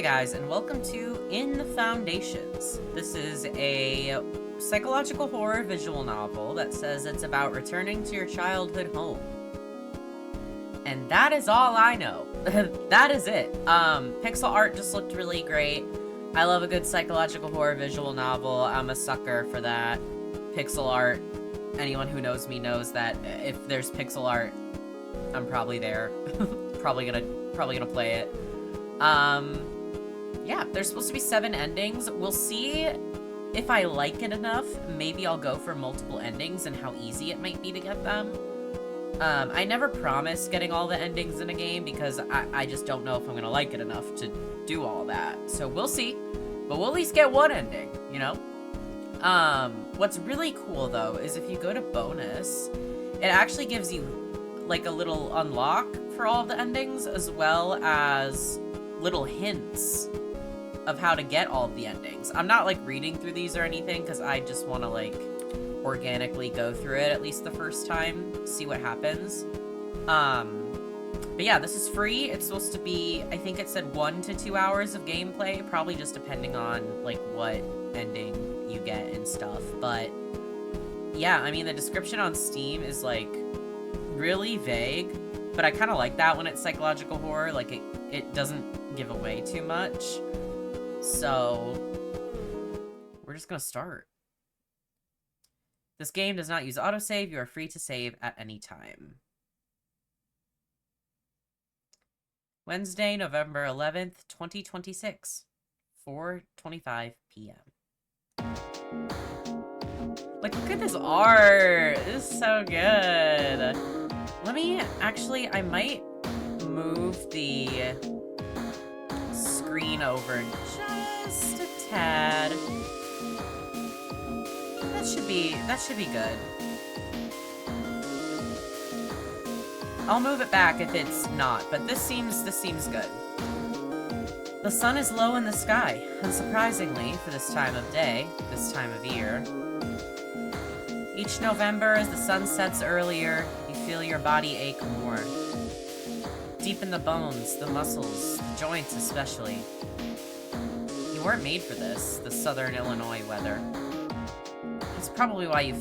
Hey guys, and welcome to In the Foundations. This is a psychological horror visual novel that says it's about returning to your childhood home. And that is all I know. That is it. Pixel art just looked really great. I love a good psychological horror visual novel. I'm a sucker for that. Pixel art. Anyone who knows me knows that if there's pixel art, I'm probably there. probably gonna play it. Yeah, there's supposed to be 7 endings. We'll see if I like it enough. Maybe I'll go for multiple endings and how easy it might be to get them. I never promise getting all the endings in a game because I just don't know if I'm gonna like it enough to do all that. So we'll see, but we'll at least get one ending, you know? What's really cool though is if you go to bonus, it actually gives you like a little unlock for all of the endings as well as little hints of how to get all of the endings. I'm not like reading through these or anything because I just want to like organically go through it at least the first time, see what happens. But yeah, this is free. It's supposed to be, I think it said 1 to 2 hours of gameplay, probably just depending on like what ending you get and stuff. But yeah, I mean the description on Steam is like really vague, but I kind of like that when it's psychological horror. Like it doesn't give away too much. So we're just gonna start. This game does not use autosave. You are free to save at any time. Wednesday, November 11th, 2026, 4:25 p.m. Like, look at this art. This is so good. Let me, actually, I might move the screen over just a tad. That should be good. I'll move it back if it's not, but this seems good. The sun is low in the sky, unsurprisingly for this time of day, this time of year. Each November, as the sun sets earlier, you feel your body ache more. Deep in the bones, the muscles, the joints especially. You weren't made for this, the southern Illinois weather. That's probably why you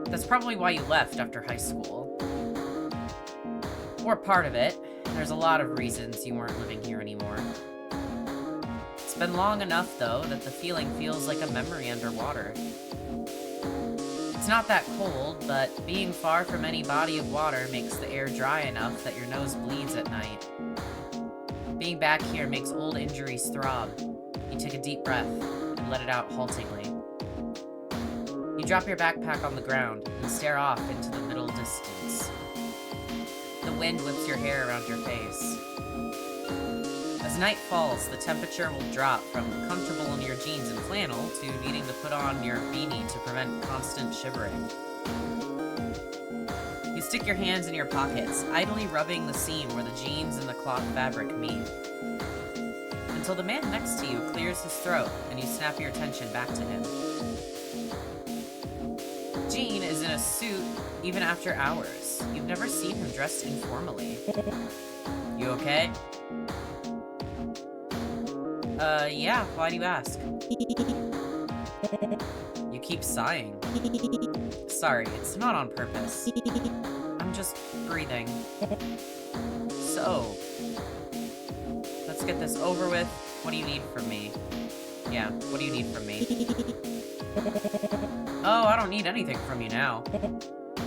That's probably why you left after high school. Or part of it. There's a lot of reasons you weren't living here anymore. It's been long enough, though, that the feeling feels like a memory underwater. It's not that cold, but being far from any body of water makes the air dry enough that your nose bleeds at night. Being back here makes old injuries throb. You take a deep breath and let it out haltingly. You drop your backpack on the ground and stare off into the middle distance. The wind whips your hair around your face. As night falls, the temperature will drop from comfortable in your jeans and flannel to needing to put on your beanie to prevent constant shivering. You stick your hands in your pockets, idly rubbing the seam where the jeans and the cloth fabric meet. Until the man next to you clears his throat and you snap your attention back to him. Gene is in a suit even after hours. You've never seen him dressed informally. You okay? Yeah, why do you ask? You keep sighing. Sorry, it's not on purpose. I'm just breathing. So, let's get this over with. What do you need from me? Yeah, what do you need from me? Oh, I don't need anything from you now.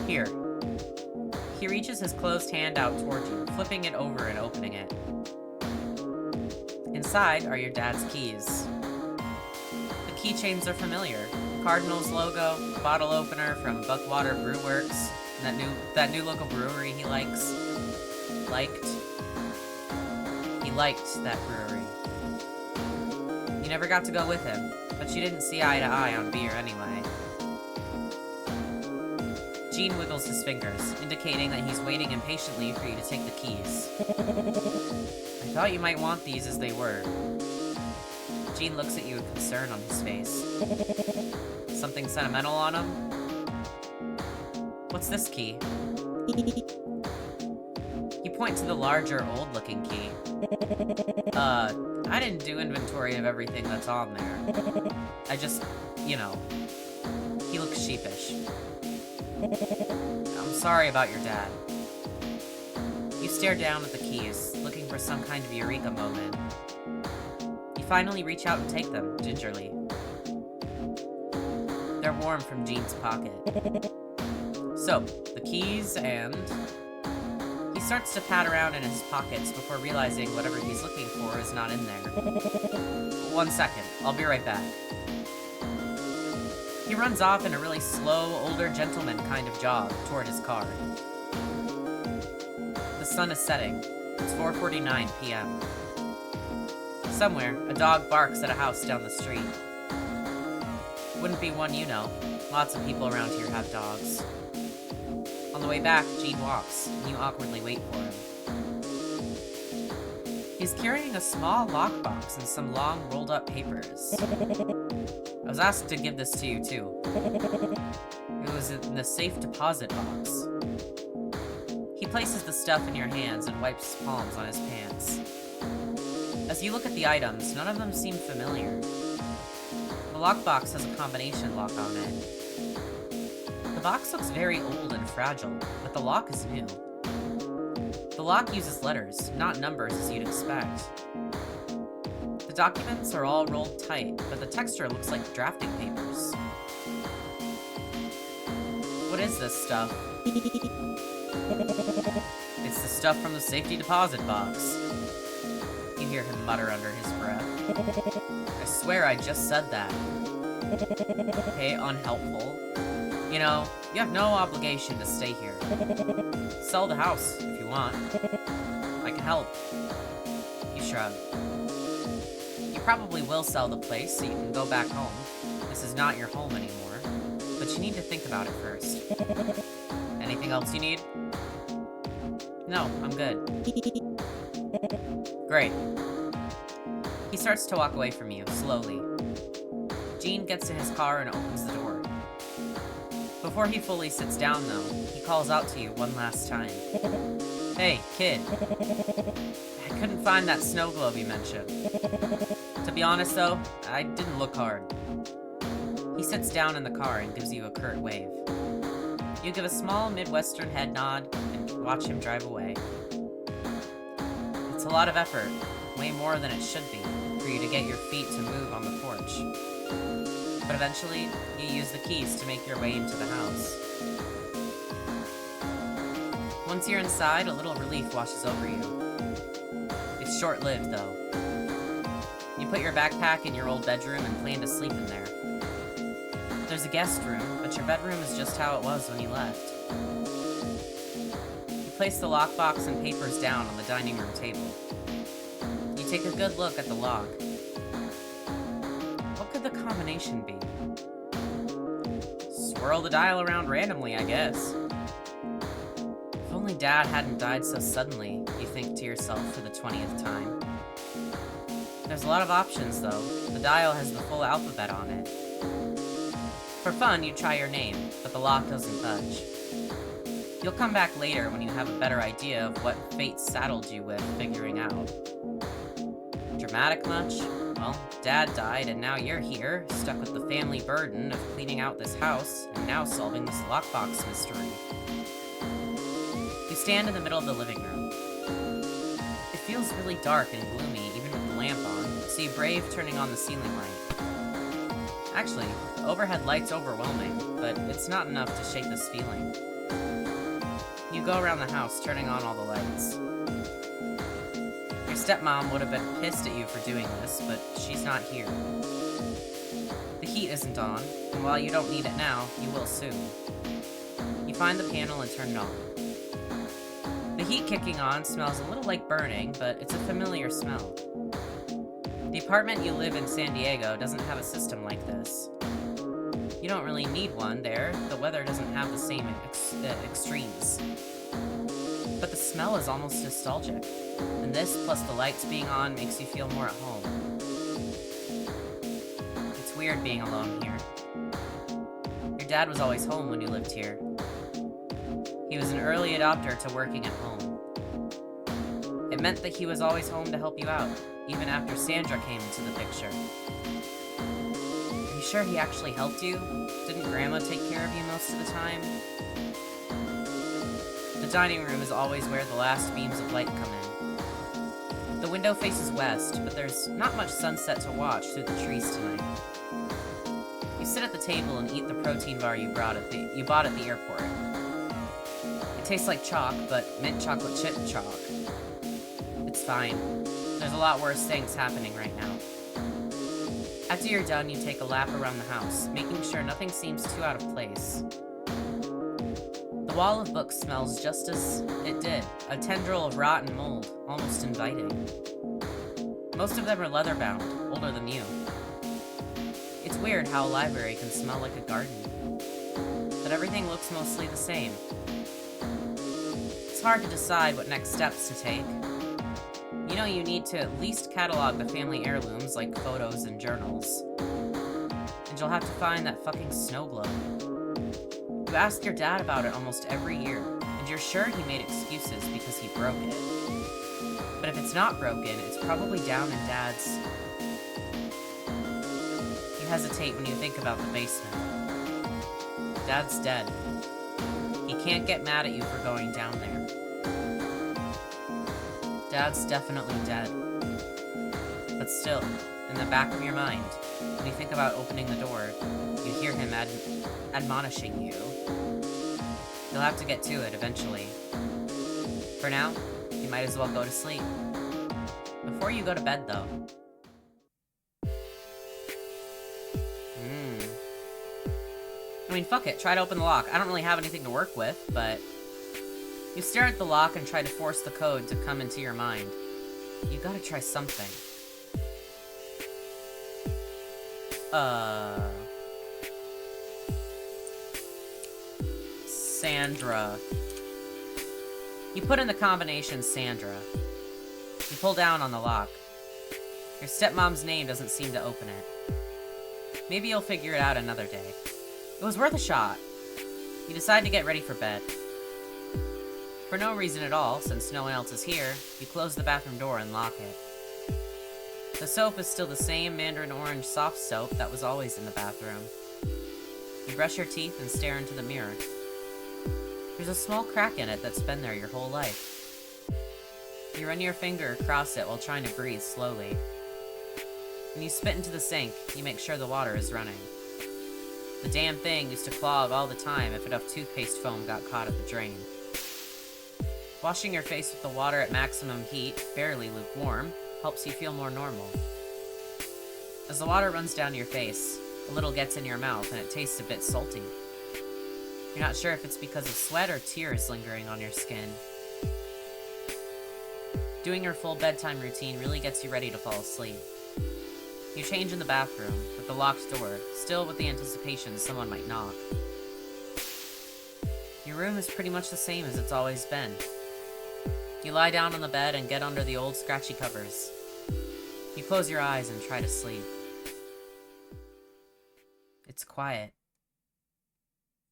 Here. He reaches his closed hand out toward you, flipping it over and opening it. Inside are your dad's keys. The keychains are familiar. Cardinals logo, bottle opener from Buckwater Brew Works, and that new local brewery he liked. He liked that brewery. You never got to go with him, but you didn't see eye to eye on beer anyway. Gene wiggles his fingers, indicating that he's waiting impatiently for you to take the keys. I thought you might want these as they were. Gene looks at you with concern on his face. Something sentimental on him? What's this key? You point to the larger, old-looking key. I didn't do inventory of everything that's on there. I just, you know, he looks sheepish. I'm sorry about your dad. You stare down at the keys, looking for some kind of eureka moment. You finally reach out and take them, gingerly. They're warm from Jean's pocket. So, the keys and... He starts to pat around in his pockets before realizing whatever he's looking for is not in there. 1 second, I'll be right back. He runs off in a really slow, older gentleman kind of jog toward his car. The sun is setting. It's 4:49 p.m. Somewhere, a dog barks at a house down the street. Wouldn't be one you know. Lots of people around here have dogs. On the way back, Jean walks, and you awkwardly wait for him. He's carrying a small lockbox and some long, rolled-up papers. I was asked to give this to you, too. It was in the safe deposit box. He places the stuff in your hands and wipes his palms on his pants. As you look at the items, none of them seem familiar. The lockbox has a combination lock on it. The box looks very old and fragile, but the lock is new. The lock uses letters, not numbers as you'd expect. The documents are all rolled tight, but the texture looks like drafting papers. What is this stuff? It's the stuff from the safety deposit box. You hear him mutter under his breath. I swear I just said that. Okay, unhelpful. You know, you have no obligation to stay here. Sell the house, if you want. I can help. You shrug. You probably will sell the place so you can go back home. This is not your home anymore. But you need to think about it first. Anything else you need? No, I'm good. Great. He starts to walk away from you, slowly. Jean gets to his car and opens the door. Before he fully sits down, though, he calls out to you one last time. Hey, kid. I couldn't find that snow globe you mentioned. To be honest, though, I didn't look hard. He sits down in the car and gives you a curt wave. You give a small Midwestern head nod and watch him drive away. It's a lot of effort, way more than it should be, for you to get your feet to move on the porch. But eventually, you use the keys to make your way into the house. Once you're inside, a little relief washes over you. It's short-lived, though. You put your backpack in your old bedroom and plan to sleep in there. There's a guest room, but your bedroom is just how it was when you left. You place the lockbox and papers down on the dining room table. You take a good look at the lock. What could the combination be? Swirl the dial around randomly, I guess. If only Dad hadn't died so suddenly, you think to yourself for the 20th time. There's a lot of options, though. The dial has the full alphabet on it. For fun, you try your name, but the lock doesn't budge. You'll come back later when you have a better idea of what fate saddled you with figuring out. Dramatic much? Well, Dad died and now you're here, stuck with the family burden of cleaning out this house and now solving this lockbox mystery. You stand in the middle of the living room. It feels really dark and gloomy even with the lamp on, so you brave turning on the ceiling light. Actually, the overhead light's overwhelming, but it's not enough to shake this feeling. You go around the house, turning on all the lights. Your stepmom would have been pissed at you for doing this, but she's not here. The heat isn't on, and while you don't need it now, you will soon. You find the panel and turn it on. The heat kicking on smells a little like burning, but it's a familiar smell. The apartment you live in San Diego doesn't have a system like this. You don't really need one there, the weather doesn't have the same extremes. But the smell is almost nostalgic, and this plus the lights being on makes you feel more at home. It's weird being alone here. Your dad was always home when you lived here. He was an early adopter to working at home. It meant that he was always home to help you out. even after Sandra came into the picture. Are you sure he actually helped you? Didn't Grandma take care of you most of the time? The dining room is always where the last beams of light come in. The window faces west, but there's not much sunset to watch through the trees tonight. You sit at the table and eat the protein bar you bought at the airport. It tastes like chalk, but mint chocolate chip chalk. It's fine. There's a lot worse things happening right now. After you're done, you take a lap around the house, making sure nothing seems too out of place. The wall of books smells just as it did, a tendril of rotten mold, almost inviting. Most of them are leather-bound, older than you. It's weird how a library can smell like a garden, but everything looks mostly the same. It's hard to decide what next steps to take. You know you need to at least catalog the family heirlooms like photos and journals. And you'll have to find that fucking snow globe. You ask your dad about it almost every year, and you're sure he made excuses because he broke it. But if it's not broken, it's probably down in Dad's. You hesitate when you think about the basement. Dad's dead. He can't get mad at you for going down there. Dad's definitely dead. But still, in the back of your mind, when you think about opening the door, you hear him admonishing you. You'll have to get to it eventually. For now, you might as well go to sleep. Before you go to bed, though. I mean, fuck it, try to open the lock. I don't really have anything to work with, but... You stare at the lock and try to force the code to come into your mind. You gotta try something. Sandra. You put in the combination Sandra. You pull down on the lock. Your stepmom's name doesn't seem to open it. Maybe you'll figure it out another day. It was worth a shot. You decide to get ready for bed. For no reason at all, since no one else is here, you close the bathroom door and lock it. The soap is still the same mandarin orange soft soap that was always in the bathroom. You brush your teeth and stare into the mirror. There's a small crack in it that's been there your whole life. You run your finger across it while trying to breathe slowly. When you spit into the sink, you make sure the water is running. The damn thing used to clog all the time if enough toothpaste foam got caught at the drain. Washing your face with the water at maximum heat, barely lukewarm, helps you feel more normal. As the water runs down your face, a little gets in your mouth and it tastes a bit salty. You're not sure if it's because of sweat or tears lingering on your skin. Doing your full bedtime routine really gets you ready to fall asleep. You change in the bathroom, with the locked door, still with the anticipation someone might knock. Your room is pretty much the same as it's always been. You lie down on the bed and get under the old scratchy covers. You close your eyes and try to sleep. It's quiet.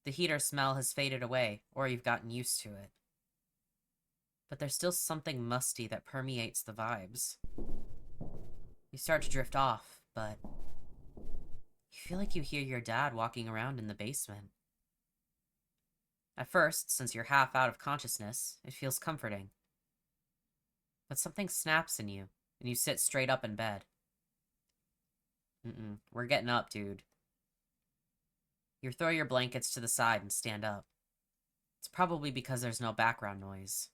The heater smell has faded away, or you've gotten used to it. But there's still something musty that permeates the vibes. You start to drift off, but you feel like you hear your dad walking around in the basement. At first, since you're half out of consciousness, it feels comforting. But something snaps in you, and you sit straight up in bed. We're getting up, dude. You throw your blankets to the side and stand up. It's probably because there's no background noise.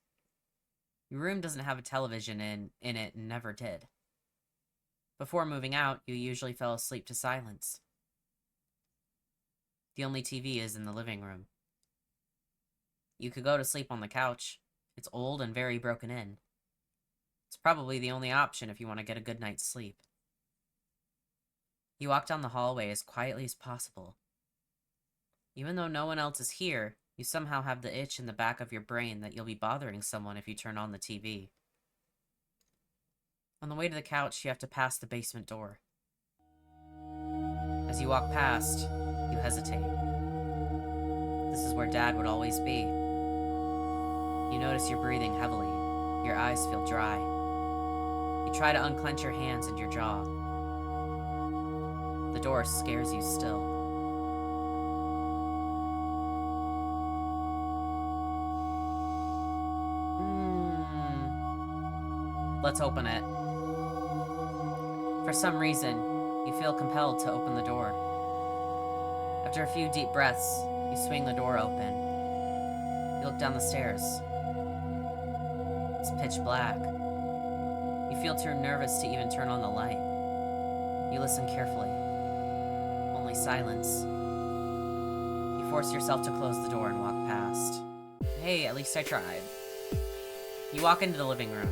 Your room doesn't have a television in it and never did. Before moving out, you usually fell asleep to silence. The only TV is in the living room. You could go to sleep on the couch. It's old and very broken in. It's probably the only option if you want to get a good night's sleep. You walk down the hallway as quietly as possible. Even though no one else is here, you somehow have the itch in the back of your brain that you'll be bothering someone if you turn on the TV. On the way to the couch, you have to pass the basement door. As you walk past, you hesitate. This is where Dad would always be. You notice you're breathing heavily. Your eyes feel dry. You try to unclench your hands and your jaw. The door scares you still. Let's open it. For some reason, you feel compelled to open the door. After a few deep breaths, you swing the door open. You look down the stairs. It's pitch black. You feel too nervous to even turn on the light. You listen carefully. Only silence. You force yourself to close the door and walk past. Hey, at least I tried. You walk into the living room.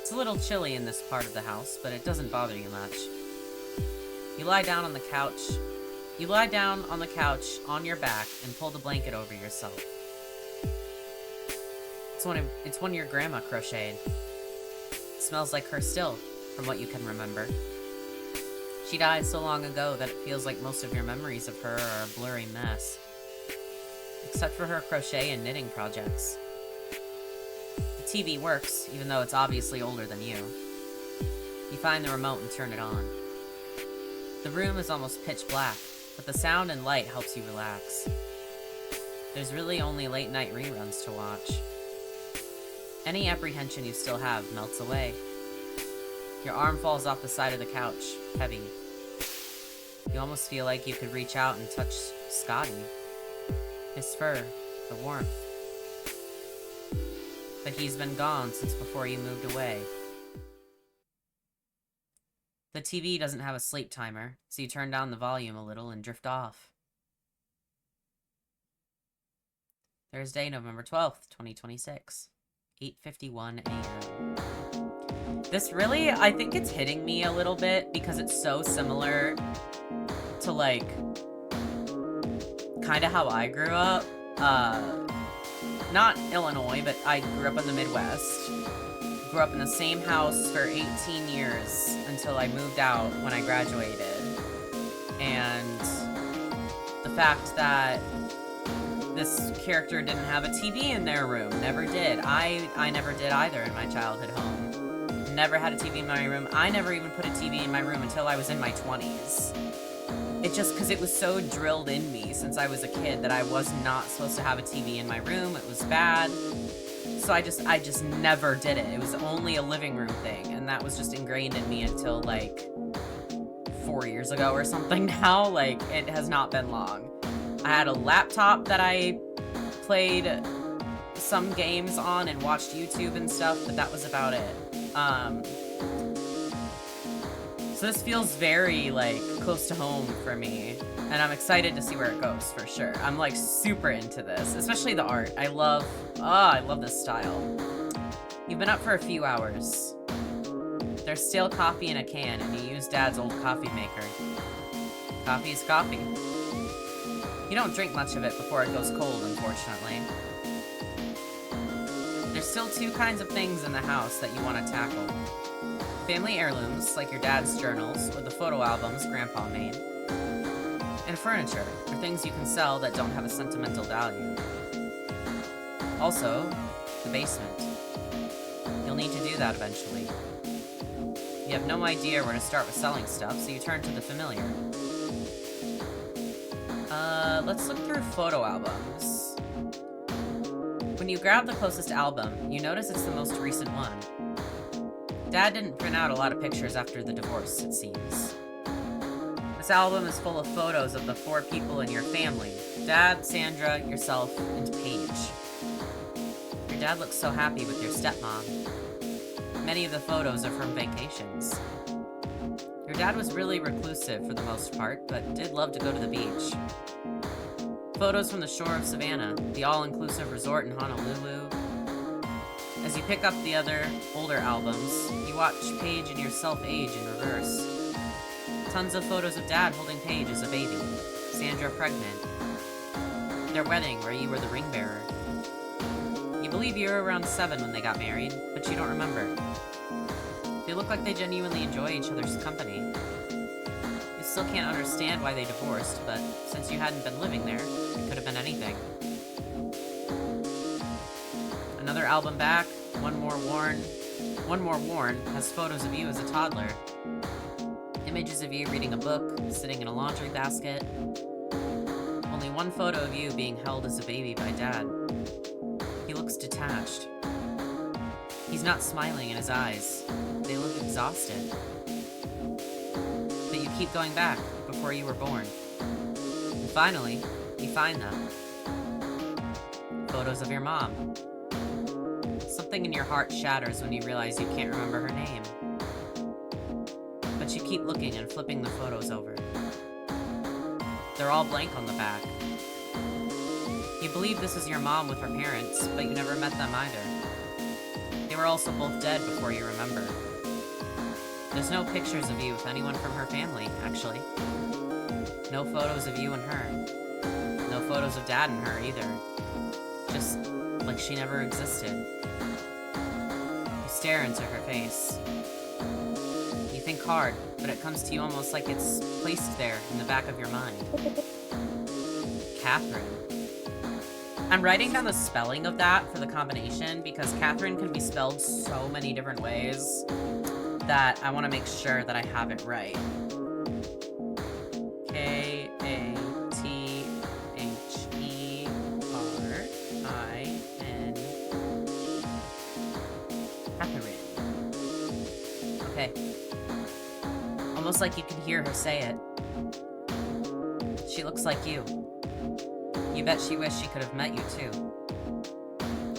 It's a little chilly in this part of the house, but it doesn't bother you much. You lie down on the couch. You lie down on the couch on your back and pull the blanket over yourself. It's one your grandma crocheted. It smells like her still, from what you can remember. She died so long ago that it feels like most of your memories of her are a blurry mess. Except for her crochet and knitting projects. The TV works, even though it's obviously older than you. You find the remote and turn it on. The room is almost pitch black, but the sound and light helps you relax. There's really only late night reruns to watch. Any apprehension you still have melts away. Your arm falls off the side of the couch, heavy. You almost feel like you could reach out and touch Scotty. His fur, the warmth. But he's been gone since before you moved away. The TV doesn't have a sleep timer, so you turn down the volume a little and drift off. Thursday, November 12th, 2026. 8:51 a.m. This really, I think it's hitting me a little bit because it's so similar to, like, kind of how I grew up. Not Illinois, but I grew up in the Midwest. Grew up in the same house for 18 years until I moved out when I graduated. And the fact that this character didn't have a TV in their room, never did. I never did either in my childhood home. Never had a TV in my room. I never even put a TV in my room until I was in my 20s. It just, because it was so drilled in me since I was a kid that I was not supposed to have a TV in my room. It was bad. So I just never did it. It was only a living room thing, and that was just ingrained in me until, like, 4 years ago or something now. Like, it has not been long. I had a laptop that I played some games on and watched YouTube and stuff, but that was about it. So this feels very, like, close to home for me, and I'm excited to see where it goes, for sure. I'm, like, super into this, especially the art. I love this style. You've been up for a few hours. There's stale coffee in a can, and you use Dad's old coffee maker. Coffee is coffee. You don't drink much of it before it goes cold, unfortunately. There's still two kinds of things in the house that you want to tackle. Family heirlooms, like your dad's journals, or the photo albums Grandpa made. And furniture, or things you can sell that don't have a sentimental value. Also, the basement. You'll need to do that eventually. You have no idea where to start with selling stuff, so you turn to the familiar. Let's look through photo albums. When you grab the closest album, you notice it's the most recent one. Dad didn't print out a lot of pictures after the divorce, it seems. This album is full of photos of the 4 people in your family. Dad, Sandra, yourself, and Paige. Your dad looks so happy with your stepmom. Many of the photos are from vacations. Your dad was really reclusive for the most part, but did love to go to the beach. Photos from the shore of Savannah, the all-inclusive resort in Honolulu. As you pick up the other, older albums, you watch Paige and yourself age in reverse. Tons of photos of Dad holding Paige as a baby, Sandra pregnant. Their wedding, where you were the ring bearer. You believe you were around 7 when they got married, but you don't remember. They look like they genuinely enjoy each other's company. You still can't understand why they divorced, but since you hadn't been living there, it could have been anything. Another album back, one more worn. One More Worn has photos of you as a toddler. Images of you reading a book, sitting in a laundry basket. Only one photo of you being held as a baby by Dad. He looks detached. He's not smiling in his eyes. They look exhausted. But you keep going back before you were born. And finally, you find them. Photos of your mom. Something in your heart shatters when you realize you can't remember her name. But you keep looking and flipping the photos over. They're all blank on the back. You believe this is your mom with her parents, but you never met them either. They were also both dead before you remember. There's no pictures of you with anyone from her family, actually. No photos of you and her. No photos of Dad and her either. Just like she never existed. You stare into her face. You think hard, but it comes to you almost like it's placed there in the back of your mind. Catherine. I'm writing down the spelling of that for the combination because Catherine can be spelled so many different ways that I want to make sure that I have it right. K-A-T-H-E-R-I-N. Catherine. Okay. Almost like you can hear her say it. She looks like you. You bet she wished she could have met you, too.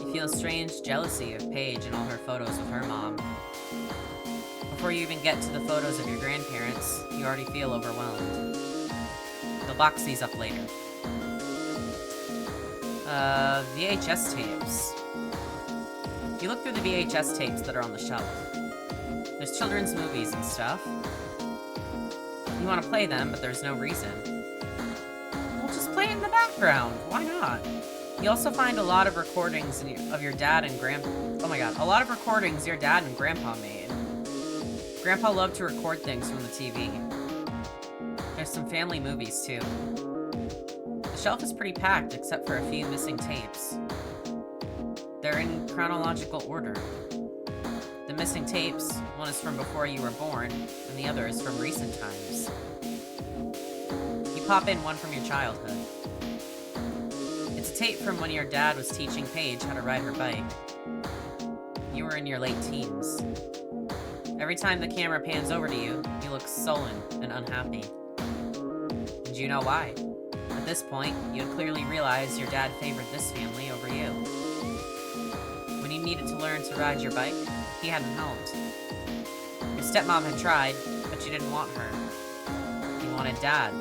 You feel a strange jealousy of Paige and all her photos of her mom. Before you even get to the photos of your grandparents, you already feel overwhelmed. You'll box these up later. VHS tapes. You look through the VHS tapes that are on the shelf. There's children's movies and stuff. You want to play them, but there's no reason. Well, just play it in the background. Why not? You also find a lot of recordings of your dad and a lot of recordings your dad and Grandpa made. Grandpa loved to record things from the TV. There's some family movies, too. The shelf is pretty packed, except for a few missing tapes. They're in chronological order. The missing tapes, one is from before you were born, and the other is from recent times. You pop in one from your childhood. It's a tape from when your dad was teaching Paige how to ride her bike. You were in your late teens. Every time the camera pans over to you, you look sullen and unhappy. And you know why. At this point, you had clearly realized your dad favored this family over you. When you needed to learn to ride your bike, he hadn't helped. Your stepmom had tried, but you didn't want her. You wanted Dad.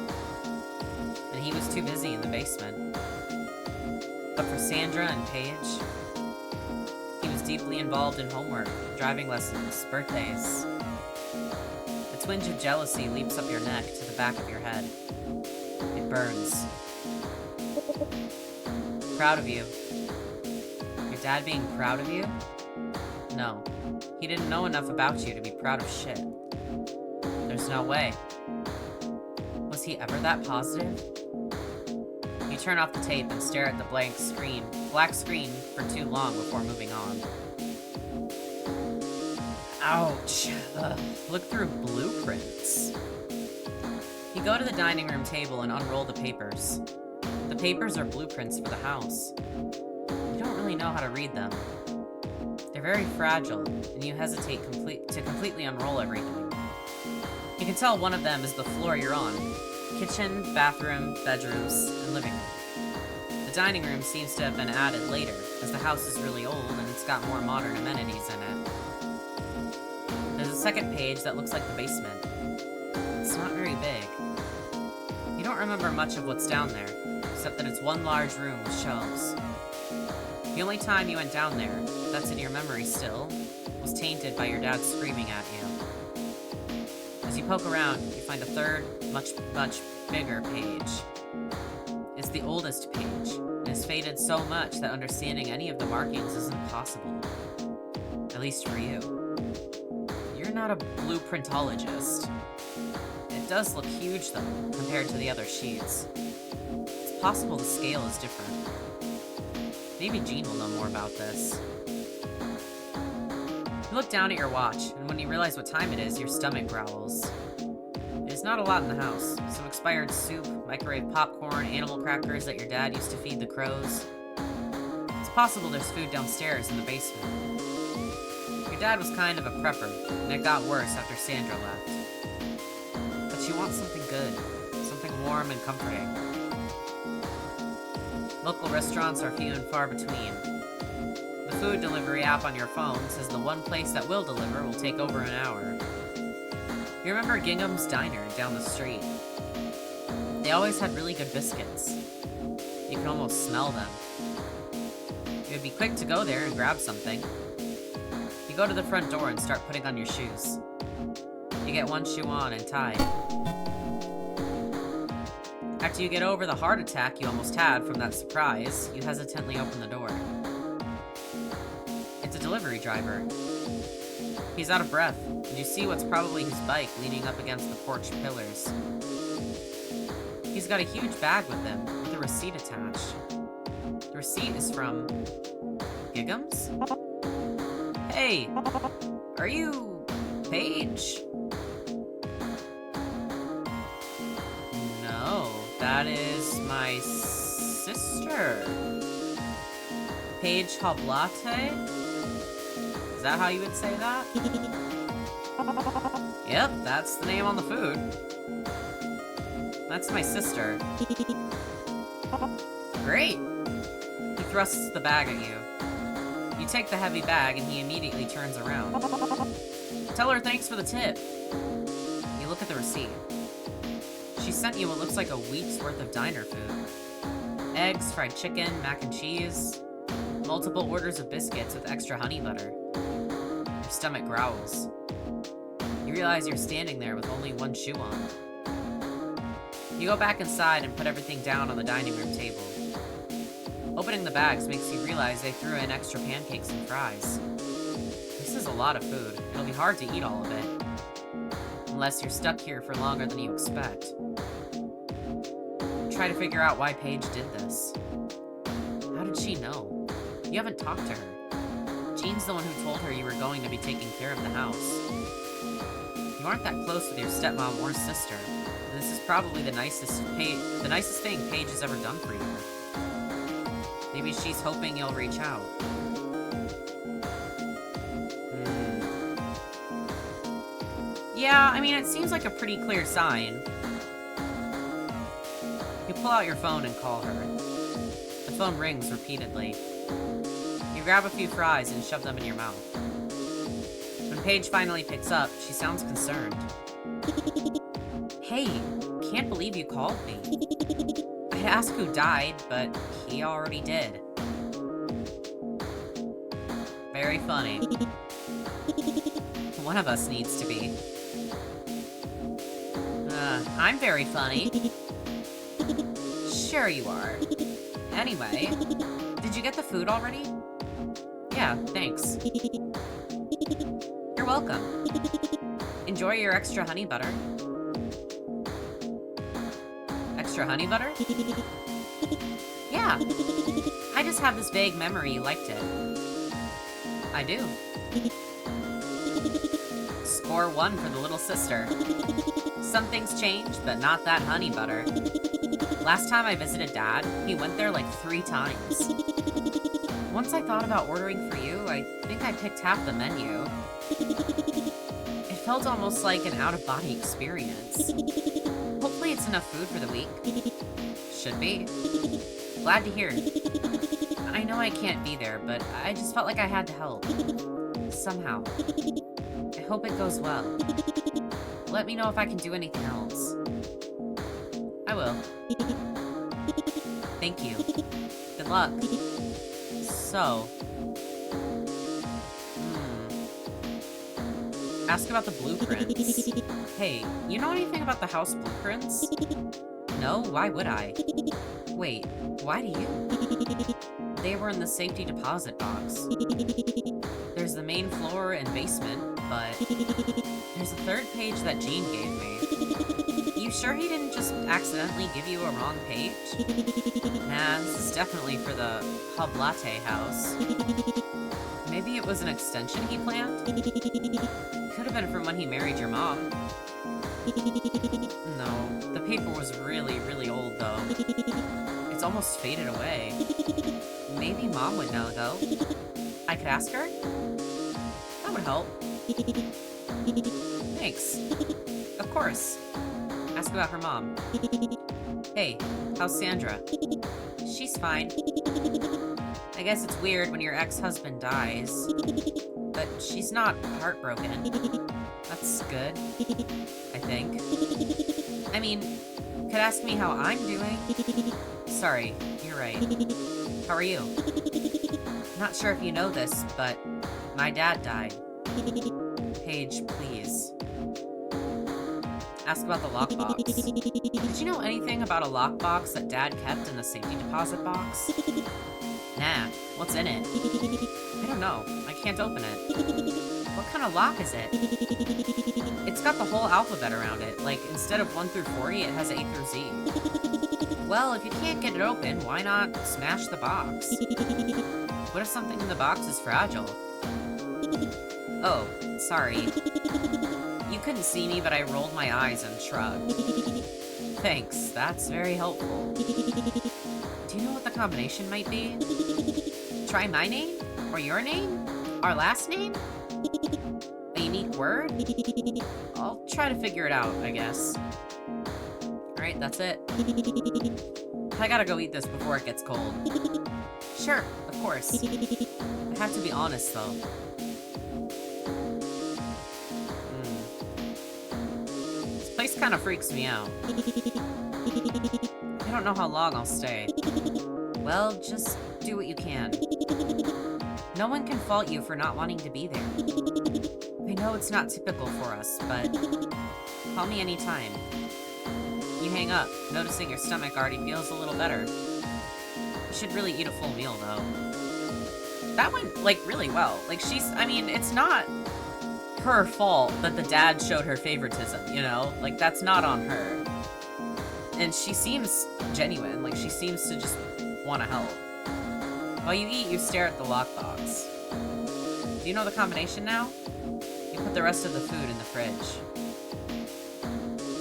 And he was too busy in the basement. But for Sandra and Paige, he was deeply involved in homework, driving lessons, birthdays. A twinge of jealousy leaps up your neck to the back of your head. It burns. Proud of you. Your dad being proud of you? No. He didn't know enough about you to be proud of shit. There's no way. Was he ever that positive? You turn off the tape and stare at the black screen for too long before moving on. Ouch. Ugh. Look through blueprints. You go to the dining room table and unroll the papers. The papers are blueprints for the house. You don't really know how to read them. They're very fragile, and you hesitate to completely unroll everything. You can tell one of them is the floor you're on. Kitchen, bathroom, bedrooms, and living room. The dining room seems to have been added later, as the house is really old and it's got more modern amenities in it. There's a second page that looks like the basement. It's not very big. You don't remember much of what's down there, except that it's one large room with shelves. The only time you went down there, that's in your memory still, was tainted by your dad screaming at you. As you poke around, you find a third, much bigger page. It's the oldest page, and is faded so much that understanding any of the markings isn't possible. At least for you. You're not a blueprintologist. It does look huge, though, compared to the other sheets. It's possible the scale is different. Maybe Jean will know more about this. You look down at your watch, and when you realize what time it is, your stomach growls. There's not a lot in the house. Some expired soup, microwave popcorn, animal crackers that your dad used to feed the crows. It's possible there's food downstairs in the basement. Your dad was kind of a prepper, and it got worse after Sandra left. But she wants something good, something warm and comforting. Local restaurants are few and far between. The food delivery app on your phone says the one place that will deliver will take over an hour. You remember Gingham's Diner down the street? They always had really good biscuits. You can almost smell them. It would be quick to go there and grab something. You go to the front door and start putting on your shoes. You get one shoe on and tied. After you get over the heart attack you almost had from that surprise, you hesitantly open the door. It's a delivery driver. He's out of breath, and you see what's probably his bike leaning up against the porch pillars. He's got a huge bag with him, with a receipt attached. The receipt is from... Gingham's? Hey! Are you... Paige? No, that is my sister. Paige Hoblate? Is that how you would say that? Yep, that's the name on the food. That's my sister. Great! He thrusts the bag at you. You take the heavy bag and he immediately turns around. Tell her thanks for the tip. You look at the receipt. She sent you what looks like a week's worth of diner food. Eggs, fried chicken, mac and cheese. Multiple orders of biscuits with extra honey butter. Your stomach growls. You realize you're standing there with only one shoe on. You go back inside and put everything down on the dining room table. Opening the bags makes you realize they threw in extra pancakes and fries. This is a lot of food. It'll be hard to eat all of it. Unless you're stuck here for longer than you expect. Try to figure out why Paige did this. How did she know? You haven't talked to her. Jean's the one who told her you were going to be taking care of the house. You aren't that close with your stepmom or sister, and this is probably the nicest thing Paige has ever done for you. Maybe she's hoping you'll reach out. Yeah, I mean, it seems like a pretty clear sign. You pull out your phone and call her. The phone rings repeatedly. You grab a few fries and shove them in your mouth. When Paige finally picks up, she sounds concerned. Hey, can't believe you called me. I'd ask who died, but he already did. Very funny. One of us needs to be. I'm very funny. Sure you are. Anyway, did you get the food already? Yeah, thanks. You're welcome. Enjoy your extra honey butter. Extra honey butter? Yeah. I just have this vague memory you liked it. I do. Score 1 for the little sister. Some things change, but not that honey butter. Last time I visited Dad, he went there like 3 times. Once I thought about ordering for you, I think I picked half the menu. It felt almost like an out-of-body experience. Hopefully it's enough food for the week. Should be. Glad to hear. I know I can't be there, but I just felt like I had to help. Somehow. I hope it goes well. Let me know if I can do anything else. I will. Thank you. Good luck. So... Ask about the blueprints. Hey, you know anything about the house blueprints? No? Why would I? Wait, why do you? They were in the safety deposit box. There's the main floor and basement, but there's a 3rd page that Jean gave me. You sure he didn't just accidentally give you a wrong page? Nah, this is definitely for the Hoblate house. Maybe Maybe it was an extension he planned? Could have been from when he married your mom. No, the paper was really, really old, though. It's almost faded away. Maybe Mom would know, though. I could ask her? That would help. Thanks. Of course. Ask about her mom. Hey, how's Sandra? She's fine. I guess it's weird when your ex-husband dies. But she's not heartbroken. That's good. I think. I mean, could ask me how I'm doing. Sorry, you're right. How are you? Not sure if you know this, but my dad died. Paige, please. Ask about the lockbox. Did you know anything about a lockbox that Dad kept in the safety deposit box? Nah, what's in it? I don't know. I can't open it. What kind of lock is it? It's got the whole alphabet around it. Like, instead of 1 through 40, it has A through Z. Well, if you can't get it open, why not smash the box? What if something in the box is fragile? Oh, sorry. You couldn't see me, but I rolled my eyes and shrugged. Thanks, that's very helpful. Do you know what the combination might be? Try my name? Or your name? Our last name? A unique word? I'll try to figure it out, I guess. Alright, that's it. I gotta go eat this before it gets cold. Sure, of course. I have to be honest, though. This place kind of freaks me out. I don't know how long I'll stay. Well, just do what you can. No one can fault you for not wanting to be there. I know it's not typical for us, but call me anytime. You hang up, noticing your stomach already feels a little better. You should really eat a full meal, though. That went, like, really well. Like, I mean, it's not her fault that the dad showed her favoritism, you know? Like, that's not on her. And she seems genuine. Like, she seems to just want to help. While you eat, you stare at the lockbox. Do you know the combination now? You put the rest of the food in the fridge.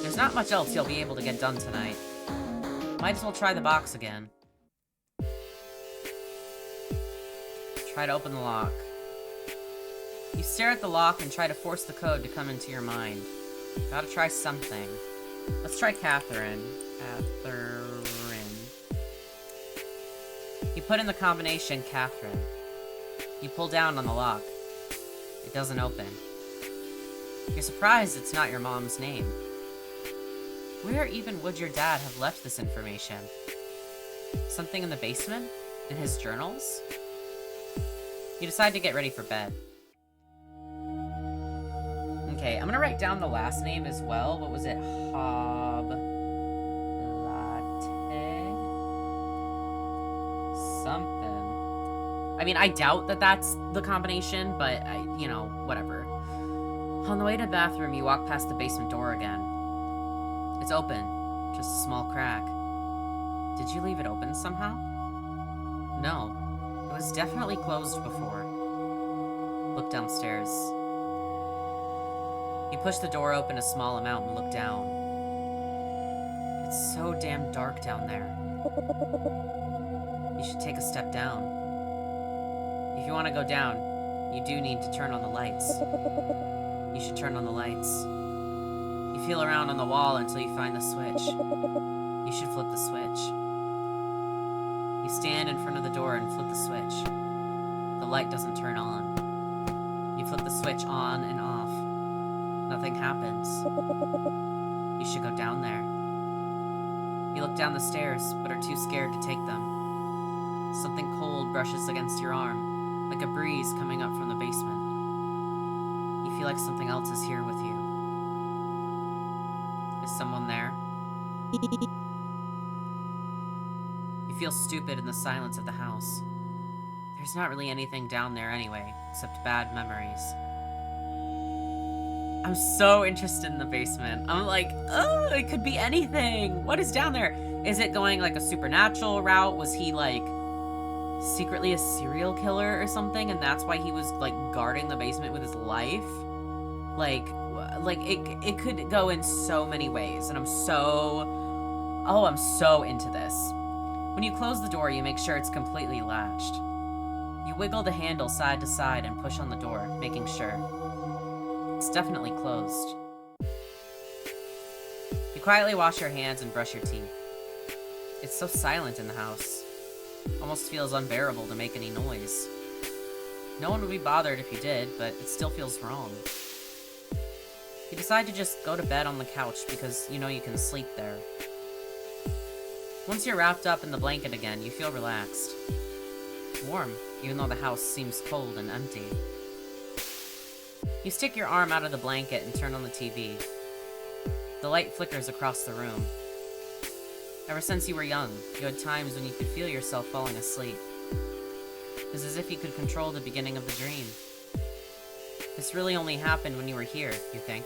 There's not much else you'll be able to get done tonight. Might as well try the box again. Try to open the lock. You stare at the lock and try to force the code to come into your mind. Gotta try something. Let's try Catherine. You put in the combination Catherine. You pull down on the lock. It doesn't open. You're surprised it's not your mom's name. Where even would your dad have left this information? Something in the basement? In his journals? You decide to get ready for bed. Okay, I'm gonna write down the last name as well. What was it? Something. I mean, I doubt that that's the combination, but, you know, whatever. On the way to the bathroom, you walk past the basement door again. It's open. Just a small crack. Did you leave it open somehow? No. It was definitely closed before. Look downstairs. You push the door open a small amount and look down. It's so damn dark down there. You should take a step down. If you want to go down, you do need to turn on the lights. You should turn on the lights. You feel around on the wall until you find the switch. You should flip the switch. You stand in front of the door and flip the switch. The light doesn't turn on. You flip the switch on and off. Nothing happens. You should go down there. You look down the stairs, but are too scared to take them. Something cold brushes against your arm, like a breeze coming up from the basement. You feel like something else is here with you. Is someone there? You feel stupid in the silence of the house. There's not really anything down there anyway, except bad memories. I'm so interested in the basement. I'm like, oh, it could be anything. What is down there? Is it going like a supernatural route? Was he like secretly a serial killer or something, and that's why he was, like, guarding the basement with his life. Like it could go in so many ways, and I'm so into this. When you close the door, you make sure it's completely latched. You wiggle the handle side to side and push on the door, making sure. It's definitely closed. You quietly wash your hands and brush your teeth. It's so silent in the house. Almost feels unbearable to make any noise. No one would be bothered if you did, but it still feels wrong. You decide to just go to bed on the couch because you know you can sleep there. Once you're wrapped up in the blanket again, you feel relaxed. Warm, even though the house seems cold and empty. You stick your arm out of the blanket and turn on the TV. The light flickers across the room. Ever since you were young, you had times when you could feel yourself falling asleep. It's as if you could control the beginning of the dream. This really only happened when you were here, you think.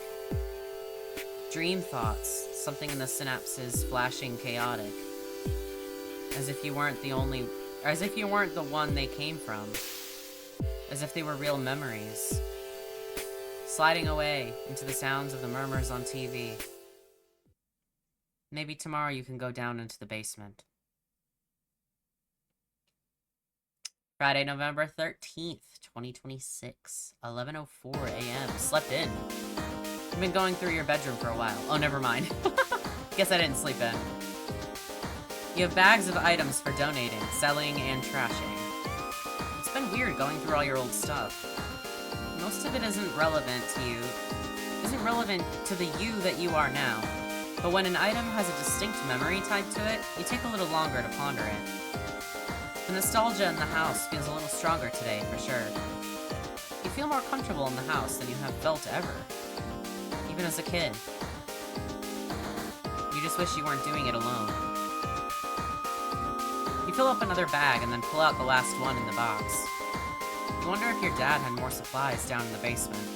Dream thoughts, something in the synapses flashing chaotic. As if you weren't the one they came from. As if they were real memories. Sliding away into the sounds of the murmurs on TV. Maybe tomorrow you can go down into the basement. Friday, November 13th, 2026, 11:04 a.m. Slept in. I've been going through your bedroom for a while. Oh, never mind. Guess I didn't sleep in. You have bags of items for donating, selling, and trashing. It's been weird going through all your old stuff. Most of it isn't relevant to you. Isn't relevant to the you that you are now. But when an item has a distinct memory tied to it, you take a little longer to ponder it. The nostalgia in the house feels a little stronger today, for sure. You feel more comfortable in the house than you have felt ever. Even as a kid. You just wish you weren't doing it alone. You fill up another bag and then pull out the last one in the box. You wonder if your dad had more supplies down in the basement.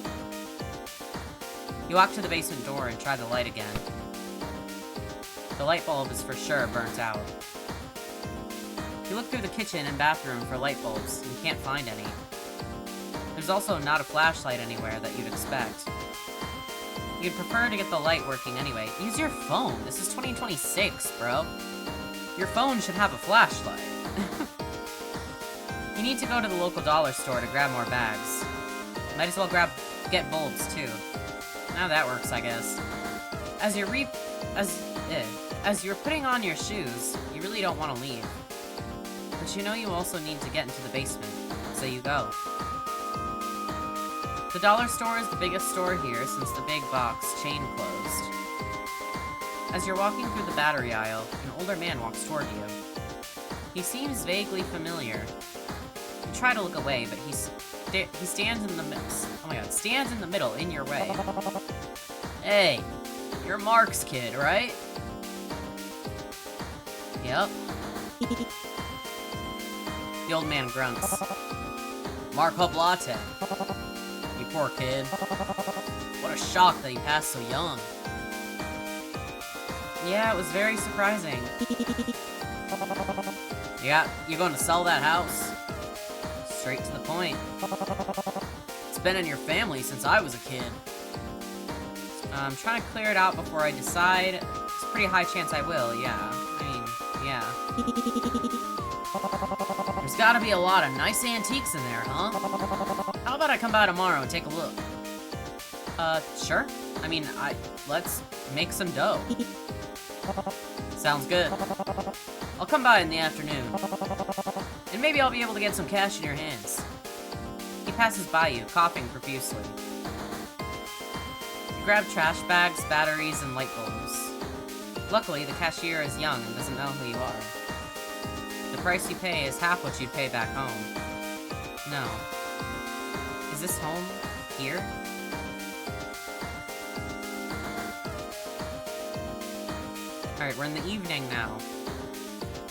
You walk to the basement door and try the light again. The light bulb is for sure burnt out. You look through the kitchen and bathroom for light bulbs and can't find any. There's also not a flashlight anywhere that you'd expect. You'd prefer to get the light working anyway. Use your phone. This is 2026, bro. Your phone should have a flashlight. You need to go to the local dollar store to grab more bags. Might as well get bulbs too. Now that works, I guess. As you're putting on your shoes, you really don't want to leave. But you know you also need to get into the basement, so you go. The dollar store is the biggest store here since the big box chain closed. As you're walking through the battery aisle, an older man walks toward you. He seems vaguely familiar. You try to look away, but he stands in the stands in the middle, in your way. Hey, you're Mark's kid, right? Yep. The old man grunts. Mark Hub Latte. You poor kid. What a shock that he passed so young. Yeah, it was very surprising. You going to sell that house? Straight to the point. It's been in your family since I was a kid. I'm trying to clear it out before I decide. It's a pretty high chance I will, yeah. I mean, yeah. There's gotta be a lot of nice antiques in there, huh? How about I come by tomorrow and take a look? Sure. I mean, let's make some dough. Sounds good. I'll come by in the afternoon. And maybe I'll be able to get some cash in your hands. He passes by you, coughing profusely. You grab trash bags, batteries, and light bulbs. Luckily, the cashier is young and doesn't know who you are. The price you pay is half what you'd pay back home. No. Is this home? Here? Alright, we're in the evening now.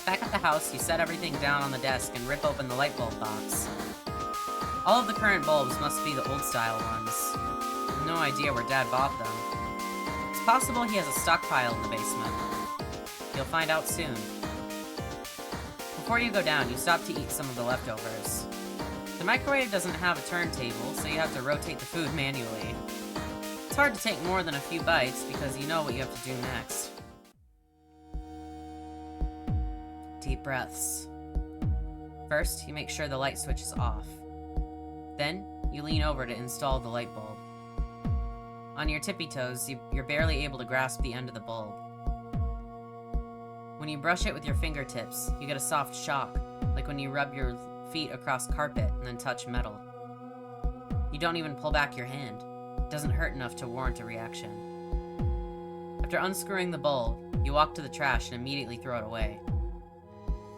Back at the house, you set everything down on the desk and rip open the light bulb box. All of the current bulbs must be the old-style ones. No idea where Dad bought them. It's possible he has a stockpile in the basement. You'll find out soon. Before you go down, you stop to eat some of the leftovers. The microwave doesn't have a turntable, so you have to rotate the food manually. It's hard to take more than a few bites because you know what you have to do next. Deep breaths. First, you make sure the light switch is off. Then, you lean over to install the light bulb. On your tippy toes, you're barely able to grasp the end of the bulb. When you brush it with your fingertips, you get a soft shock, like when you rub your feet across carpet and then touch metal. You don't even pull back your hand. It doesn't hurt enough to warrant a reaction. After unscrewing the bulb, you walk to the trash and immediately throw it away.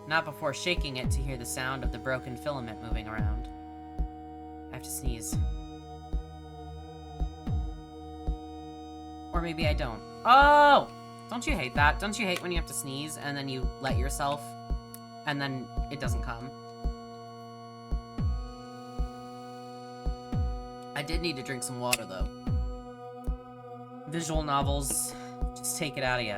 Not before shaking it to hear the sound of the broken filament moving around. I have to sneeze. Or maybe I don't. Oh! Don't you hate that? Don't you hate when you have to sneeze and then you let yourself and then it doesn't come? I did need to drink some water, though. Visual novels just take it out of you.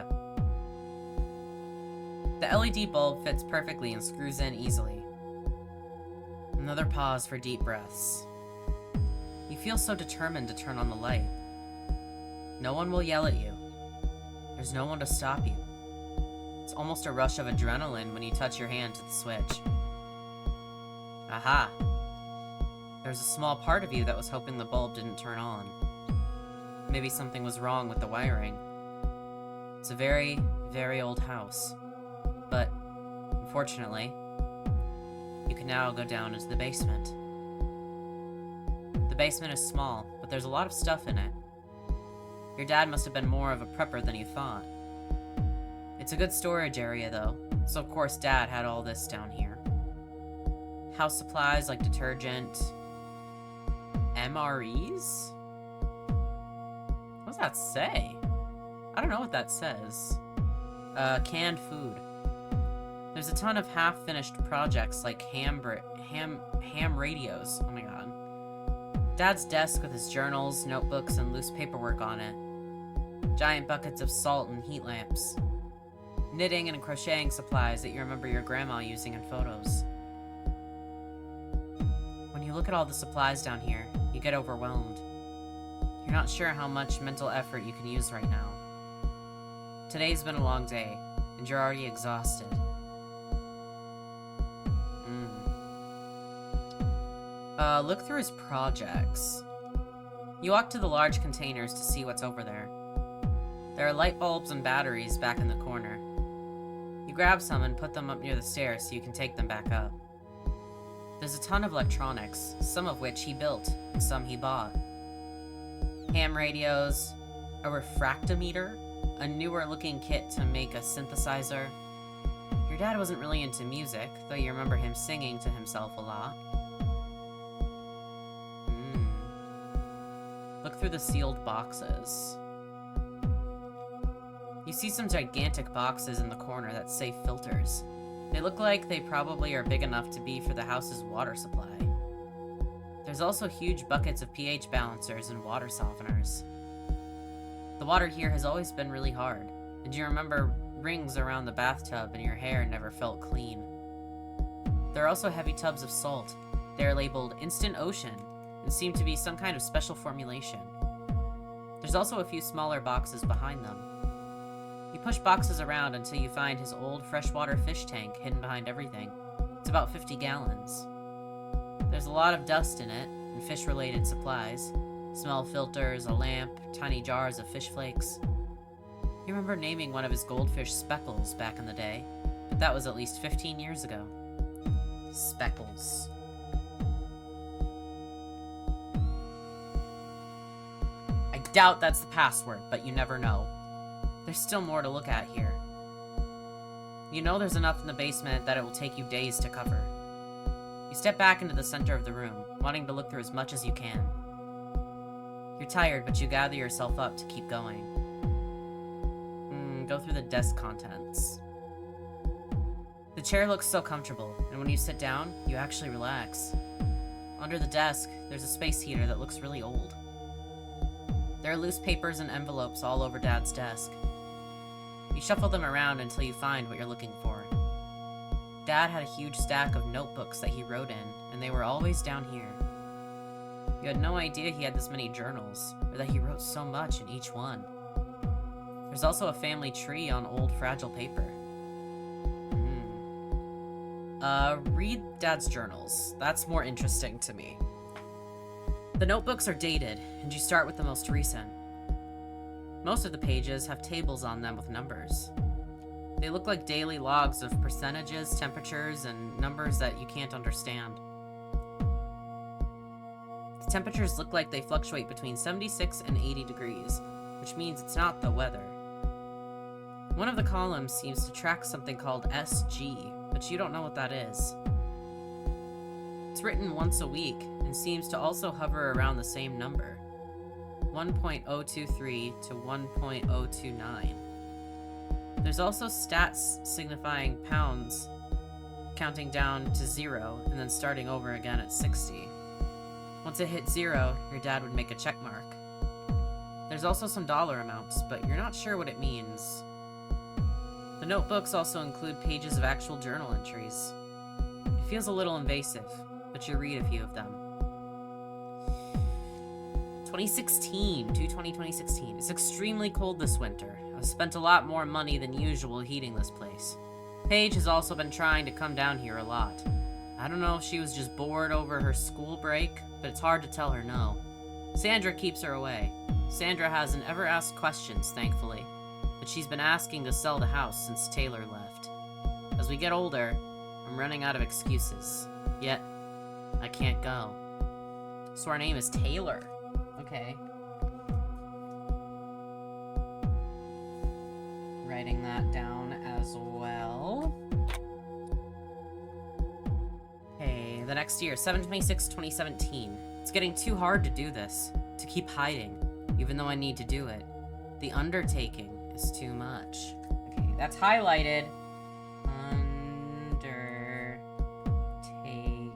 The LED bulb fits perfectly and screws in easily. Another pause for deep breaths. You feel so determined to turn on the light. No one will yell at you. There's no one to stop you. It's almost a rush of adrenaline when you touch your hand to the switch. Aha! There's a small part of you that was hoping the bulb didn't turn on. Maybe something was wrong with the wiring. It's a very, very old house. But, unfortunately, you can now go down into the basement. The basement is small, but there's a lot of stuff in it. Your dad must have been more of a prepper than you thought. It's a good storage area, though, so of course Dad had all this down here. House supplies like detergent... MREs? What does that say? I don't know what that says. Canned food. There's a ton of half-finished projects like ham radios. Oh my god. Dad's desk with his journals, notebooks, and loose paperwork on it. Giant buckets of salt and heat lamps. Knitting and crocheting supplies that you remember your grandma using in photos. When you look at all the supplies down here, you get overwhelmed. You're not sure how much mental effort you can use right now. Today's been a long day, and you're already exhausted. Look through his projects. You walk to the large containers to see what's over there. There are light bulbs and batteries back in the corner. You grab some and put them up near the stairs so you can take them back up. There's a ton of electronics, some of which he built, and some he bought. Ham radios, a refractometer, a newer-looking kit to make a synthesizer. Your dad wasn't really into music, though you remember him singing to himself a lot. Look through the sealed boxes. You see some gigantic boxes in the corner that say filters. They look like they probably are big enough to be for the house's water supply. There's also huge buckets of pH balancers and water softeners. The water here has always been really hard, and you remember rings around the bathtub and your hair never felt clean. There are also heavy tubs of salt. They are labeled Instant Ocean and seem to be some kind of special formulation. There's also a few smaller boxes behind them. You push boxes around until you find his old freshwater fish tank hidden behind everything. It's about 50 gallons. There's a lot of dust in it, and fish-related supplies. Smell filters, a lamp, tiny jars of fish flakes. You remember naming one of his goldfish Speckles back in the day, but that was at least 15 years ago. Speckles. I doubt that's the password, but you never know. There's still more to look at here. You know there's enough in the basement that it will take you days to cover. You step back into the center of the room, wanting to look through as much as you can. You're tired, but you gather yourself up to keep going. Go through the desk contents. The chair looks so comfortable, and when you sit down, you actually relax. Under the desk, there's a space heater that looks really old. There are loose papers and envelopes all over Dad's desk. You shuffle them around until you find what you're looking for. Dad had a huge stack of notebooks that he wrote in, and they were always down here. You had no idea he had this many journals, or that he wrote so much in each one. There's also a family tree on old fragile paper. Read Dad's journals. That's more interesting to me. The notebooks are dated, and you start with the most recent. Most of the pages have tables on them with numbers. They look like daily logs of percentages, temperatures, and numbers that you can't understand. The temperatures look like they fluctuate between 76 and 80 degrees, which means it's not the weather. One of the columns seems to track something called SG, but you don't know what that is. It's written once a week, and seems to also hover around the same number, 1.023 to 1.029. There's also stats signifying pounds, counting down to 0, and then starting over again at 60. Once it hit 0, your dad would make a check mark. There's also some dollar amounts, but you're not sure what it means. The notebooks also include pages of actual journal entries. It feels a little invasive, but you read a few of them. 2016, 2016. It's extremely cold this winter. I've spent a lot more money than usual heating this place. Paige has also been trying to come down here a lot. I don't know if she was just bored over her school break, but it's hard to tell her no. Sandra keeps her away. Sandra hasn't ever asked questions, thankfully, but she's been asking to sell the house since Taylor left. As we get older, I'm running out of excuses. Yet, I can't go. So our name is Taylor. Okay. Writing that down as well. Okay, the next year, 7/26/2017. It's getting too hard to do this, to keep hiding, even though I need to do it. The undertaking is too much. Okay, that's highlighted. Undertaking.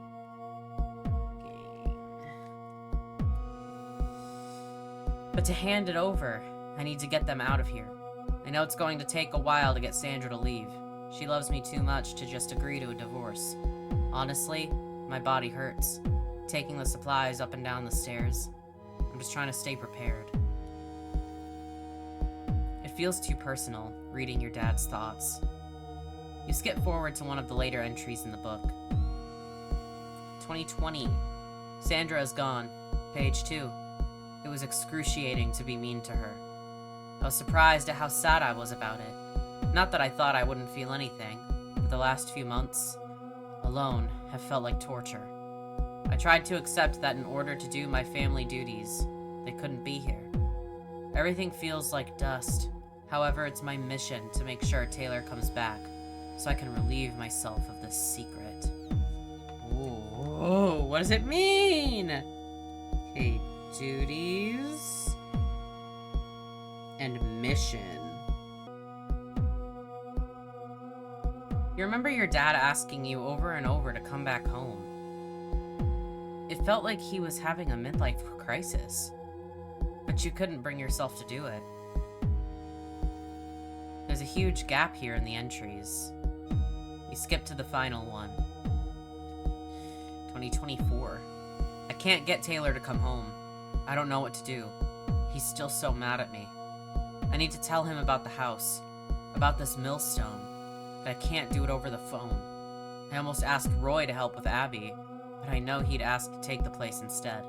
But to hand it over, I need to get them out of here. I know it's going to take a while to get Sandra to leave. She loves me too much to just agree to a divorce. Honestly, my body hurts. Taking the supplies up and down the stairs. I'm just trying to stay prepared. It feels too personal, reading your dad's thoughts. You skip forward to one of the later entries in the book. 2020. Sandra is gone. Page 2. It was excruciating to be mean to her. I was surprised at how sad I was about it. Not that I thought I wouldn't feel anything, but the last few months, alone, have felt like torture. I tried to accept that in order to do my family duties, they couldn't be here. Everything feels like dust. However, it's my mission to make sure Taylor comes back, so I can relieve myself of this secret. Ooh, what does it mean? Okay, duties and mission. You remember your dad asking you over and over to come back home. It felt like he was having a midlife crisis, but you couldn't bring yourself to do it. There's a huge gap here in the entries. You skip to the final one. 2024. I can't get Taylor to come home. I don't know what to do. He's still so mad at me. I need to tell him about the house, about this millstone, but I can't do it over the phone. I almost asked Roy to help with Abby, but I know he'd ask to take the place instead.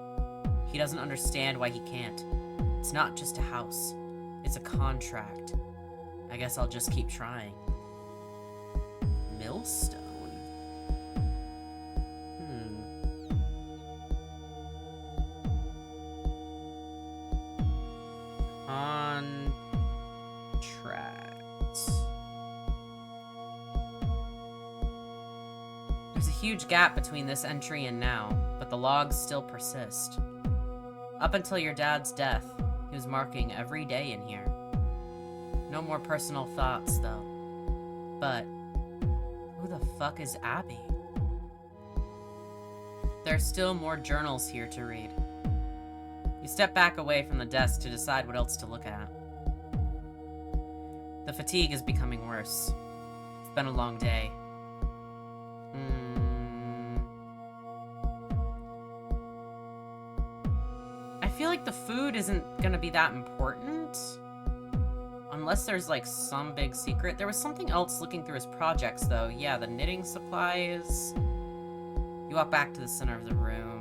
He doesn't understand why he can't. It's not just a house. It's a contract. I guess I'll just keep trying. Millstone? Contract. There's a huge gap between this entry and now, but the logs still persist. Up until your dad's death, he was marking every day in here. No more personal thoughts, though. But who the fuck is Abby? There are still more journals here to read. You step back away from the desk to decide what else to look at. The fatigue is becoming worse. It's been a long day. food isn't gonna be that important. Unless there's, like, some big secret. There was something else looking through his projects, though. Yeah, the knitting supplies. You walk back to the center of the room.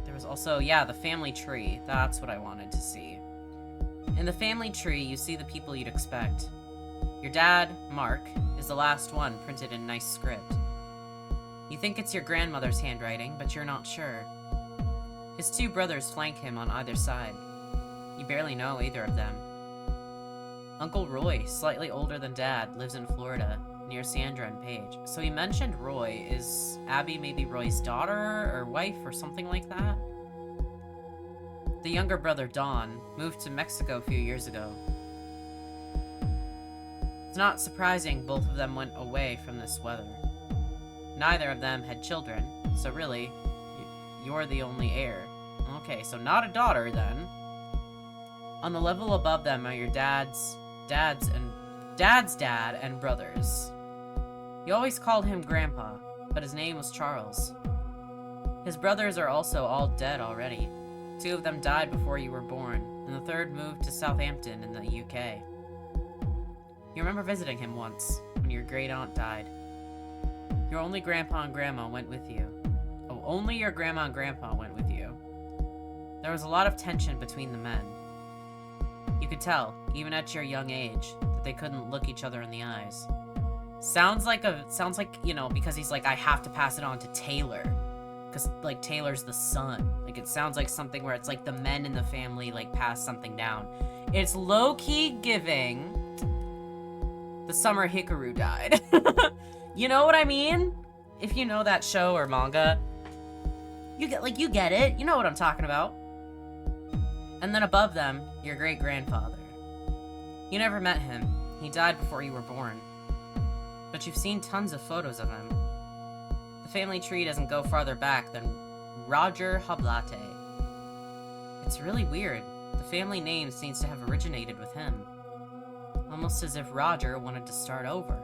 There was also, yeah, the family tree. That's what I wanted to see. In the family tree, you see the people you'd expect. Your dad, Mark, is the last one printed in nice script. You think it's your grandmother's handwriting, but you're not sure. His two brothers flank him on either side. You barely know either of them. Uncle Roy, slightly older than Dad, lives in Florida, near Sandra and Paige. So he mentioned Roy. Is Abby maybe Roy's daughter or wife or something like that? The younger brother, Don, moved to Mexico a few years ago. It's not surprising both of them went away from this weather. Neither of them had children, so really, you're the only heir. Okay, so not a daughter, then. On the level above them are your dad's dad and brothers. You always called him Grandpa, but his name was Charles. His brothers are also all dead already. Two of them died before you were born, and the third moved to Southampton in the UK. You remember visiting him once, when your great-aunt died. Your only grandpa and grandma went with you. Oh, only your grandma and grandpa went with you. There was a lot of tension between the men. You could tell, even at your young age, that they couldn't look each other in the eyes. Sounds like, you know, because he's like, I have to pass it on to Taylor. Because, like, Taylor's the son. Like, it sounds like something where it's like the men in the family, like, pass something down. It's low-key giving the summer Hikaru died. You know what I mean? If you know that show or manga, you get it. You know what I'm talking about. And then above them, your great-grandfather. You never met him. He died before you were born. But you've seen tons of photos of him. The family tree doesn't go farther back than Roger Hablate. It's really weird. The family name seems to have originated with him. Almost as if Roger wanted to start over.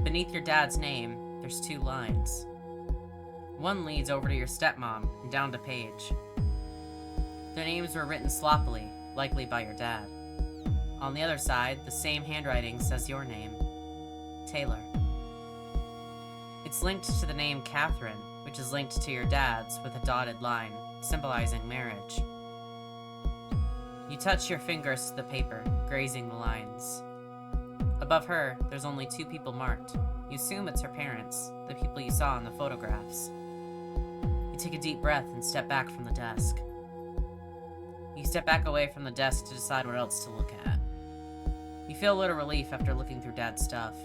Beneath your dad's name, there's two lines. One leads over to your stepmom and down to Paige. Their names were written sloppily, likely by your dad. On the other side, the same handwriting says your name, Taylor. It's linked to the name Catherine, which is linked to your dad's with a dotted line, symbolizing marriage. You touch your fingers to the paper, grazing the lines. Above her, there's only two people marked. You assume it's her parents, the people you saw in the photographs. You take a deep breath and step back from the desk. You step back away from the desk to decide what else to look at. You feel a little relief after looking through Dad's stuff.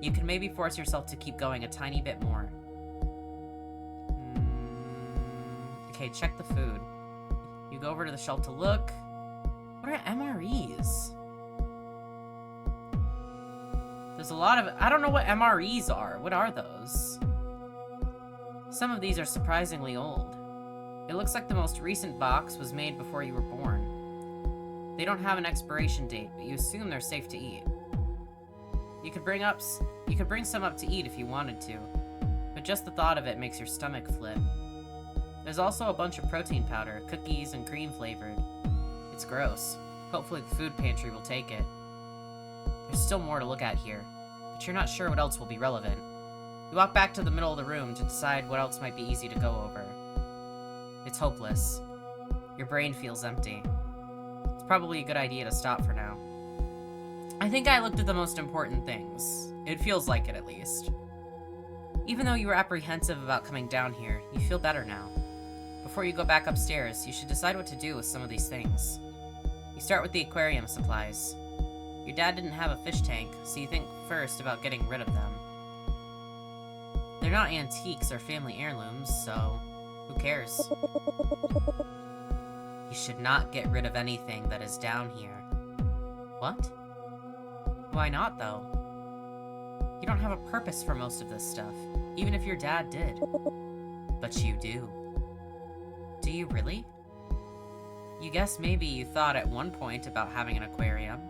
You can maybe force yourself to keep going a tiny bit more. Okay, check the food. You go over to the shelf to look. What are MREs? There's a lot of... I don't know what MREs are. What are those? Some of these are surprisingly old. It looks like the most recent box was made before you were born. They don't have an expiration date, but you assume they're safe to eat. You could bring some up to eat if you wanted to, but just the thought of it makes your stomach flip. There's also a bunch of protein powder, cookies, and cream flavored. It's gross. Hopefully the food pantry will take it. There's still more to look at here, but you're not sure what else will be relevant. You walk back to the middle of the room to decide what else might be easy to go over. It's hopeless. Your brain feels empty. It's probably a good idea to stop for now. I think I looked at the most important things. It feels like it, at least. Even though you were apprehensive about coming down here, you feel better now. Before you go back upstairs, you should decide what to do with some of these things. You start with the aquarium supplies. Your dad didn't have a fish tank, so you think first about getting rid of them. They're not antiques or family heirlooms, so who cares? You should not get rid of anything that is down here. What? Why not, though? You don't have a purpose for most of this stuff, even if your dad did. But you do. Do you really? You guess maybe you thought at one point about having an aquarium,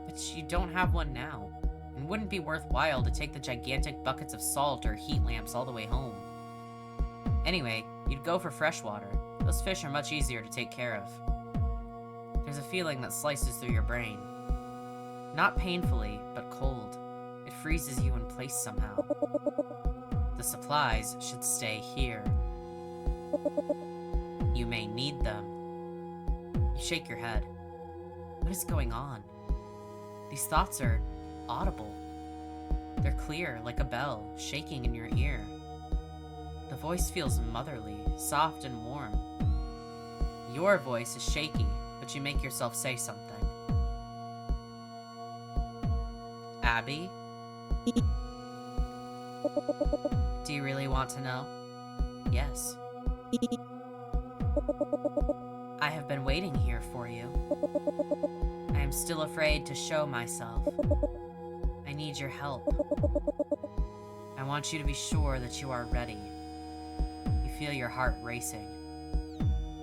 but you don't have one now, and wouldn't be worthwhile to take the gigantic buckets of salt or heat lamps all the way home. Anyway, you'd go for freshwater. Those fish are much easier to take care of. There's a feeling that slices through your brain. Not painfully, but cold. It freezes you in place somehow. The supplies should stay here. You may need them. You shake your head. What is going on? These thoughts are audible. They're clear, like a bell, shaking in your ear. The voice feels motherly, soft and warm. Your voice is shaky, but you make yourself say something. Abby? Do you really want to know? Yes. I have been waiting here for you. I am still afraid to show myself. I need your help. I want you to be sure that you are ready. You feel your heart racing.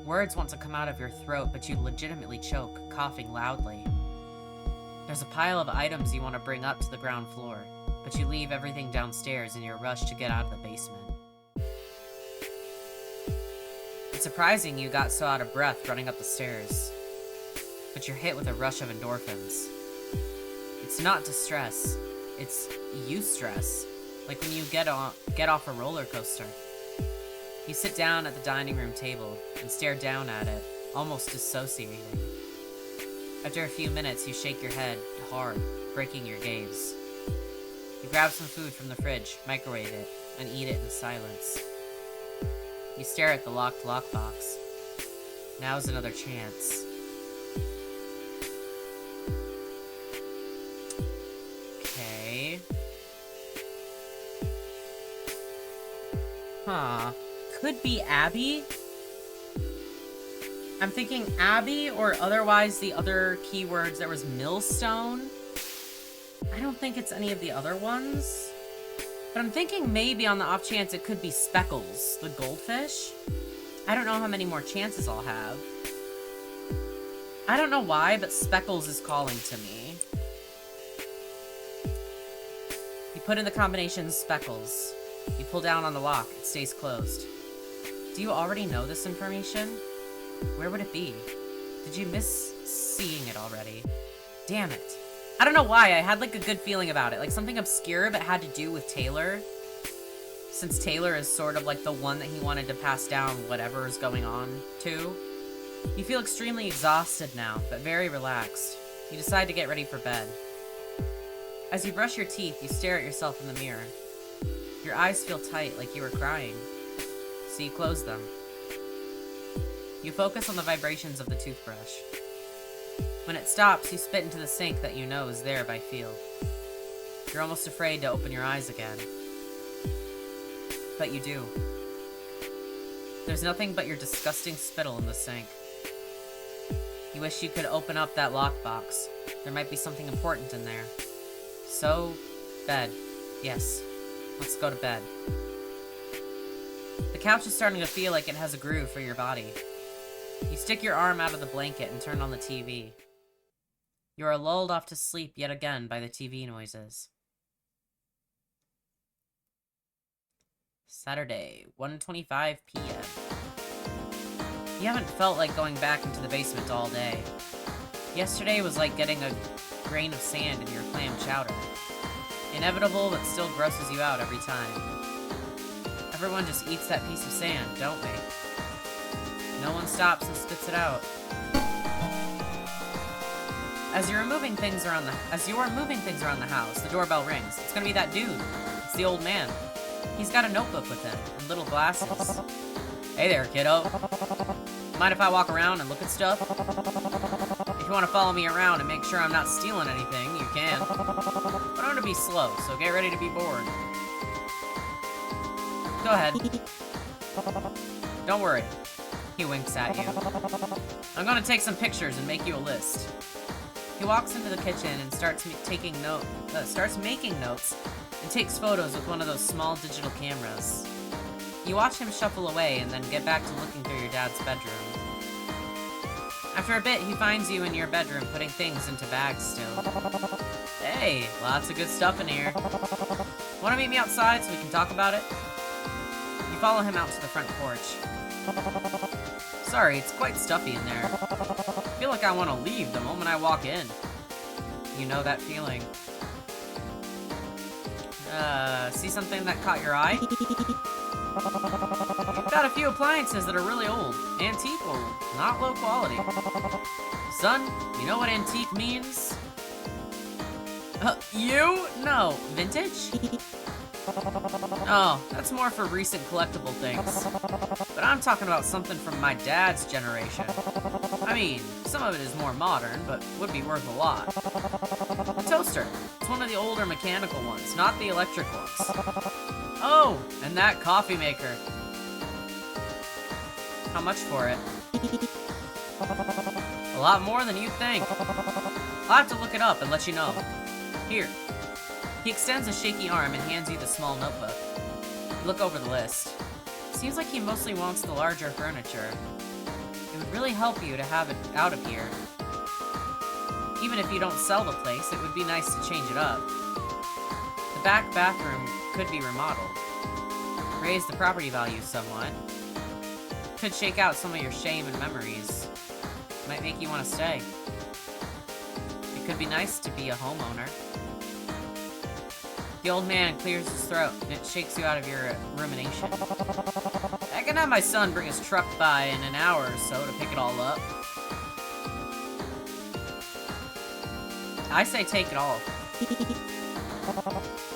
Words want to come out of your throat, but you legitimately choke, coughing loudly. There's a pile of items you want to bring up to the ground floor, but you leave everything downstairs in your rush to get out of the basement. It's surprising you got so out of breath running up the stairs, but you're hit with a rush of endorphins. It's not distress, it's eustress, like when you get off a roller coaster. You sit down at the dining room table and stare down at it, almost dissociating. After a few minutes, you shake your head hard, breaking your gaze. You grab some food from the fridge, microwave it, and eat it in silence. You stare at the locked lockbox. Now's another chance. Okay. Huh. Could be Abby? I'm thinking Abby, or otherwise the other keywords. There was millstone. I don't think it's any of the other ones. But I'm thinking maybe on the off chance it could be Speckles, the goldfish. I don't know how many more chances I'll have. I don't know why, but Speckles is calling to me. You put in the combination Speckles. You pull down on the lock. It stays closed. Do you already know this information? Where would it be? Did you miss seeing it already? Damn it. I don't know why, I had like a good feeling about it. Like something obscure but had to do with Taylor. Since Taylor is sort of like the one that he wanted to pass down whatever is going on to. You feel extremely exhausted now, but very relaxed. You decide to get ready for bed. As you brush your teeth, you stare at yourself in the mirror. Your eyes feel tight, like you were crying. So you close them. You focus on the vibrations of the toothbrush. When it stops, you spit into the sink that you know is there by feel. You're almost afraid to open your eyes again. But you do. There's nothing but your disgusting spittle in the sink. You wish you could open up that lockbox. There might be something important in there. So, bed. Yes. Let's go to bed. The couch is starting to feel like it has a groove for your body. You stick your arm out of the blanket and turn on the TV. You are lulled off to sleep yet again by the TV noises. Saturday, 1:25 p.m. You haven't felt like going back into the basement all day. Yesterday was like getting a grain of sand in your clam chowder. Inevitable, but still grosses you out every time. Everyone just eats that piece of sand, don't we? No one stops and spits it out. As you're moving things around the house, the doorbell rings. It's gonna be that dude. It's the old man. He's got a notebook with him and little glasses. Hey there, kiddo. Mind if I walk around and look at stuff? If you want to follow me around and make sure I'm not stealing anything, you can. But I'm gonna be slow, so get ready to be bored. Go ahead. Don't worry. He winks at you. I'm gonna take some pictures and make you a list. He walks into the kitchen and starts making notes and takes photos with one of those small digital cameras. You watch him shuffle away and then get back to looking through your dad's bedroom. After a bit, he finds you in your bedroom putting things into bags still. Hey, lots of good stuff in here. Want to meet me outside so we can talk about it? You You follow him out to the front porch. Sorry, it's quite stuffy in there. I feel like I want to leave the moment I walk in. You know that feeling. See something that caught your eye? You've got a few appliances that are really old. Antique old, not low quality. Son, you know what antique means? You? No. Vintage? Oh, that's more for recent collectible things. But I'm talking about something from my dad's generation. I mean, some of it is more modern, but would be worth a lot. A toaster. It's one of the older mechanical ones, not the electric ones. Oh, and that coffee maker. How much for it? A lot more than you think. I'll have to look it up and let you know. Here. He extends a shaky arm and hands you the small notebook. You look over the list. Seems like he mostly wants the larger furniture. It would really help you to have it out of here. Even if you don't sell the place, it would be nice to change it up. The back bathroom could be remodeled. Raise the property value somewhat. Could shake out some of your shame and memories. Might make you want to stay. It could be nice to be a homeowner. The old man clears his throat, and it shakes you out of your rumination. I can have my son bring his truck by in an hour or so to pick it all up. I say take it all.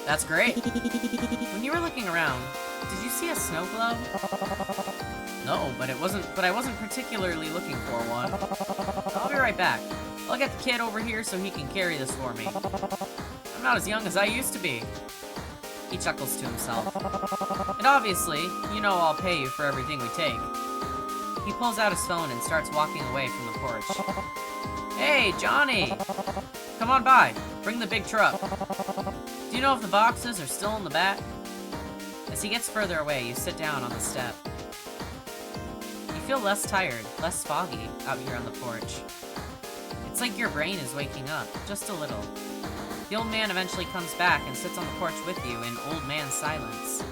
That's great. When you were looking around, did you see a snow globe? No, but I wasn't particularly looking for one. I'll be right back. I'll get the kid over here so he can carry this for me. I'm not as young as I used to be. He chuckles to himself. And obviously, you know I'll pay you for everything we take. He pulls out his phone and starts walking away from the porch. Hey, Johnny! Come on by. Bring the big truck. Do you know if the boxes are still in the back? As he gets further away, you sit down on the step. You feel less tired, less foggy out here on the porch. It's like your brain is waking up, just a little. The old man eventually comes back and sits on the porch with you in old man silence.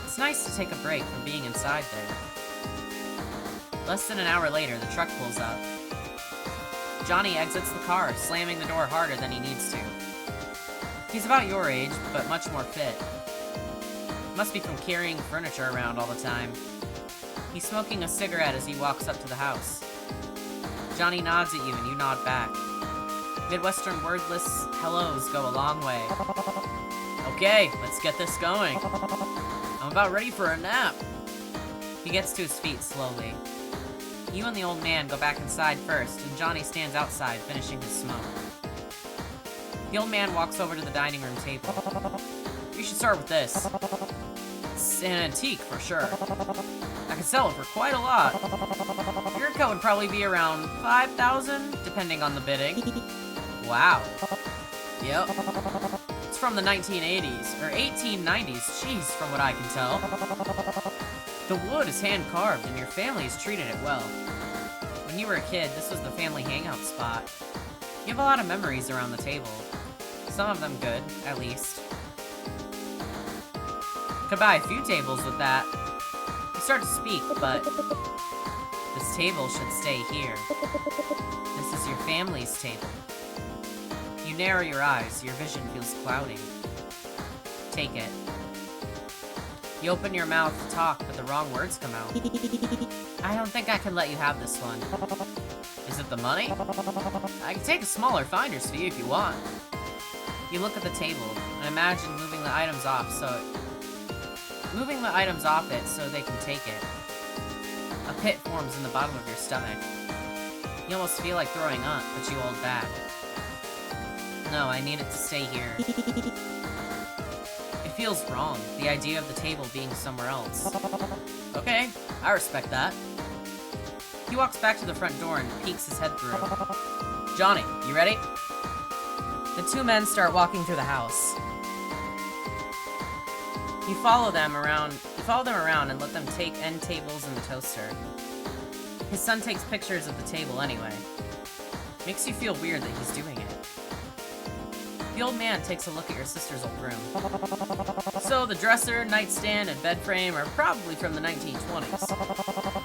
It's nice to take a break from being inside there. Less than an hour later, the truck pulls up. Johnny exits the car, slamming the door harder than he needs to. He's about your age, but much more fit. Must be from carrying furniture around all the time. He's smoking a cigarette as he walks up to the house. Johnny nods at you and you nod back. Midwestern wordless hellos go a long way. Okay, let's get this going. I'm about ready for a nap. He gets to his feet slowly. You and the old man go back inside first, and Johnny stands outside, finishing his smoke. The old man walks over to the dining room table. We should start with this. It's an antique, for sure. I could sell it for quite a lot. Your cut would probably be around 5,000, depending on the bidding. Wow. Yep. It's from the 1980s, or 1890s, jeez, from what I can tell. The wood is hand-carved, and your family has treated it well. When you were a kid, this was the family hangout spot. You have a lot of memories around the table. Some of them good, at least. Could buy a few tables with that. You start to speak, but this table should stay here. This is your family's table. You narrow your eyes, your vision feels cloudy. Take it. You open your mouth to talk, but the wrong words come out. I don't think I can let you have this one. Is it the money? I can take a smaller finder's fee if you want. You look at the table and imagine moving the items off it so they can take it. A pit forms in the bottom of your stomach. You almost feel like throwing up, but you hold back. No, I need it to stay here. It feels wrong, the idea of the table being somewhere else. Okay, I respect that. He walks back to the front door and peeks his head through. Johnny, you ready? The two men start walking through the house. You follow them around and let them take end tables and the toaster. His son takes pictures of the table anyway. Makes you feel weird that he's doing it. The old man takes a look at your sister's old room. So the dresser, nightstand, and bed frame are probably from the 1920s.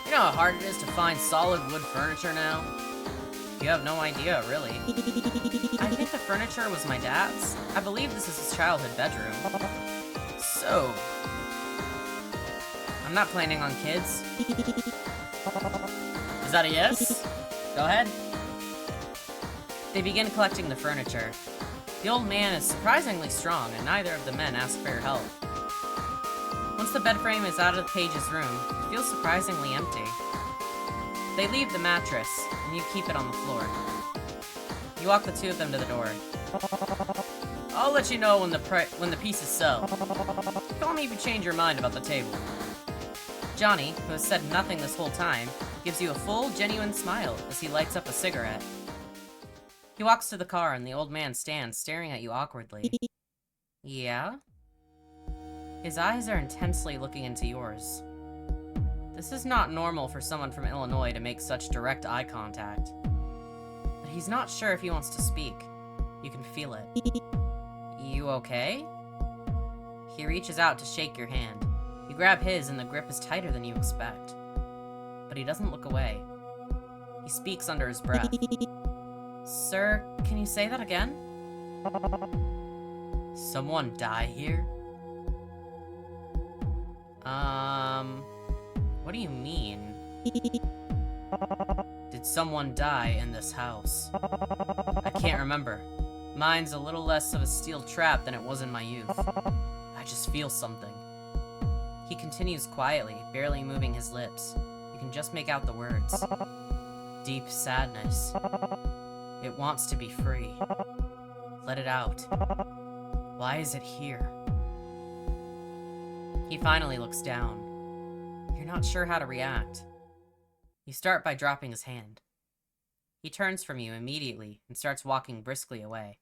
You know how hard it is to find solid wood furniture now? You have no idea, really. I think the furniture was my dad's. I believe this is his childhood bedroom. So... I'm not planning on kids. Is that a yes? Go ahead. They begin collecting the furniture. The old man is surprisingly strong, and neither of the men ask for your help. Once the bed frame is out of Paige's room, it feels surprisingly empty. They leave the mattress, and you keep it on the floor. You walk the two of them to the door. I'll let you know when the pieces sell. Call me if you change your mind about the table. Johnny, who has said nothing this whole time, gives you a full, genuine smile as he lights up a cigarette. He walks to the car, and the old man stands, staring at you awkwardly. Yeah? His eyes are intensely looking into yours. This is not normal for someone from Illinois to make such direct eye contact. But he's not sure if he wants to speak. You can feel it. You okay? He reaches out to shake your hand. You grab his, and the grip is tighter than you expect. But he doesn't look away. He speaks under his breath. Sir, can you say that again? Someone die here? What do you mean? Did someone die in this house? I can't remember. Mine's a little less of a steel trap than it was in my youth. I just feel something. He continues quietly, barely moving his lips. You can just make out the words. Deep sadness. It wants to be free. Let it out. Why is it here? He finally looks down. You're not sure how to react. You start by dropping his hand. He turns from you immediately and starts walking briskly away.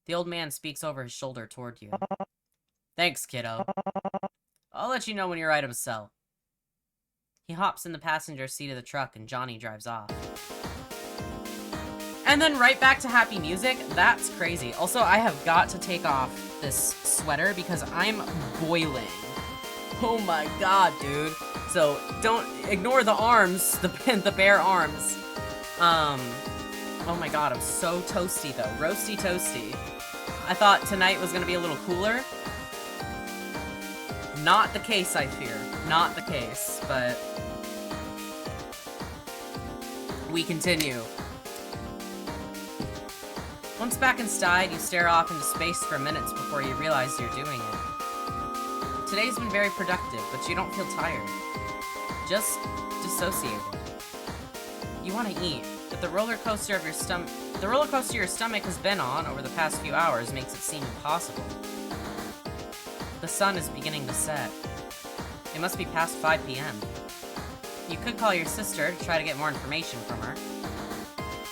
The old man speaks over his shoulder toward you. Thanks, kiddo. I'll let you know when your items sell. He hops in the passenger seat of the truck and Johnny drives off. And then right back to happy music? That's crazy. Also, I have got to take off this sweater because I'm boiling. Oh my god, dude. So, don't ignore the arms, the bare arms. Oh my god, I'm so toasty though. Roasty toasty. I thought tonight was gonna be a little cooler. Not the case, I fear. Not the case, but... we continue. Once back inside, you stare off into space for minutes before you realize you're doing it. Today's been very productive, but you don't feel tired. Just dissociated. You want to eat, but the roller coaster your stomach has been on over the past few hours makes it seem impossible. The sun is beginning to set. It must be past 5 p.m. You could call your sister to try to get more information from her.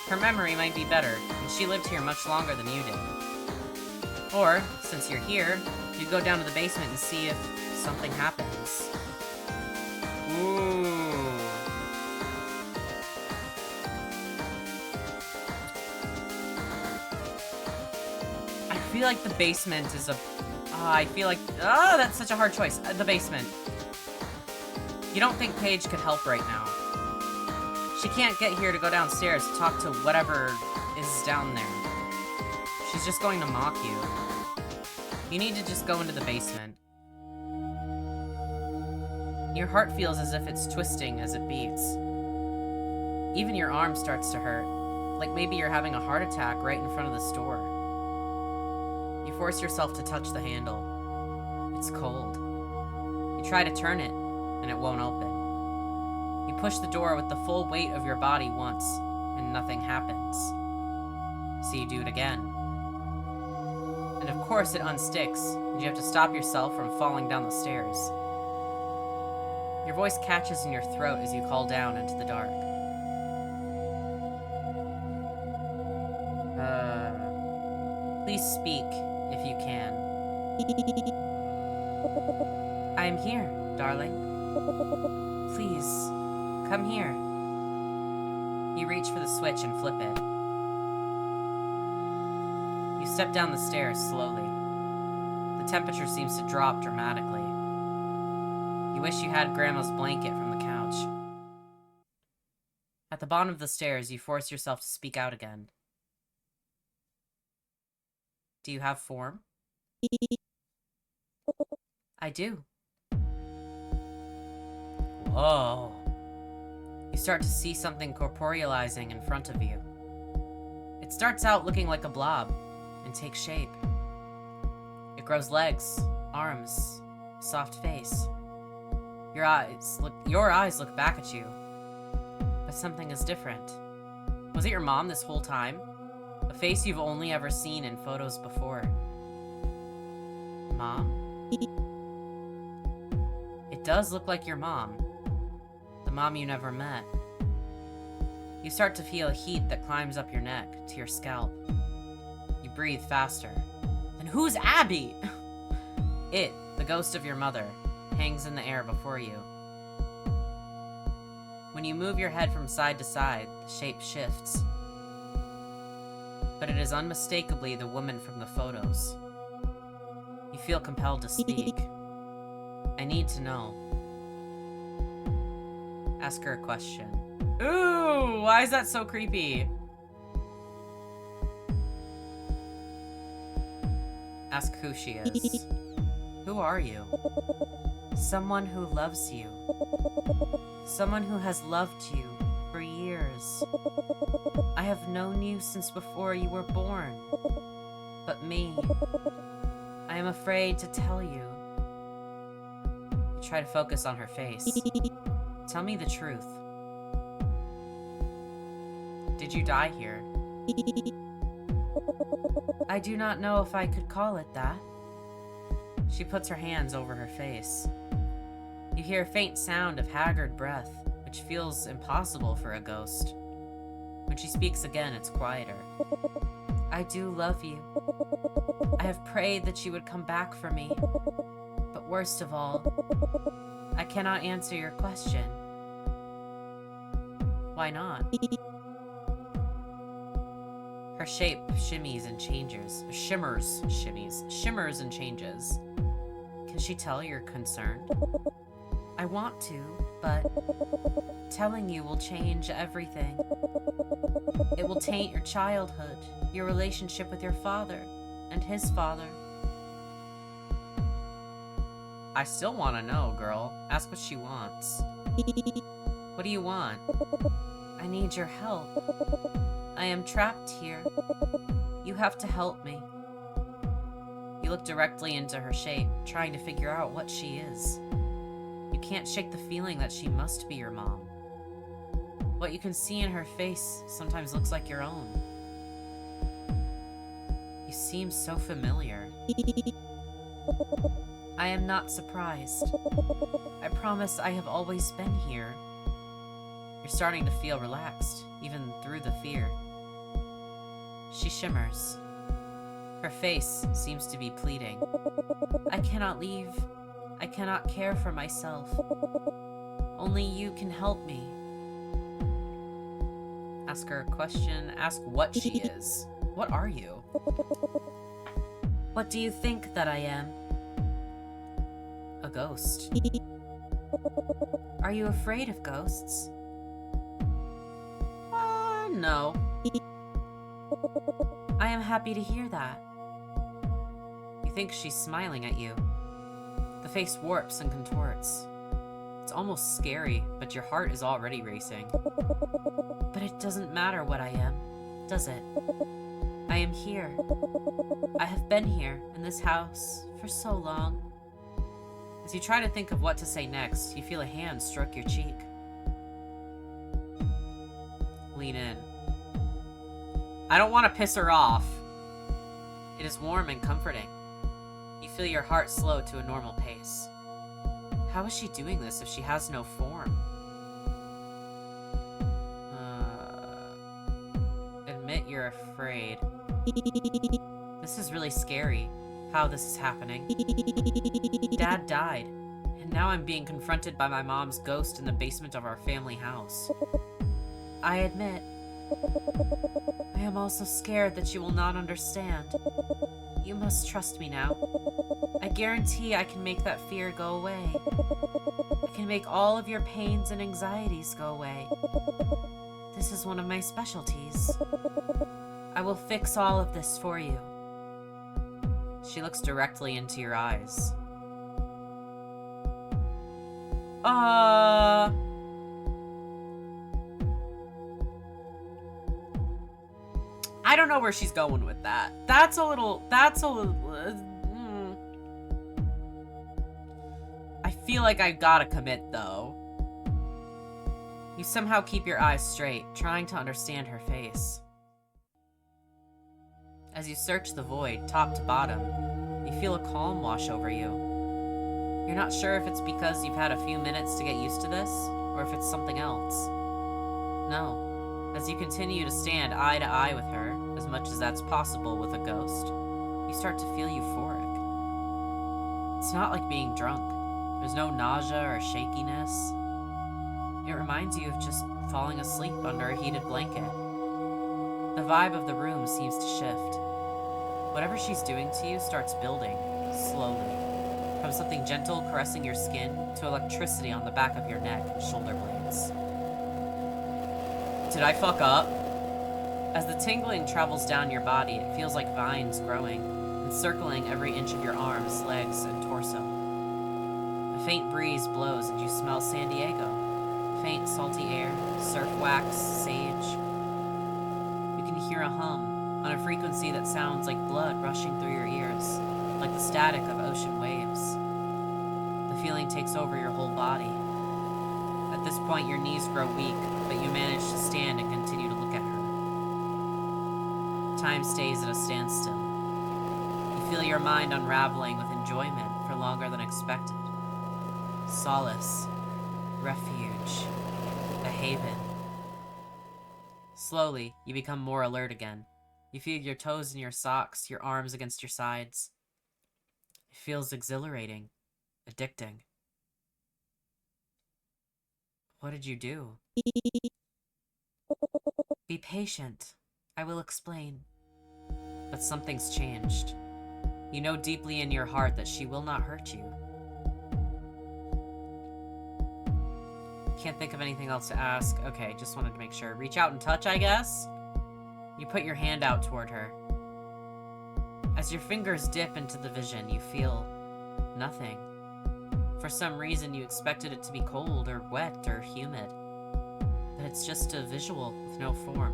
Her memory might be better, and she lived here much longer than you did. Or, since you're here, you go down to the basement and see if something happens. Ooh. I feel like the basement is a... I feel like... that's such a hard choice. The basement. You don't think Paige could help right now. She can't get here to go downstairs to talk to whatever is down there. She's just going to mock you. You need to just go into the basement. Your heart feels as if it's twisting as it beats. Even your arm starts to hurt, like maybe you're having a heart attack right in front of the store. You force yourself to touch the handle. It's cold. You try to turn it, and it won't open. You push the door with the full weight of your body once, and nothing happens. So you do it again. And of course it unsticks, and you have to stop yourself from falling down the stairs. Your voice catches in your throat as you call down into the dark. Please speak, if you can. I am here, darling. Please, come here. You reach for the switch and flip it. You You step down the stairs slowly. The temperature seems to drop dramatically. You wish you had Grandma's blanket from the couch. At the bottom of the stairs, you force yourself to speak out again. Do you have form? I do. Whoa. You start to see something corporealizing in front of you. It starts out looking like a blob and takes shape. It grows legs, arms, soft face. Your eyes look back at you. But something is different. Was it your mom this whole time? A face you've only ever seen in photos before. Mom? It does look like your mom. The mom you never met. You start to feel heat that climbs up your neck to your scalp. You breathe faster. Then who's Abby? It, the ghost of your mother, hangs in the air before you. When you move your head from side to side, the shape shifts. But it is unmistakably the woman from the photos. You feel compelled to speak. I need to know. Ask her a question. Ooh, why is that so creepy? Ask who she is. Who are you? Someone who loves you. Someone who has loved you for years. I have known you since before you were born. But me, I am afraid to tell you. You try to focus on her face. Tell me the truth. Did you die here? I do not know if I could call it that. She puts her hands over her face. You hear a faint sound of haggard breath, which feels impossible for a ghost. When she speaks again, it's quieter. I do love you. I have prayed that you would come back for me. But worst of all, I cannot answer your question. Why not? Her shape shimmies and changes. Shimmers and changes. Can she tell you're concerned? I want to, but telling you will change everything. It will taint your childhood, your relationship with your father, and his father. I still want to know, girl. Ask what she wants. What do you want? I need your help. I am trapped here. You have to help me. You look directly into her shape, trying to figure out what she is. You can't shake the feeling that she must be your mom. What you can see in her face sometimes looks like your own. You seem so familiar. I am not surprised. I promise I have always been here. You're starting to feel relaxed, even through the fear. She shimmers. Her face seems to be pleading. I cannot leave. I cannot care for myself. Only you can help me. Ask her a question. Ask what she is. What are you? What do you think that I am? A ghost. Are you afraid of ghosts? No. I am happy to hear that. You think she's smiling at you. The face warps and contorts. It's almost scary, but your heart is already racing. But it doesn't matter what I am, does it? I am here. I have been here in this house for so long. As you try to think of what to say next, you feel a hand stroke your cheek. Lean in. I don't want to piss her off. It is warm and comforting. You feel your heart slow to a normal pace. How is she doing this if she has no form? Admit you're afraid. This is really scary, how this is happening. Dad died, and now I'm being confronted by my mom's ghost in the basement of our family house. I admit, I am also scared that you will not understand. You must trust me now. I guarantee I can make that fear go away. I can make all of your pains and anxieties go away. This is one of my specialties. I will fix all of this for you. She looks directly into your eyes. I don't know where she's going with that. That's a little, I feel like I gotta commit, though. You somehow keep your eyes straight, trying to understand her face. As you search the void, top to bottom, you feel a calm wash over you. You're not sure if it's because you've had a few minutes to get used to this, or if it's something else. No. As you continue to stand eye to eye with her, as much as that's possible with a ghost, you start to feel euphoric. It's not like being drunk. There's no nausea or shakiness. It reminds you of just falling asleep under a heated blanket. The vibe of the room seems to shift. Whatever she's doing to you starts building, slowly. From something gentle caressing your skin to electricity on the back of your neck and shoulder blades. Did I fuck up? As the tingling travels down your body, it feels like vines growing, encircling every inch of your arms, legs, and torso. A faint breeze blows and you smell San Diego. Faint, salty air, surf wax, sage. You can hear a hum on a frequency that sounds like blood rushing through your ears, like the static of ocean waves. The feeling takes over your whole body. At this point, your knees grow weak, but you manage to stand and continue to look at her. Time stays at a standstill. You feel your mind unraveling with enjoyment for longer than expected. Solace. Refuge. A haven. Slowly, you become more alert again. You feel your toes in your socks, your arms against your sides. It feels exhilarating. Addicting. What did you do? Be patient. I will explain. But something's changed. You know deeply in your heart that she will not hurt you. Can't think of anything else to ask. Okay, just wanted to make sure. Reach out and touch, I guess? You put your hand out toward her. As your fingers dip into the vision, you feel nothing. For some reason, you expected it to be cold or wet or humid. But it's just a visual with no form.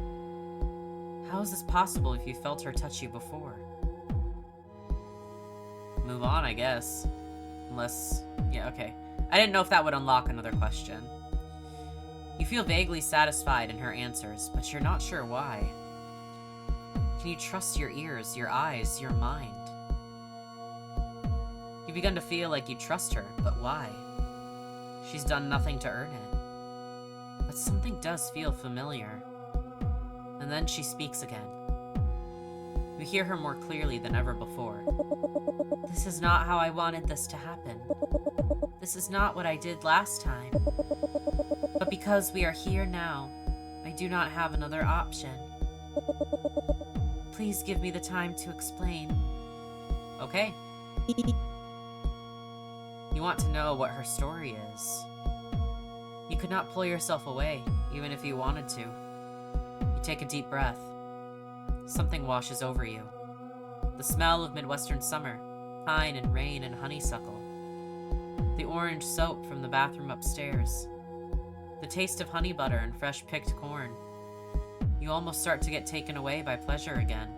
How is this possible if you felt her touch you before? Move on, I guess. Unless... yeah, okay. I didn't know if that would unlock another question. You feel vaguely satisfied in her answers, but you're not sure why. Can you trust your ears, your eyes, your mind? You begin to feel like you trust her, but why? She's done nothing to earn it. But something does feel familiar. And then she speaks again. You hear her more clearly than ever before. This is not how I wanted this to happen. This is not what I did last time. But because we are here now, I do not have another option. Please give me the time to explain. Okay. You want to know what her story is. You could not pull yourself away, even if you wanted to. You take a deep breath. Something washes over you. The smell of Midwestern summer, pine and rain and honeysuckle. The orange soap from the bathroom upstairs. The taste of honey butter and fresh picked corn. You almost start to get taken away by pleasure again.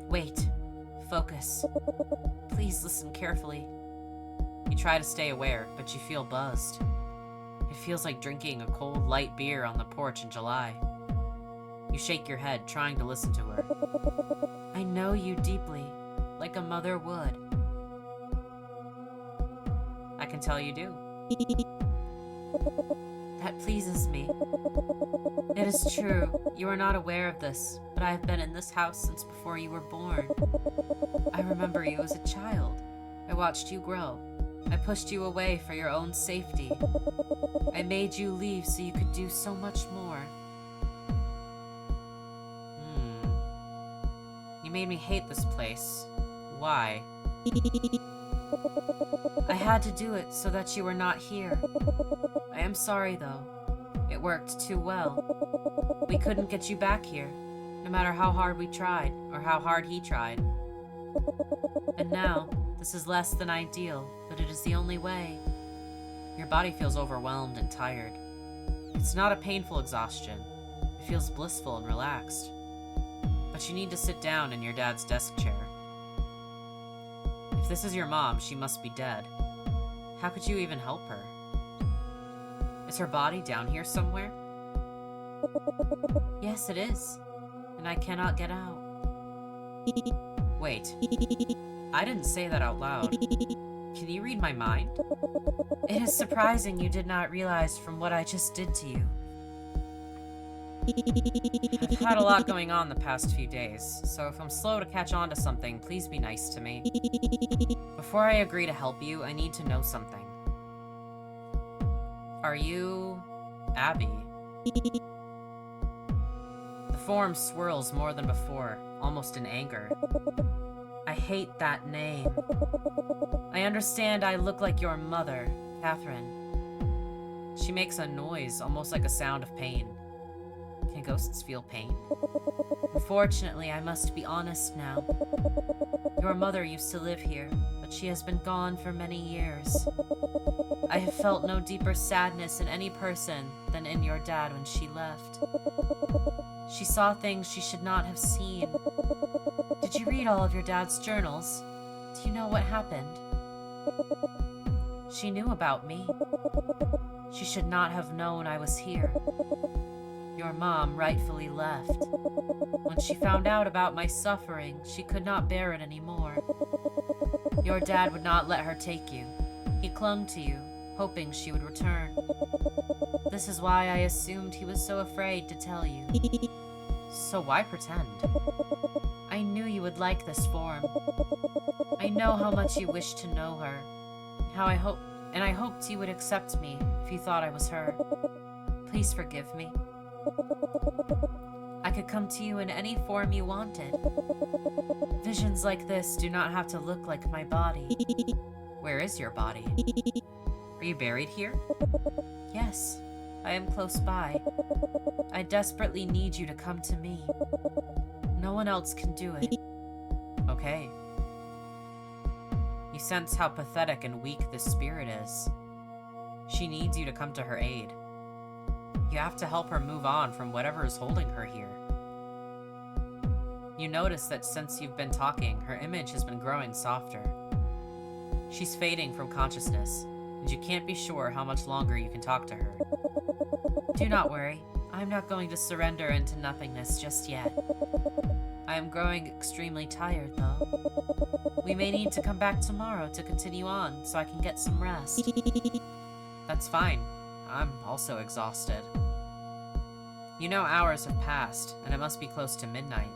Wait. Focus. Please listen carefully. You try to stay aware, but you feel buzzed. It feels like drinking a cold, light beer on the porch in July. You shake your head, trying to listen to her. I know you deeply, like a mother would. I can tell you do. That pleases me. It is true, you are not aware of this, but I have been in this house since before you were born. I remember you as a child. I watched you grow. I pushed you away for your own safety. I made you leave so you could do so much more. You made me hate this place. Why? I had to do it so that you were not here. I am sorry, though. It worked too well. We couldn't get you back here, no matter how hard we tried, or how hard he tried. And now, this is less than ideal, but it is the only way. Your body feels overwhelmed and tired. It's not a painful exhaustion. It feels blissful and relaxed. But you need to sit down in your dad's desk chair. If this is your mom, she must be dead. How could you even help her? Is her body down here somewhere? Yes, it is. And I cannot get out. Wait. I didn't say that out loud. Can you read my mind? It is surprising you did not realize from what I just did to you. I've had a lot going on the past few days, so if I'm slow to catch on to something, please be nice to me. Before I agree to help you, I need to know something. Are you... Abby? The form swirls more than before, almost in anger. I hate that name. I understand I look like your mother, Catherine. She makes a noise, almost like a sound of pain. Can ghosts feel pain? Unfortunately, I must be honest now. Your mother used to live here, but she has been gone for many years. I have felt no deeper sadness in any person than in your dad when she left. She saw things she should not have seen. Did you read all of your dad's journals? Do you know what happened? She knew about me. She should not have known I was here. Your mom rightfully left. When she found out about my suffering, she could not bear it anymore. Your dad would not let her take you. He clung to you, hoping she would return. This is why I assumed he was so afraid to tell you. So why pretend? I knew you would like this form. I know how much you wish to know her, and I hoped you would accept me if you thought I was her. Please forgive me. I could come to you in any form you wanted. Visions like this do not have to look like my body. Where is your body? Are you buried here? Yes, I am close by. I desperately need you to come to me. No one else can do it. Okay. You sense how pathetic and weak this spirit is. She needs you to come to her aid. You have to help her move on from whatever is holding her here. You notice that since you've been talking, her image has been growing softer. She's fading from consciousness, and you can't be sure how much longer you can talk to her. Do not worry. I'm not going to surrender into nothingness just yet. I am growing extremely tired, though. We may need to come back tomorrow to continue on, so I can get some rest. That's fine. I'm also exhausted. You know hours have passed, and it must be close to midnight.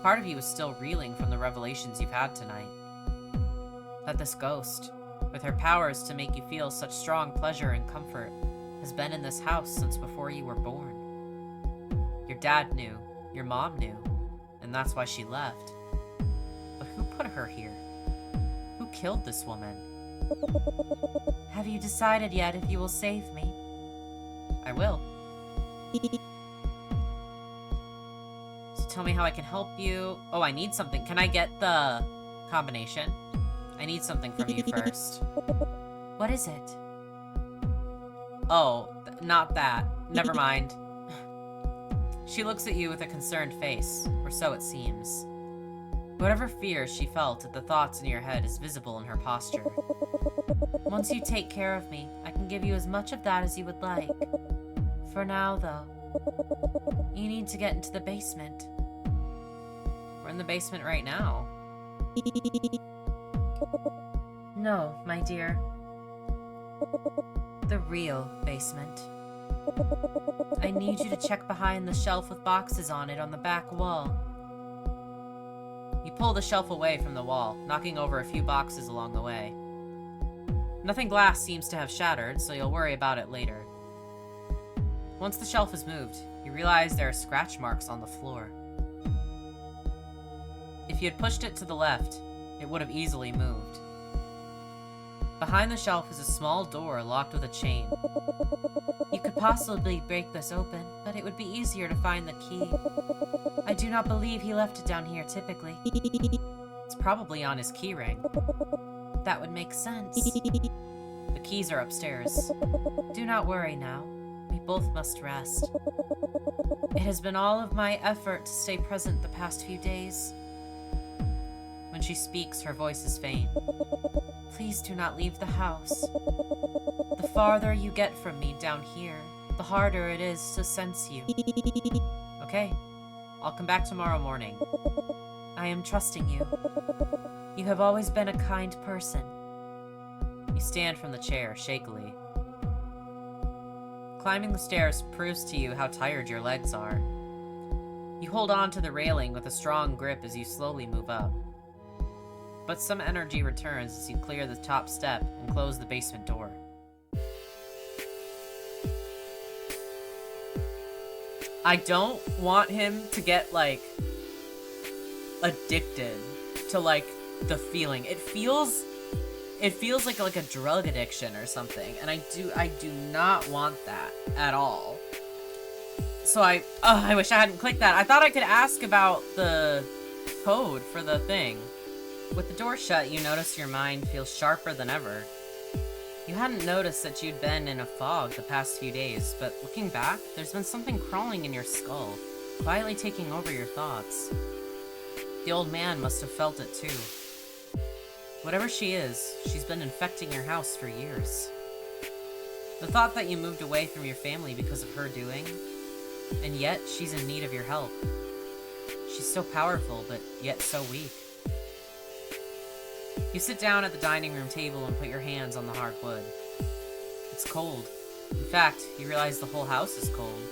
Part of you is still reeling from the revelations you've had tonight. That this ghost, with her powers to make you feel such strong pleasure and comfort, has been in this house since before you were born. Your dad knew, your mom knew, and that's why she left. But who put her here? Who killed this woman? Have you decided yet if you will save me? I will. So tell me how I can help you. Oh, I need something. Can I get the combination? I need something from you first. What is it? Oh, not that. Never mind. She looks at you with a concerned face, or so it seems. Whatever fear she felt at the thoughts in your head is visible in her posture. Once you take care of me, I can give you as much of that as you would like. For now, though, you need to get into the basement. We're in the basement right now. No, my dear. The real basement. I need you to check behind the shelf with boxes on it on the back wall. You pull the shelf away from the wall, knocking over a few boxes along the way. Nothing glass seems to have shattered, so you'll worry about it later. Once the shelf is moved, you realize there are scratch marks on the floor. If you had pushed it to the left, it would have easily moved. Behind the shelf is a small door locked with a chain. You could possibly break this open, but it would be easier to find the key. I do not believe he left it down here typically. It's probably on his key ring. That would make sense. The keys are upstairs. Do not worry now. We both must rest. It has been all of my effort to stay present the past few days. When she speaks, her voice is faint. Please do not leave the house. The farther you get from me down here, the harder it is to sense you. Okay, I'll come back tomorrow morning. I am trusting you. You have always been a kind person. You stand from the chair, shakily. Climbing the stairs proves to you how tired your legs are. You hold on to the railing with a strong grip as you slowly move up. But some energy returns as you clear the top step and close the basement door. I don't want him to get, like, addicted to, like, the feeling. It feels like a drug addiction or something, and I do not want that at all. So I wish I hadn't clicked that. I thought I could ask about the code for the thing. With the door shut, you notice your mind feels sharper than ever. You hadn't noticed that you'd been in a fog the past few days, but looking back, there's been something crawling in your skull, quietly taking over your thoughts. The old man must have felt it too. Whatever she is, she's been infecting your house for years. The thought that you moved away from your family because of her doing, and yet she's in need of your help. She's so powerful, but yet so weak. You sit down at the dining room table and put your hands on the hard wood. It's cold. In fact, you realize the whole house is cold.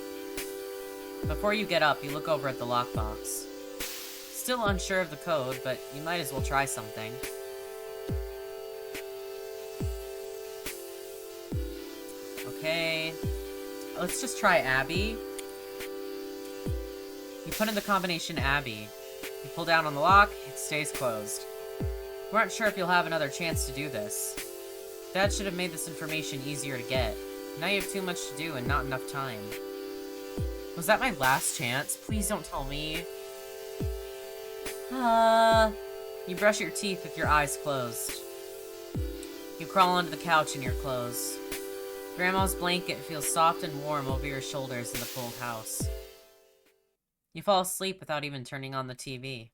Before you get up, you look over at the lockbox. Still unsure of the code, but you might as well try something. Okay, let's just try Abby. You put in the combination Abby. You pull down on the lock, it stays closed. We aren't sure if you'll have another chance to do this. Dad should have made this information easier to get. Now you have too much to do and not enough time. Was that my last chance? Please don't tell me. You brush your teeth with your eyes closed. You crawl onto the couch in your clothes. Grandma's blanket feels soft and warm over your shoulders in the cold house. You fall asleep without even turning on the TV.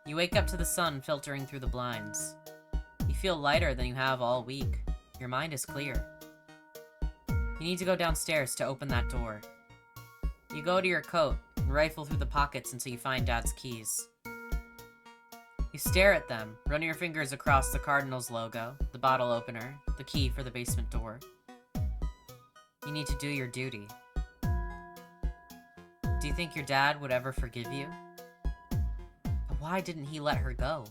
You wake up to the sun filtering through the blinds. You feel lighter than you have all week. Your mind is clear. You need to go downstairs to open that door. You go to your coat and rifle through the pockets until you find Dad's keys. You stare at them, running your fingers across the Cardinals logo, the bottle opener, the key for the basement door. You need to do your duty. Do you think your dad would ever forgive you? But why didn't he let her go?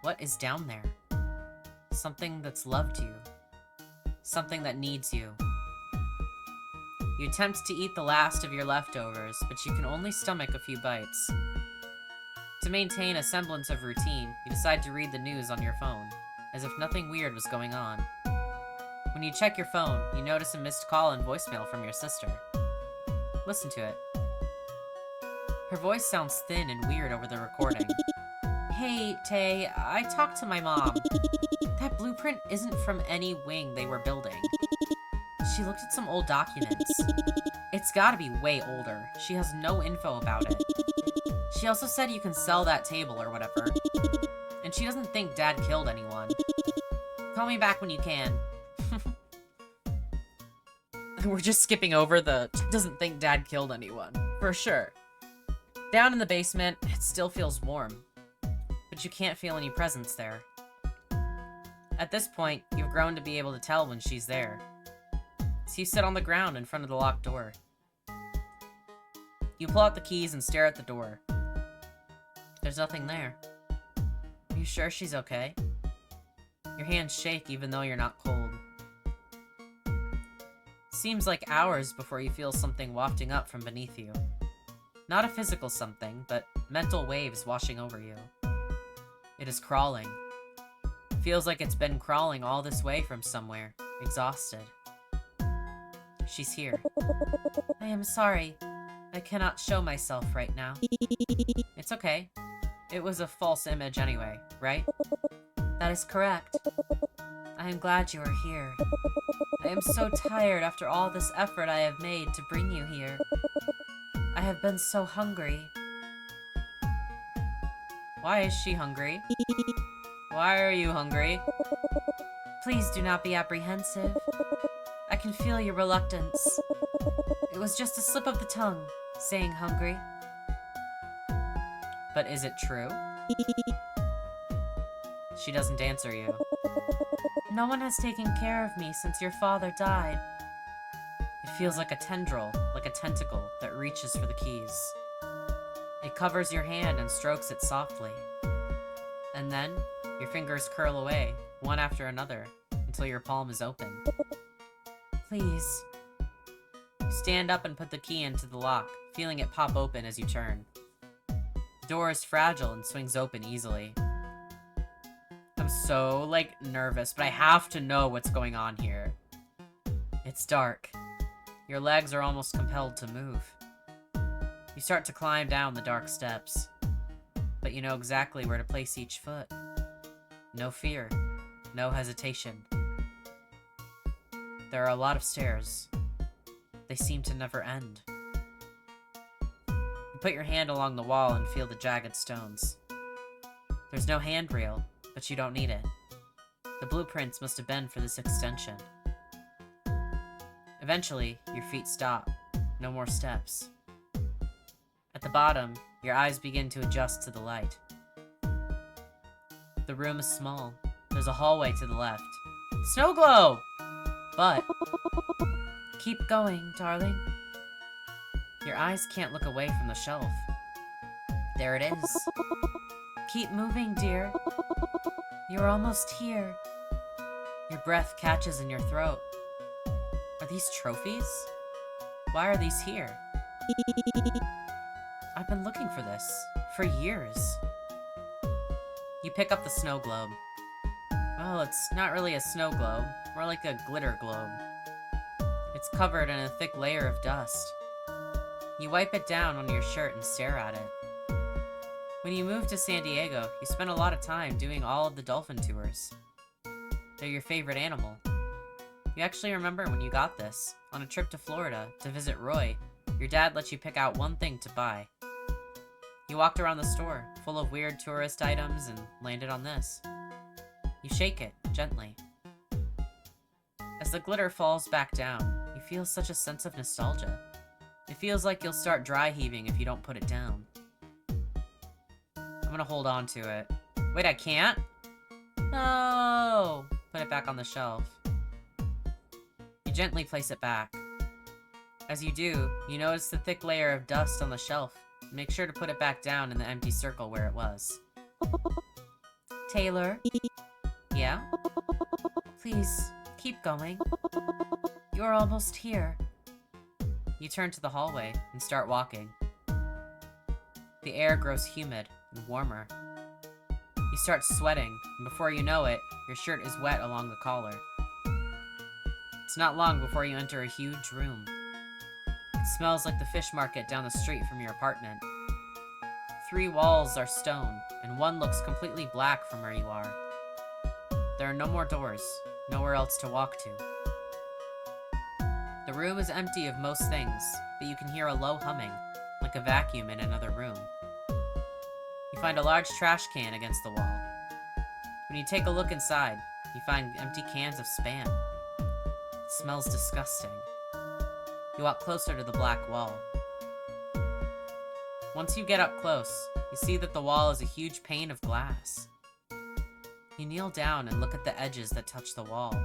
What is down there? Something that's loved you. Something that needs you. You attempt to eat the last of your leftovers, but you can only stomach a few bites. To maintain a semblance of routine, you decide to read the news on your phone, as if nothing weird was going on. When you check your phone, you notice a missed call and voicemail from your sister. Listen to it. Her voice sounds thin and weird over the recording. Hey, Tay, I talked to my mom. That blueprint isn't from any wing they were building. She looked at some old documents. It's gotta be way older. She has no info about it. She also said you can sell that table or whatever. And she doesn't think Dad killed anyone. Call me back when you can. We're just skipping over the doesn't think Dad killed anyone. For sure. Down in the basement, it still feels warm. But you can't feel any presence there. At this point, you've grown to be able to tell when she's there. So you sit on the ground in front of the locked door. You pull out the keys and stare at the door. There's nothing there. Are you sure she's okay? Your hands shake even though you're not cold. Seems like hours before you feel something wafting up from beneath you. Not a physical something, but mental waves washing over you. It is crawling. Feels like it's been crawling all this way from somewhere, exhausted. She's here. I am sorry. I cannot show myself right now. It's okay. It was a false image anyway, right? That is correct. I am glad you are here. I am so tired after all this effort I have made to bring you here. I have been so hungry. Why is she hungry? Why are you hungry? Please do not be apprehensive. I can feel your reluctance. It was just a slip of the tongue, saying hungry. But is it true? She doesn't answer you. No one has taken care of me since your father died. It feels like a tendril, like a tentacle that reaches for the keys. It covers your hand and strokes it softly. And then, your fingers curl away, one after another, until your palm is open. Please. You stand up and put the key into the lock, feeling it pop open as you turn. The door is fragile and swings open easily. I'm so, nervous, but I have to know what's going on here. It's dark. Your legs are almost compelled to move. You start to climb down the dark steps, but you know exactly where to place each foot. No fear, no hesitation. There are a lot of stairs. They seem to never end. You put your hand along the wall and feel the jagged stones. There's no handrail, but you don't need it. The blueprints must have been for this extension. Eventually, your feet stop. No more steps. At the bottom, your eyes begin to adjust to the light. The room is small. There's a hallway to the left. Snow globe! But keep going, darling. Your eyes can't look away from the shelf. There it is. Keep moving, dear. You're almost here. Your breath catches in your throat. Are these trophies? Why are these here? I've been looking for this for years. You pick up the snow globe. Well, it's not really a snow globe, more like a glitter globe. It's covered in a thick layer of dust. You wipe it down on your shirt and stare at it. When you moved to San Diego, you spent a lot of time doing all of the dolphin tours. They're your favorite animal. You actually remember when you got this, on a trip to Florida to visit Roy, your dad let you pick out one thing to buy. You walked around the store, full of weird tourist items, and landed on this. You shake it, gently. As the glitter falls back down, you feel such a sense of nostalgia. It feels like you'll start dry heaving if you don't put it down. I'm gonna hold on to it. Wait, I can't? No! Put it back on the shelf. You gently place it back. As you do, you notice the thick layer of dust on the shelf. Make sure to put it back down in the empty circle where it was. Taylor? Yeah? Please, keep going. You're almost here. You turn to the hallway and start walking. The air grows humid and warmer. You start sweating, and before you know it, your shirt is wet along the collar. It's not long before you enter a huge room. It smells like the fish market down the street from your apartment. 3 walls are stone, and one looks completely black from where you are. There are no more doors, nowhere else to walk to. The room is empty of most things, but you can hear a low humming, like a vacuum in another room. You find a large trash can against the wall. When you take a look inside, you find empty cans of Spam. It smells disgusting. You walk closer to the black wall. Once you get up close, you see that the wall is a huge pane of glass. You kneel down and look at the edges that touch the wall.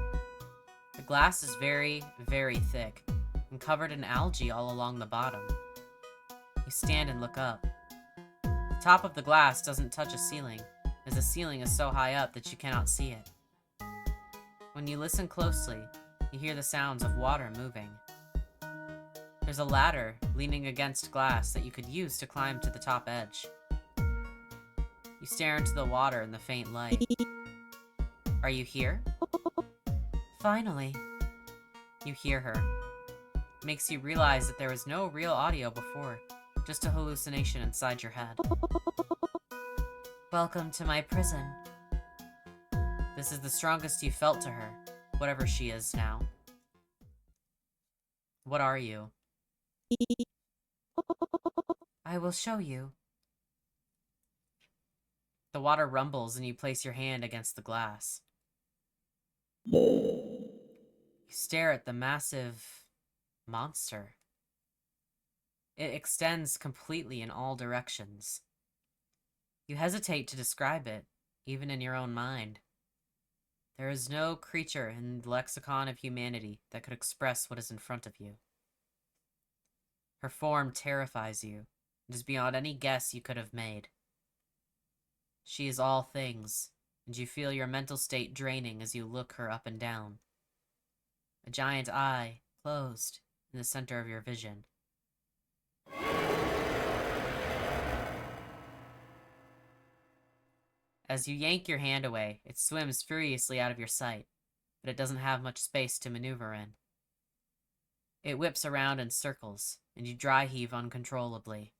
The glass is very, very thick and covered in algae all along the bottom. You stand and look up. The top of the glass doesn't touch a ceiling, as the ceiling is so high up that you cannot see it. When you listen closely, you hear the sounds of water moving. There's a ladder leaning against glass that you could use to climb to the top edge. You stare into the water in the faint light. Are you here? Finally. You hear her. It makes you realize that there was no real audio before, just a hallucination inside your head. Welcome to my prison. This is the strongest you felt to her, whatever she is now. What are you? I will show you. The water rumbles and you place your hand against the glass. You stare at the massive monster. It extends completely in all directions. You hesitate to describe it, even in your own mind. There is no creature in the lexicon of humanity that could express what is in front of you. Her form terrifies you. It is beyond any guess you could have made. She is all things, and you feel your mental state draining as you look her up and down. A giant eye closed in the center of your vision. As you yank your hand away, it swims furiously out of your sight, but it doesn't have much space to maneuver in. It whips around in circles, and you dry heave uncontrollably.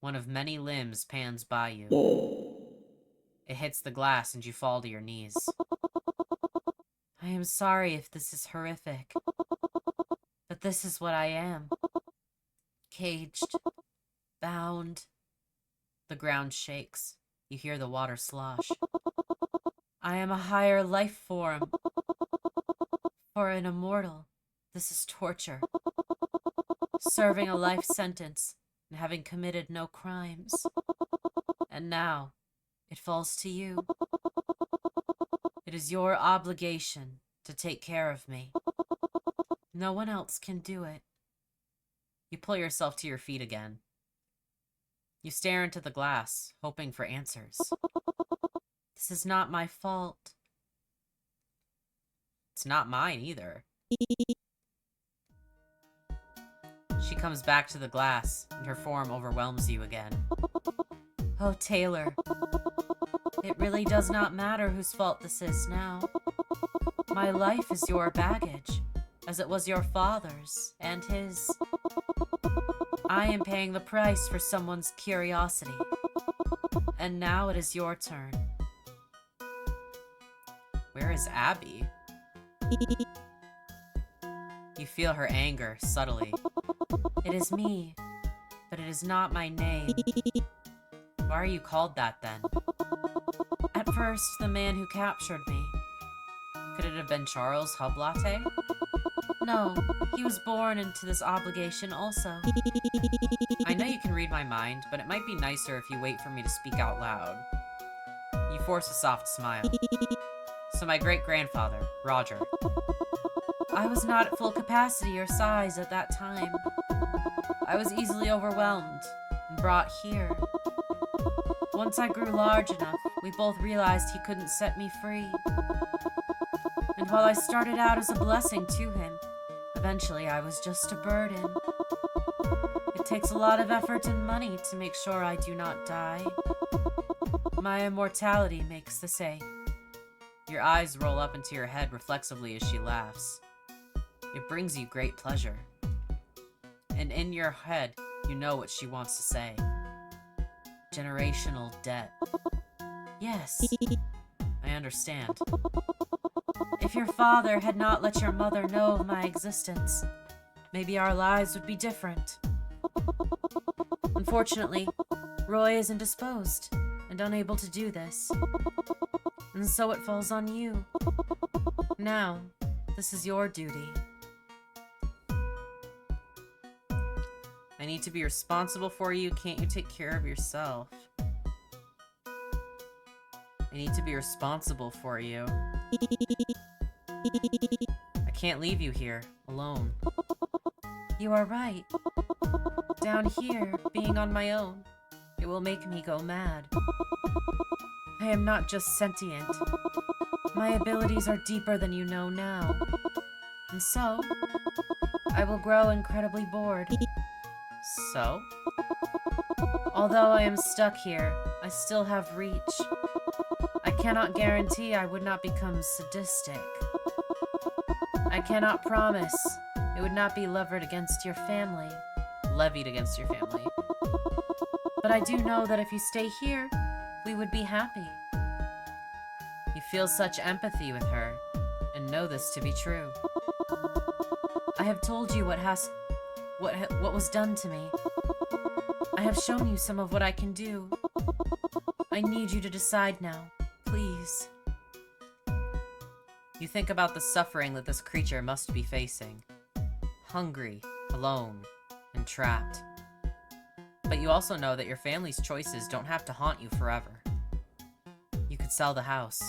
One of many limbs pans by you. It hits the glass and you fall to your knees. I am sorry if this is horrific, but this is what I am. Caged. Bound. The ground shakes. You hear the water slosh. I am a higher life form. For an immortal, this is torture. Serving a life sentence and having committed no crimes. And now, it falls to you. It is your obligation to take care of me. No one else can do it. You pull yourself to your feet again. You stare into the glass, hoping for answers. This is not my fault. It's not mine either. She comes back to the glass, and her form overwhelms you again. Oh, Taylor. It really does not matter whose fault this is now. My life is your baggage, as it was your father's and his. I am paying the price for someone's curiosity. And now it is your turn. Where is Abby? You feel her anger subtly. It is me, but it is not my name. Why are you called that then? At first, the man who captured me. Could it have been Charles Hublatte? No, he was born into this obligation also. I know you can read my mind, but it might be nicer if you wait for me to speak out loud. You force a soft smile. So my great-grandfather, Roger. I was not at full capacity or size at that time. I was easily overwhelmed and brought here. Once I grew large enough, we both realized he couldn't set me free. And while I started out as a blessing to him, eventually I was just a burden. It takes a lot of effort and money to make sure I do not die. My immortality makes the same. Your eyes roll up into your head reflexively as she laughs. It brings you great pleasure. And in your head, you know what she wants to say. Generational debt. Yes, I understand. If your father had not let your mother know of my existence, maybe our lives would be different. Unfortunately, Roy is indisposed and unable to do this. And so it falls on you. Now, this is your duty. I need to be responsible for you. Can't you take care of yourself? I need to be responsible for you. I can't leave you here, alone. You are right. Down here, being on my own, it will make me go mad. I am not just sentient. My abilities are deeper than you know now. And so, I will grow incredibly bored. So? Although I am stuck here, I still have reach. I cannot guarantee I would not become sadistic. I cannot promise it would not be levied against your family. Levied against your family. But I do know that if you stay here, we would be happy. You feel such empathy with her, and know this to be true. I have told you what was done to me. I have shown you some of what I can do. I need you to decide now, please. You think about the suffering that this creature must be facing. Hungry, alone, and trapped. But you also know that your family's choices don't have to haunt you forever. You could sell the house.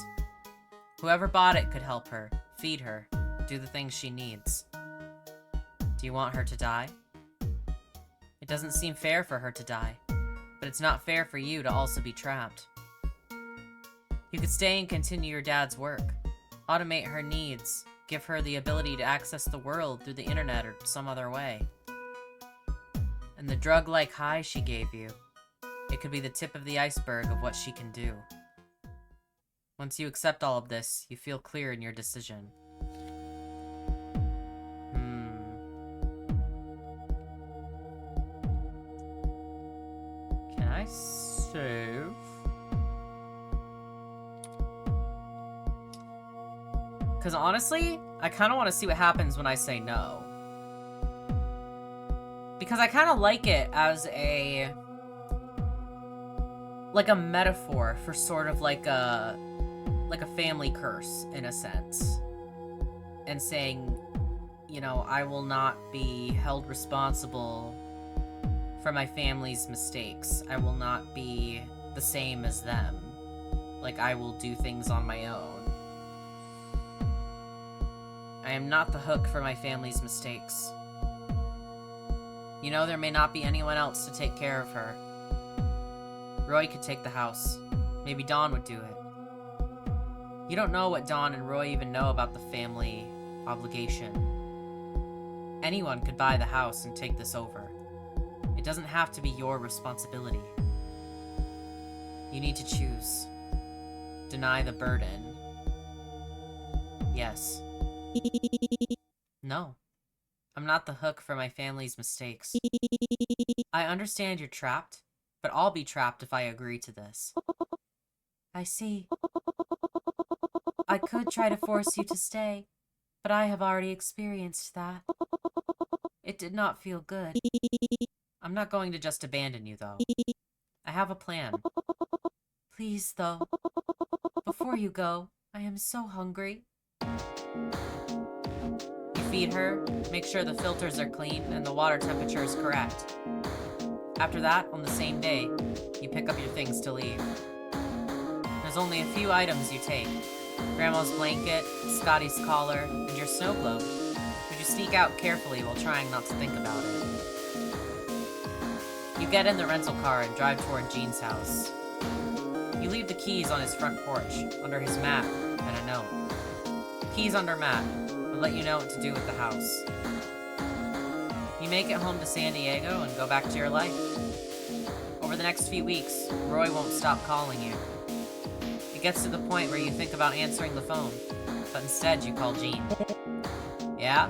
Whoever bought it could help her, feed her, do the things she needs. Do you want her to die? It doesn't seem fair for her to die, but it's not fair for you to also be trapped. You could stay and continue your dad's work, automate her needs, give her the ability to access the world through the internet or some other way. And the drug-like high she gave you, it could be the tip of the iceberg of what she can do. Once you accept all of this, you feel clear in your decision. Can I save? Because honestly, I kind of want to see what happens when I say no. Because I kind of like it as a metaphor for sort of like a family curse, in a sense. And saying, you know, I will not be held responsible for my family's mistakes. I will not be the same as them. Like, I will do things on my own. I am not the hook for my family's mistakes. You know, there may not be anyone else to take care of her. Roy could take the house. Maybe Dawn would do it. You don't know what Dawn and Roy even know about the family obligation. Anyone could buy the house and take this over. It doesn't have to be your responsibility. You need to choose. Deny the burden. Yes. No. I'm not the hook for my family's mistakes. I understand you're trapped, but I'll be trapped if I agree to this. I see. I could try to force you to stay, but I have already experienced that. It did not feel good. I'm not going to just abandon you, though. I have a plan. Please, though. Before you go, I am so hungry. You feed her, make sure the filters are clean and the water temperature is correct. After that, on the same day, you pick up your things to leave. There's only a few items you take. Grandma's blanket, Scotty's collar, and your snow globe. But you sneak out carefully while trying not to think about it. You get in the rental car and drive toward Gene's house. You leave the keys on his front porch, under his mat, and a note. Keys under mat, will let you know what to do with the house. You make it home to San Diego and go back to your life. Over the next few weeks, Roy won't stop calling you. It gets to the point where you think about answering the phone, but instead you call Gene. Yeah?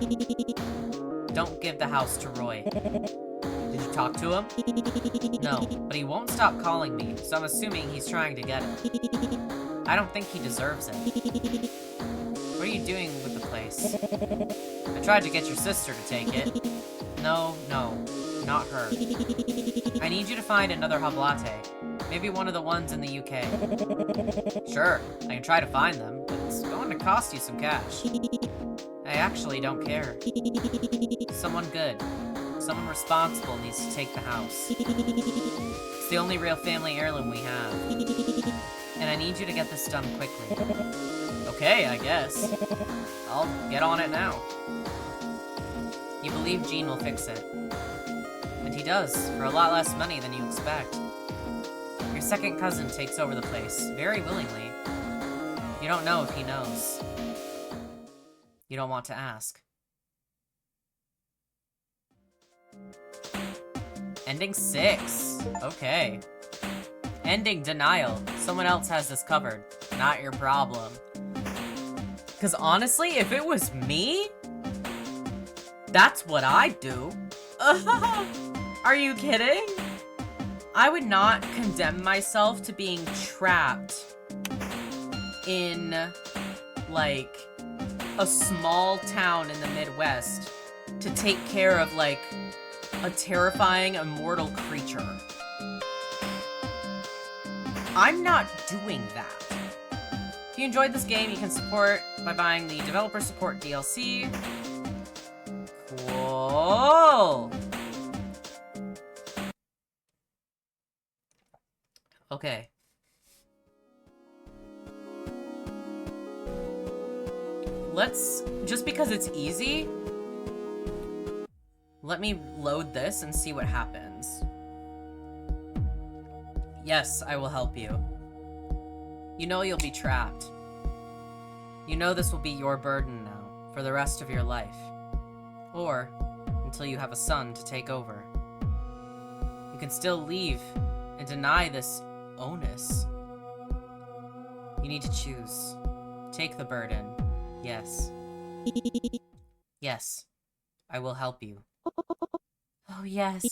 Don't give the house to Roy. Did you talk to him? No, but he won't stop calling me, so I'm assuming he's trying to get it. I don't think he deserves it. What are you doing with the place? I tried to get your sister to take it. No, not her. I need you to find another hub latte. Maybe one of the ones in the UK. Sure, I can try to find them, but it's going to cost you some cash. I actually don't care. Someone good, someone responsible needs to take the house. It's the only real family heirloom we have. And I need you to get this done quickly. Okay, I guess. I'll get on it now. You believe Gene will fix it. And he does, for a lot less money than you expect. You're Your second cousin takes over the place, very willingly. You don't know if he knows. You don't want to ask. Ending 6. Okay. Ending denial. Someone else has this covered. Not your problem. Because honestly, if it was me, that's what I'd do. Are you kidding? I would not condemn myself to being trapped in, like, a small town in the Midwest to take care of, like, a terrifying, immortal creature. I'm not doing that. If you enjoyed this game, you can support by buying the Developer Support DLC. Cool! Okay. Let's, just because it's easy, let me load this and see what happens. Yes, I will help you. You know you'll be trapped. You know this will be your burden now, for the rest of your life. Or, until you have a son to take over. You can still leave and deny this onus. You need to choose. Take the burden. Yes. Yes. I will help you. Oh, yes.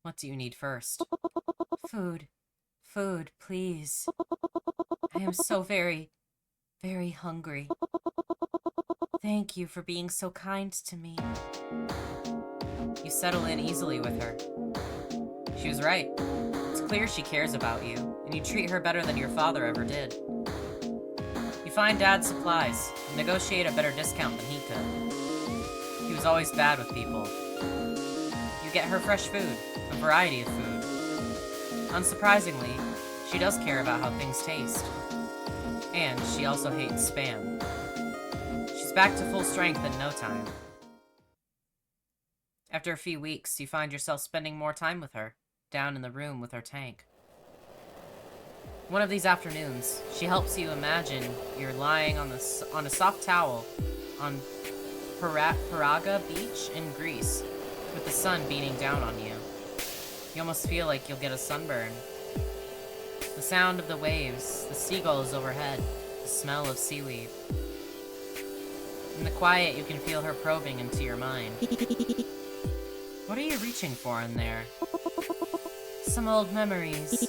What do you need first? Food. Food, please. I am so very, very hungry. Thank you for being so kind to me. You settle in easily with her. She was right. It's clear she cares about you, and you treat her better than your father ever did. You find Dad's supplies, and negotiate a better discount than he could. He was always bad with people. You get her fresh food, a variety of food. Unsurprisingly, she does care about how things taste. And she also hates spam. She's back to full strength in no time. After a few weeks, you find yourself spending more time with her, down in the room with her tank. One of these afternoons, she helps you imagine you're lying on a soft towel on Paraga Beach in Greece, with the sun beating down on you. You almost feel like you'll get a sunburn. The sound of the waves, the seagulls overhead, the smell of seaweed. In the quiet, you can feel her probing into your mind. What are you reaching for in there? Some old memories.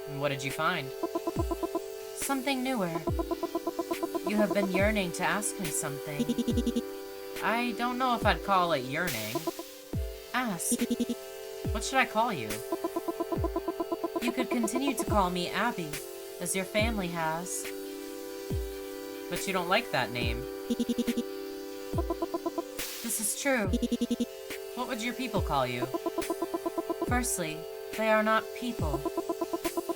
And what did you find? Something newer. You have been yearning to ask me something. I don't know if I'd call it yearning. Ask. What should I call you? You could continue to call me Abby, as your family has. But you don't like that name. This is true. What would your people call you? Firstly, they are not people.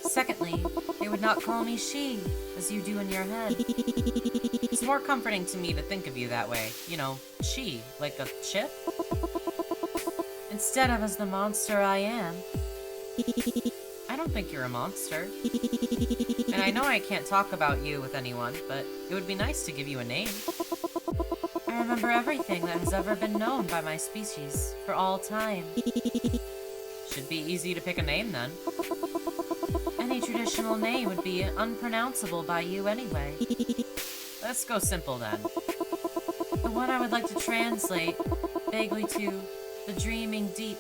Secondly, they would not call me she, as you do in your head. It's more comforting to me to think of you that way. You know, she, like a chip? Instead of as the monster I am. I don't think you're a monster. And I know I can't talk about you with anyone, but it would be nice to give you a name. I remember everything that has ever been known by my species, for all time. Should be easy to pick a name, then. Any traditional name would be unpronounceable by you anyway. Let's go simple, then. The one I would like to translate vaguely to the dreaming deep,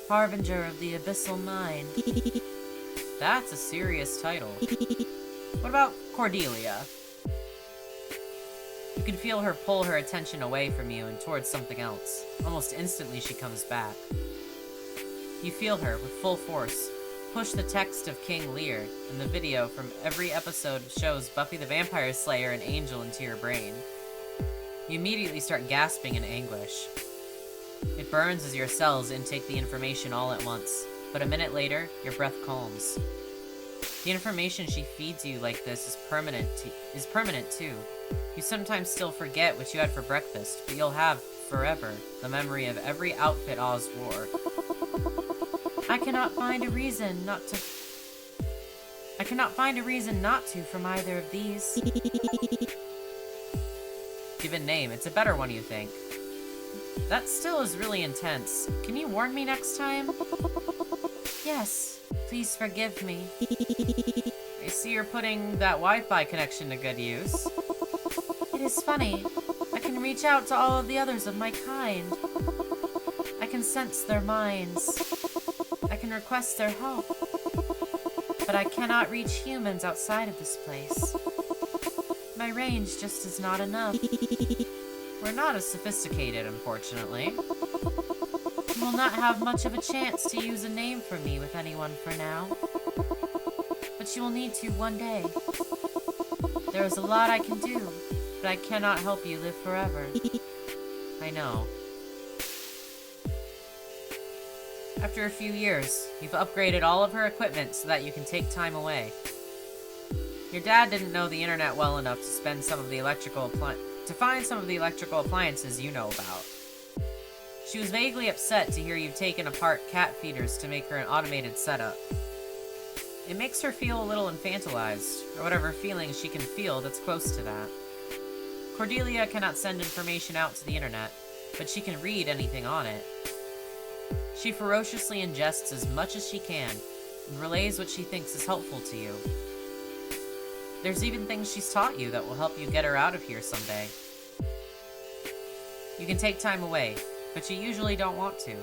harbinger of the abyssal mind. That's a serious title. What about Cordelia? You can feel her pull her attention away from you and towards something else. Almost instantly she comes back. You feel her, with full force, push the text of King Lear and the video from every episode of shows Buffy the Vampire Slayer and Angel into your brain. You immediately start gasping in anguish. It burns as your cells intake the information all at once, but a minute later, your breath calms. The information she feeds you like this is permanent too. You sometimes still forget what you had for breakfast, but you'll have, forever, the memory of every outfit Oz wore. I cannot find a reason not to cannot find a reason not to from either of these. Given name, it's a better one, you think. That still is really intense. Can you warn me next time? Yes, please forgive me. I see you're putting that Wi-Fi connection to good use. It is funny. I can reach out to all of the others of my kind. I can sense their minds. I can request their help. But I cannot reach humans outside of this place. My range just is not enough. We're not as sophisticated, unfortunately. You will not have much of a chance to use a name for me with anyone for now. But you will need to one day. There is a lot I can do, but I cannot help you live forever. I know. After a few years, you've upgraded all of her equipment so that you can take time away. Your dad didn't know the internet well enough to find some of the electrical appliances you know about. She was vaguely upset to hear you've taken apart cat feeders to make her an automated setup. It makes her feel a little infantilized, or whatever feelings she can feel that's close to that. Cordelia cannot send information out to the internet, but she can read anything on it. She ferociously ingests as much as she can, and relays what she thinks is helpful to you. There's even things she's taught you that will help you get her out of here someday. You can take time away, but you usually don't want to.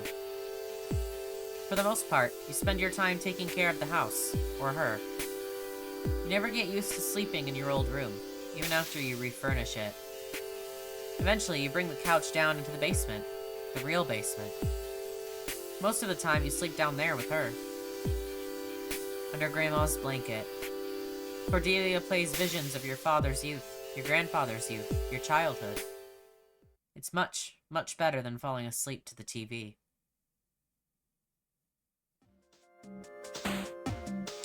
For the most part, you spend your time taking care of the house, or her. You never get used to sleeping in your old room, even after you refurnish it. Eventually, you bring the couch down into the basement, the real basement. Most of the time, you sleep down there with her, under Grandma's blanket. Cordelia plays visions of your father's youth, your grandfather's youth, your childhood. It's much, much better than falling asleep to the TV.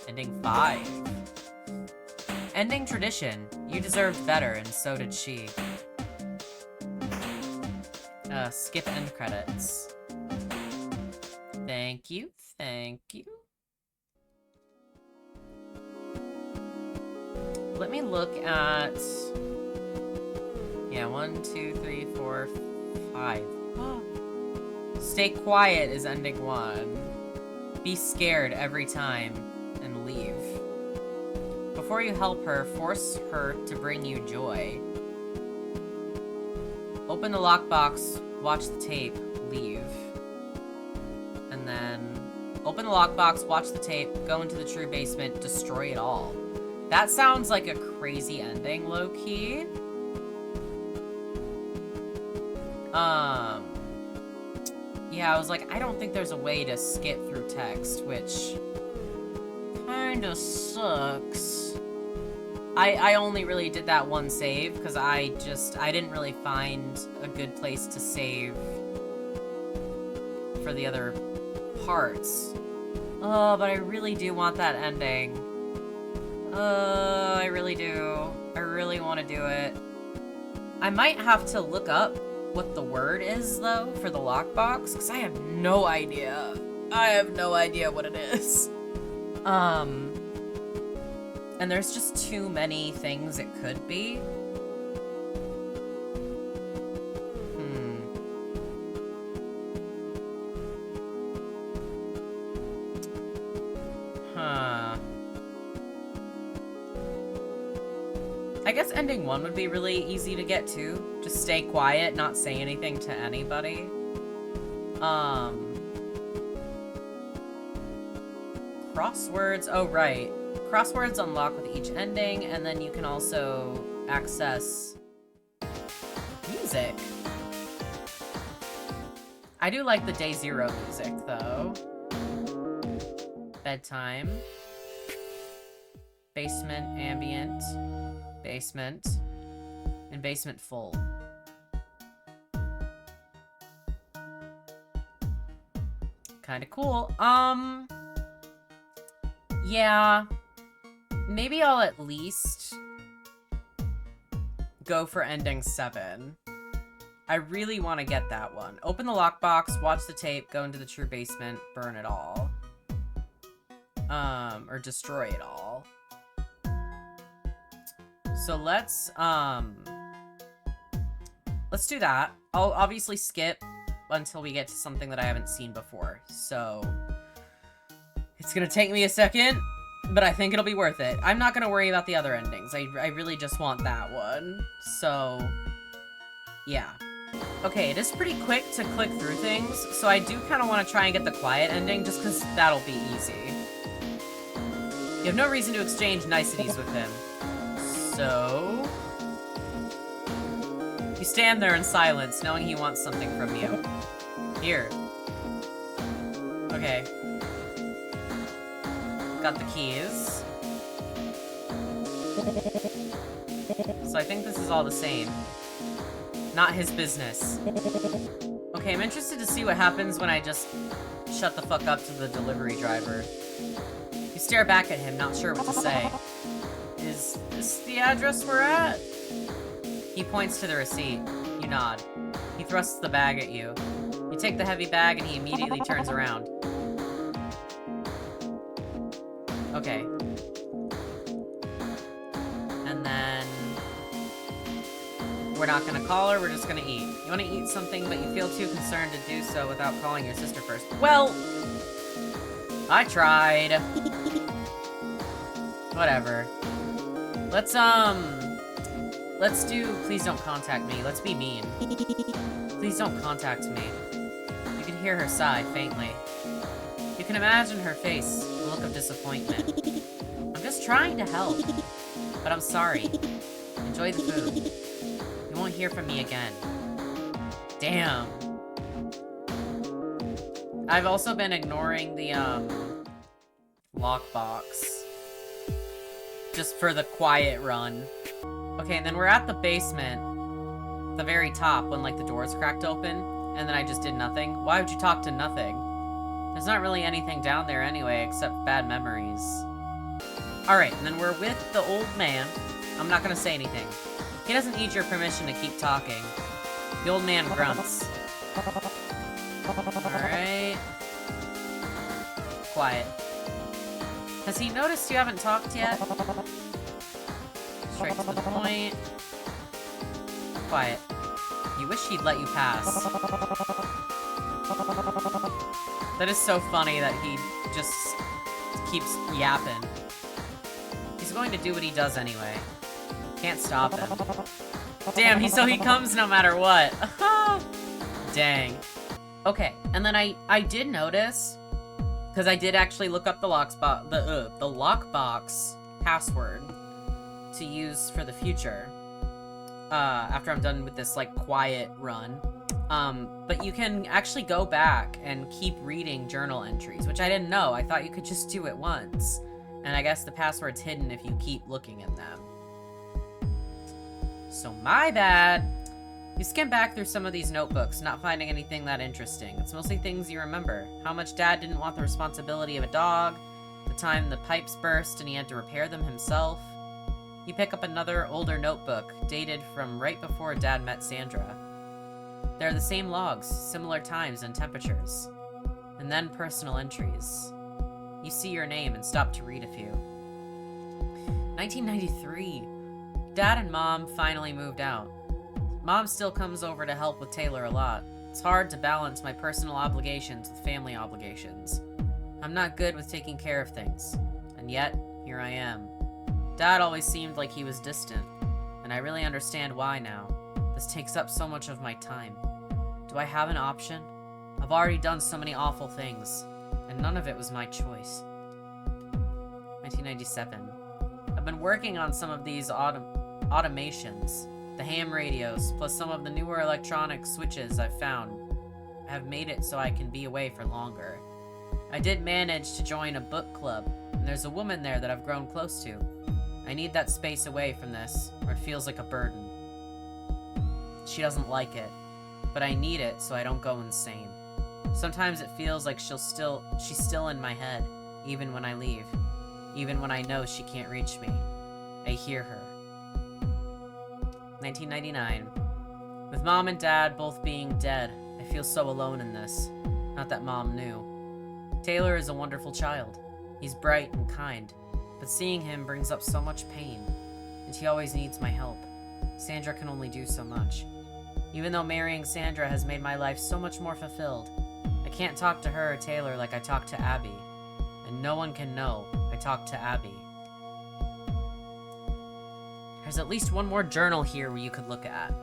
Ending 5. Ending tradition. You deserved better, and so did she. Skip end credits. Thank you, thank you. Let me look at... Yeah, 1, 2, 3, 4, 5. Stay quiet is ending 1. Be scared every time, and leave. Before you help her, force her to bring you joy. Open the lockbox, watch the tape, leave. And then... Open the lockbox, watch the tape, go into the true basement, destroy it all. That sounds like a crazy ending, low-key. Yeah, I was like, I don't think there's a way to skip through text, which kinda sucks. I only really did that one save, because I didn't really find a good place to save for the other parts. Oh, but I really do want that ending. I really do. I really want to do it. I might have to look up what the word is, though, for the lockbox, because I have no idea. I have no idea what it is. And there's just too many things it could be. I guess ending 1 would be really easy to get to. Just stay quiet, not say anything to anybody. Crosswords, oh right. Crosswords unlock with each ending, and then you can also access music. I do like the Day Zero music, though. Bedtime. Basement, ambient. Basement. And basement full. Kinda cool. Yeah. Maybe I'll at least go for ending 7. I really want to get that one. Open the lockbox, watch the tape, go into the true basement, burn it all. Or destroy it all. So let's do that. I'll obviously skip until we get to something that I haven't seen before. So it's gonna take me a second, but I think it'll be worth it. I'm not gonna worry about the other endings. I really just want that one. So yeah. Okay, it is pretty quick to click through things, so I do kind of want to try and get the quiet ending, just because that'll be easy. You have no reason to exchange niceties with him. So... you stand there in silence, knowing he wants something from you. Here. Okay. Got the keys. So I think this is all the same. Not his business. Okay, I'm interested to see what happens when I just shut the fuck up to the delivery driver. You stare back at him, not sure what to say. Is this the address we're at? He points to the receipt. You nod. He thrusts the bag at you. You take the heavy bag and he immediately turns around. Okay. And then... we're not gonna call her, we're just gonna eat. You wanna eat something, but you feel too concerned to do so without calling your sister first. Well... I tried. Whatever. Let's do Please Don't Contact Me. Let's be mean. Please don't contact me. You can hear her sigh faintly. You can imagine her face, the look of disappointment. I'm just trying to help. But I'm sorry. Enjoy the food. You won't hear from me again. Damn. I've also been ignoring the, lockbox. Just for the quiet run. Okay, and then we're at the basement. The very top, when, like, the doors cracked open. And then I just did nothing. Why would you talk to nothing? There's not really anything down there anyway, except bad memories. Alright, and then we're with the old man. I'm not gonna say anything. He doesn't need your permission to keep talking. The old man grunts. Alright. Quiet. Has he noticed you haven't talked yet? Straight to the point. Quiet. You wish he'd let you pass. That is so funny that he just keeps yapping. He's going to do what he does anyway. Can't stop him. Damn, so he comes no matter what. Dang. Okay, and then I did notice, because I did actually look up the lockbox password to use for the future. After I'm done with this, like, quiet run. But you can actually go back and keep reading journal entries, which I didn't know. I thought you could just do it once. And I guess the password's hidden if you keep looking in them. So my bad. You skim back through some of these notebooks, not finding anything that interesting. It's mostly things you remember. How much Dad didn't want the responsibility of a dog, the time the pipes burst and he had to repair them himself. You pick up another older notebook, dated from right before Dad met Sandra. They're the same logs, similar times and temperatures. And then personal entries. You see your name and stop to read a few. 1993. Dad and Mom finally moved out. Mom still comes over to help with Taylor a lot. It's hard to balance my personal obligations with family obligations. I'm not good with taking care of things. And yet, here I am. Dad always seemed like he was distant, and I really understand why now. This takes up so much of my time. Do I have an option? I've already done so many awful things, and none of it was my choice. 1997. I've been working on some of these automations. The ham radios, plus some of the newer electronic switches I've found, have made it so I can be away for longer. I did manage to join a book club, and there's a woman there that I've grown close to. I need that space away from this, or it feels like a burden. She doesn't like it, but I need it so I don't go insane. Sometimes it feels like she's still in my head, even when I leave. Even when I know she can't reach me. I hear her. 1999. With Mom and Dad both being dead, I feel so alone in this. Not that Mom knew. Taylor is a wonderful child. He's bright and kind, but seeing him brings up so much pain. And he always needs my help. Sandra can only do so much. Even though marrying Sandra has made my life so much more fulfilled, I can't talk to her or Taylor like I talk to Abby. And no one can know I talk to Abby. There's at least one more journal here where you could look at.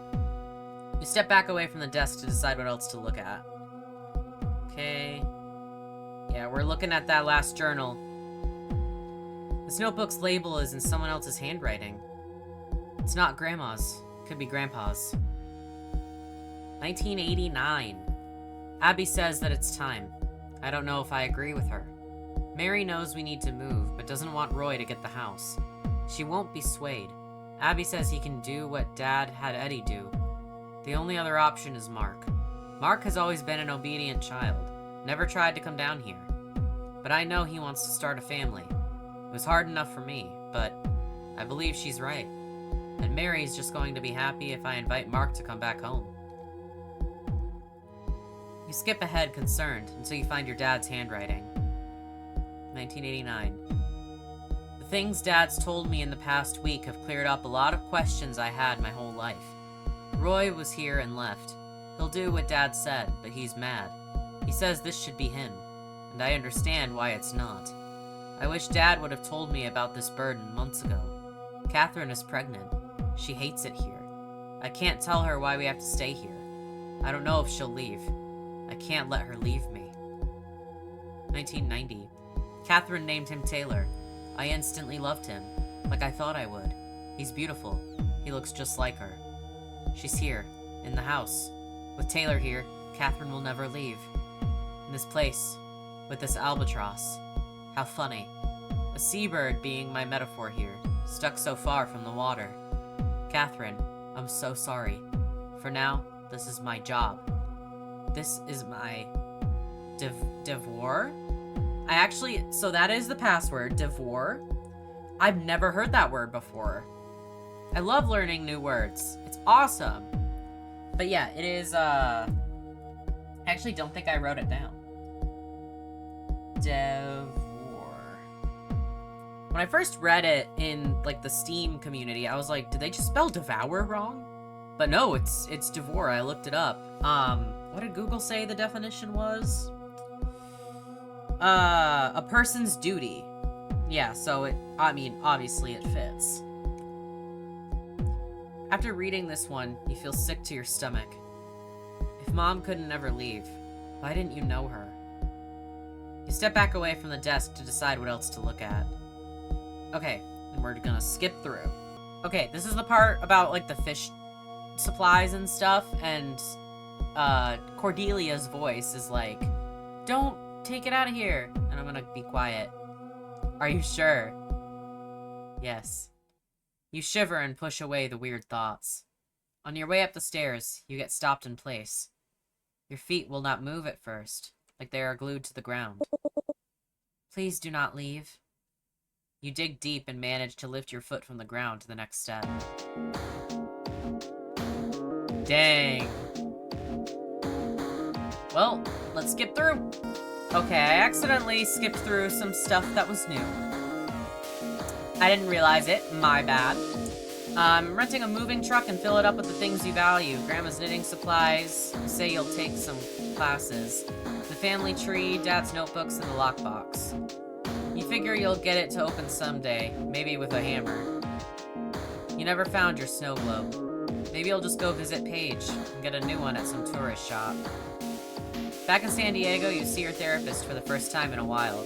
You step back away from the desk to decide what else to look at. Okay. Yeah, we're looking at that last journal. This notebook's label is in someone else's handwriting. It's not Grandma's. It could be Grandpa's. 1989. Abby says that it's time. I don't know if I agree with her. Mary knows we need to move, but doesn't want Roy to get the house. She won't be swayed. Abby says he can do what Dad had Eddie do. The only other option is Mark. Mark has always been an obedient child. Never tried to come down here. But I know he wants to start a family. It was hard enough for me, but I believe she's right. And Mary's just going to be happy if I invite Mark to come back home. You skip ahead, concerned, until you find your dad's handwriting. 1989. The things Dad's told me in the past week have cleared up a lot of questions I had my whole life. Roy was here and left. He'll do what Dad said, but he's mad. He says this should be him, and I understand why it's not. I wish Dad would have told me about this burden months ago. Catherine is pregnant. She hates it here. I can't tell her why we have to stay here. I don't know if she'll leave. I can't let her leave me. 1990. Catherine named him Taylor. I instantly loved him, like I thought I would. He's beautiful. He looks just like her. She's here, in the house. With Taylor here, Catherine will never leave. In this place, with this albatross. How funny. A seabird being my metaphor here, stuck so far from the water. Catherine, I'm so sorry. For now, this is my job. This is my... devoir? So that is the password, devoir. I've never heard that word before. I love learning new words. It's awesome. But yeah, it is, I actually don't think I wrote it down. Devoir. When I first read it in, like, the Steam community, I was like, did they just spell devour wrong? But no, it's devoir. I looked it up. What did Google say the definition was? A person's duty. Yeah, so obviously it fits. After reading this one, you feel sick to your stomach. If Mom couldn't ever leave, why didn't you know her? You step back away from the desk to decide what else to look at. Okay, and we're gonna skip through. Okay, this is the part about, like, the fish supplies and stuff, and, Cordelia's voice is like, don't take it out of here, and I'm gonna be quiet. Are you sure? Yes. You shiver and push away the weird thoughts. On your way up the stairs, you get stopped in place. Your feet will not move at first, like they are glued to the ground. Please do not leave. You dig deep and manage to lift your foot from the ground to the next step. Dang. Well, let's skip through. Okay, I accidentally skipped through some stuff that was new. I didn't realize it, my bad. Renting a moving truck and fill it up with the things you value. Grandma's knitting supplies. You say you'll take some classes. The family tree, Dad's notebooks, and the lockbox. You figure you'll get it to open someday, maybe with a hammer. You never found your snow globe. Maybe you'll just go visit Paige and get a new one at some tourist shop. Back in San Diego, you see your therapist for the first time in a while.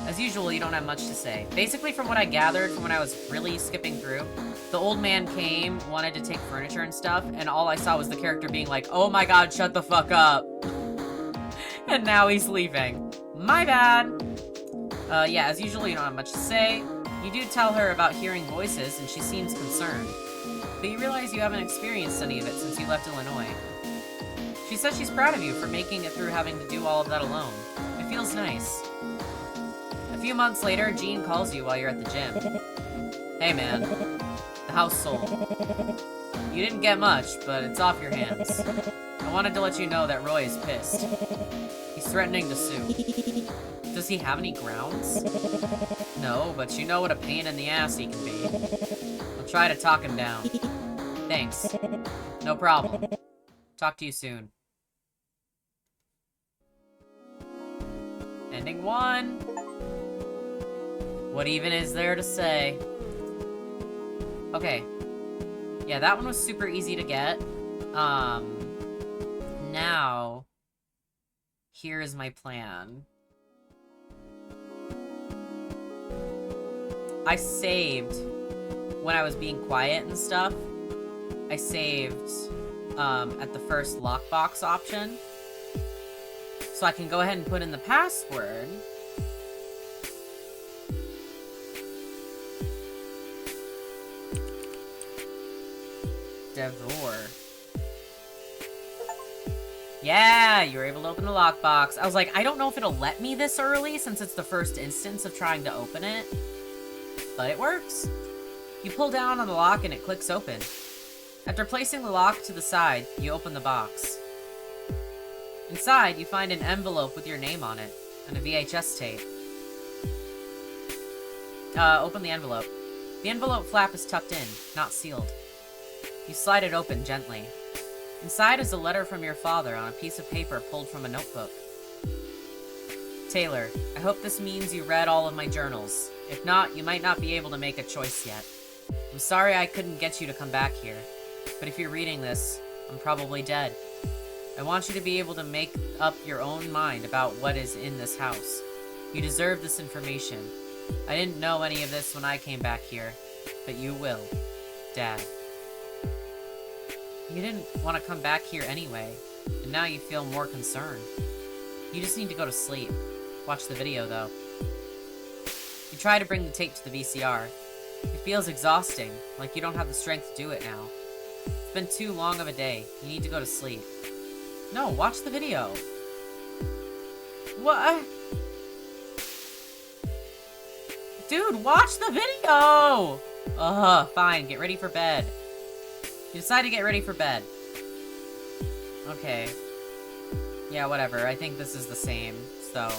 As usual, you don't have much to say. Basically, from what I gathered from when I was really skipping through, the old man came, wanted to take furniture and stuff, and all I saw was the character being like, oh my god, shut the fuck up. And now he's leaving. My bad. Yeah, as usual, you don't have much to say. You do tell her about hearing voices, and she seems concerned. But you realize you haven't experienced any of it since you left Illinois. She says she's proud of you for making it through having to do all of that alone. It feels nice. A few months later, Jean calls you while you're at the gym. Hey man, the house sold. You didn't get much, but it's off your hands. I wanted to let you know that Roy is pissed. He's threatening to sue. Does he have any grounds? No, but you know what a pain in the ass he can be. Don't try to talk him down. Thanks. No problem. Talk to you soon. Ending 1. What even is there to say? Okay. Yeah, that one was super easy to get. Now, here is my plan. I saved when I was being quiet and stuff. I saved at the first lockbox option. So I can go ahead and put in the password. Devor. Yeah, you were able to open the lockbox. I was like, I don't know if it'll let me this early since it's the first instance of trying to open it. But it works. You pull down on the lock and it clicks open. After placing the lock to the side, you open the box. Inside, you find an envelope with your name on it and a VHS tape. Open the envelope. The envelope flap is tucked in, not sealed. You slide it open gently. Inside is a letter from your father on a piece of paper pulled from a notebook. Taylor, I hope this means you read all of my journals. If not, you might not be able to make a choice yet. I'm sorry I couldn't get you to come back here. But if you're reading this, I'm probably dead. I want you to be able to make up your own mind about what is in this house. You deserve this information. I didn't know any of this when I came back here, but you will. Dad. You didn't want to come back here anyway, and now you feel more concerned. You just need to go to sleep. Watch the video, though. You try to bring the tape to the VCR. It feels exhausting, like you don't have the strength to do it now. It's been too long of a day. You need to go to sleep. No, watch the video. What? Dude, watch the video! Ugh, fine, get ready for bed. You decide to get ready for bed. Okay. Yeah, whatever. I think this is the same, so...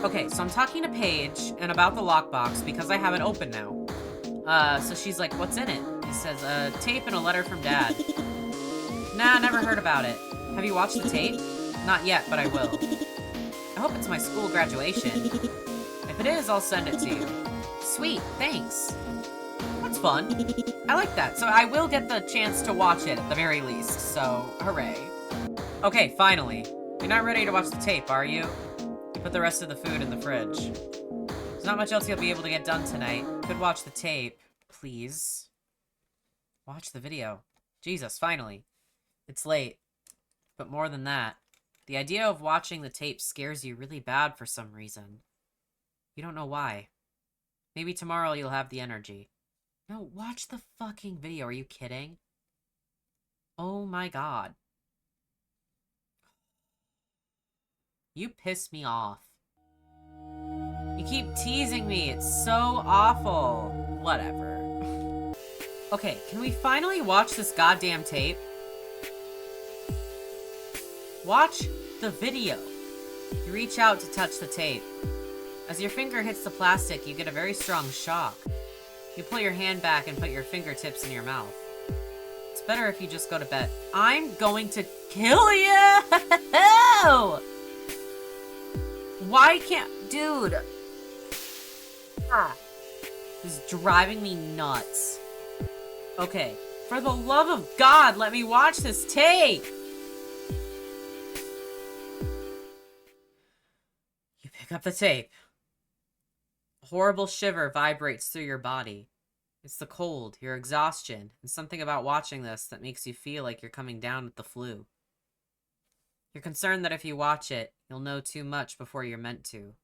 Okay, so I'm talking to Paige and about the lockbox because I have it open now. So she's like, what's in it? It says, tape and a letter from Dad. Nah, never heard about it. Have you watched the tape? Not yet, but I will. I hope it's my school graduation. If it is, I'll send it to you. Sweet, thanks. That's fun. I like that. So I will get the chance to watch it at the very least, so hooray. Okay, finally. You're not ready to watch the tape, are you? You put the rest of the food in the fridge. There's not much else you'll be able to get done tonight. Could watch the tape, please. Watch the video. Jesus, finally. It's late. But more than that, the idea of watching the tape scares you really bad for some reason. You don't know why. Maybe tomorrow you'll have the energy. No, watch the fucking video. Are you kidding? Oh my god. You piss me off. You keep teasing me. It's so awful. Whatever. Okay, can we finally watch this goddamn tape? Watch the video. You reach out to touch the tape. As your finger hits the plastic, you get a very strong shock. You pull your hand back and put your fingertips in your mouth. It's better if you just go to bed. I'm going to kill you! Why can't... Dude. This is driving me nuts. Okay. For the love of God, let me watch this tape! You pick up the tape. A horrible shiver vibrates through your body. It's the cold, your exhaustion, and something about watching this that makes you feel like you're coming down with the flu. You're concerned that if you watch it, you'll know too much before you're meant to.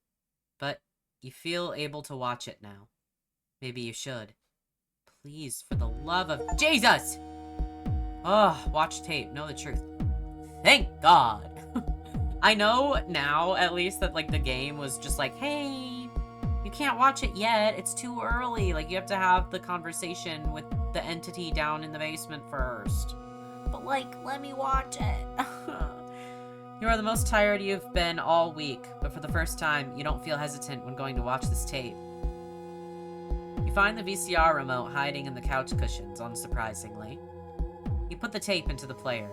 But you feel able to watch it now. Maybe you should. Please, for the love of Jesus! Ugh, watch tape, know the truth. Thank God! I know now, at least, that, like, the game was just like, hey, you can't watch it yet, it's too early. Like, you have to have the conversation with the entity down in the basement first. But, like, let me watch it. You are the most tired you've been all week, but for the first time, you don't feel hesitant when going to watch this tape. You You find the VCR remote hiding in the couch cushions, unsurprisingly. You put the tape into the player.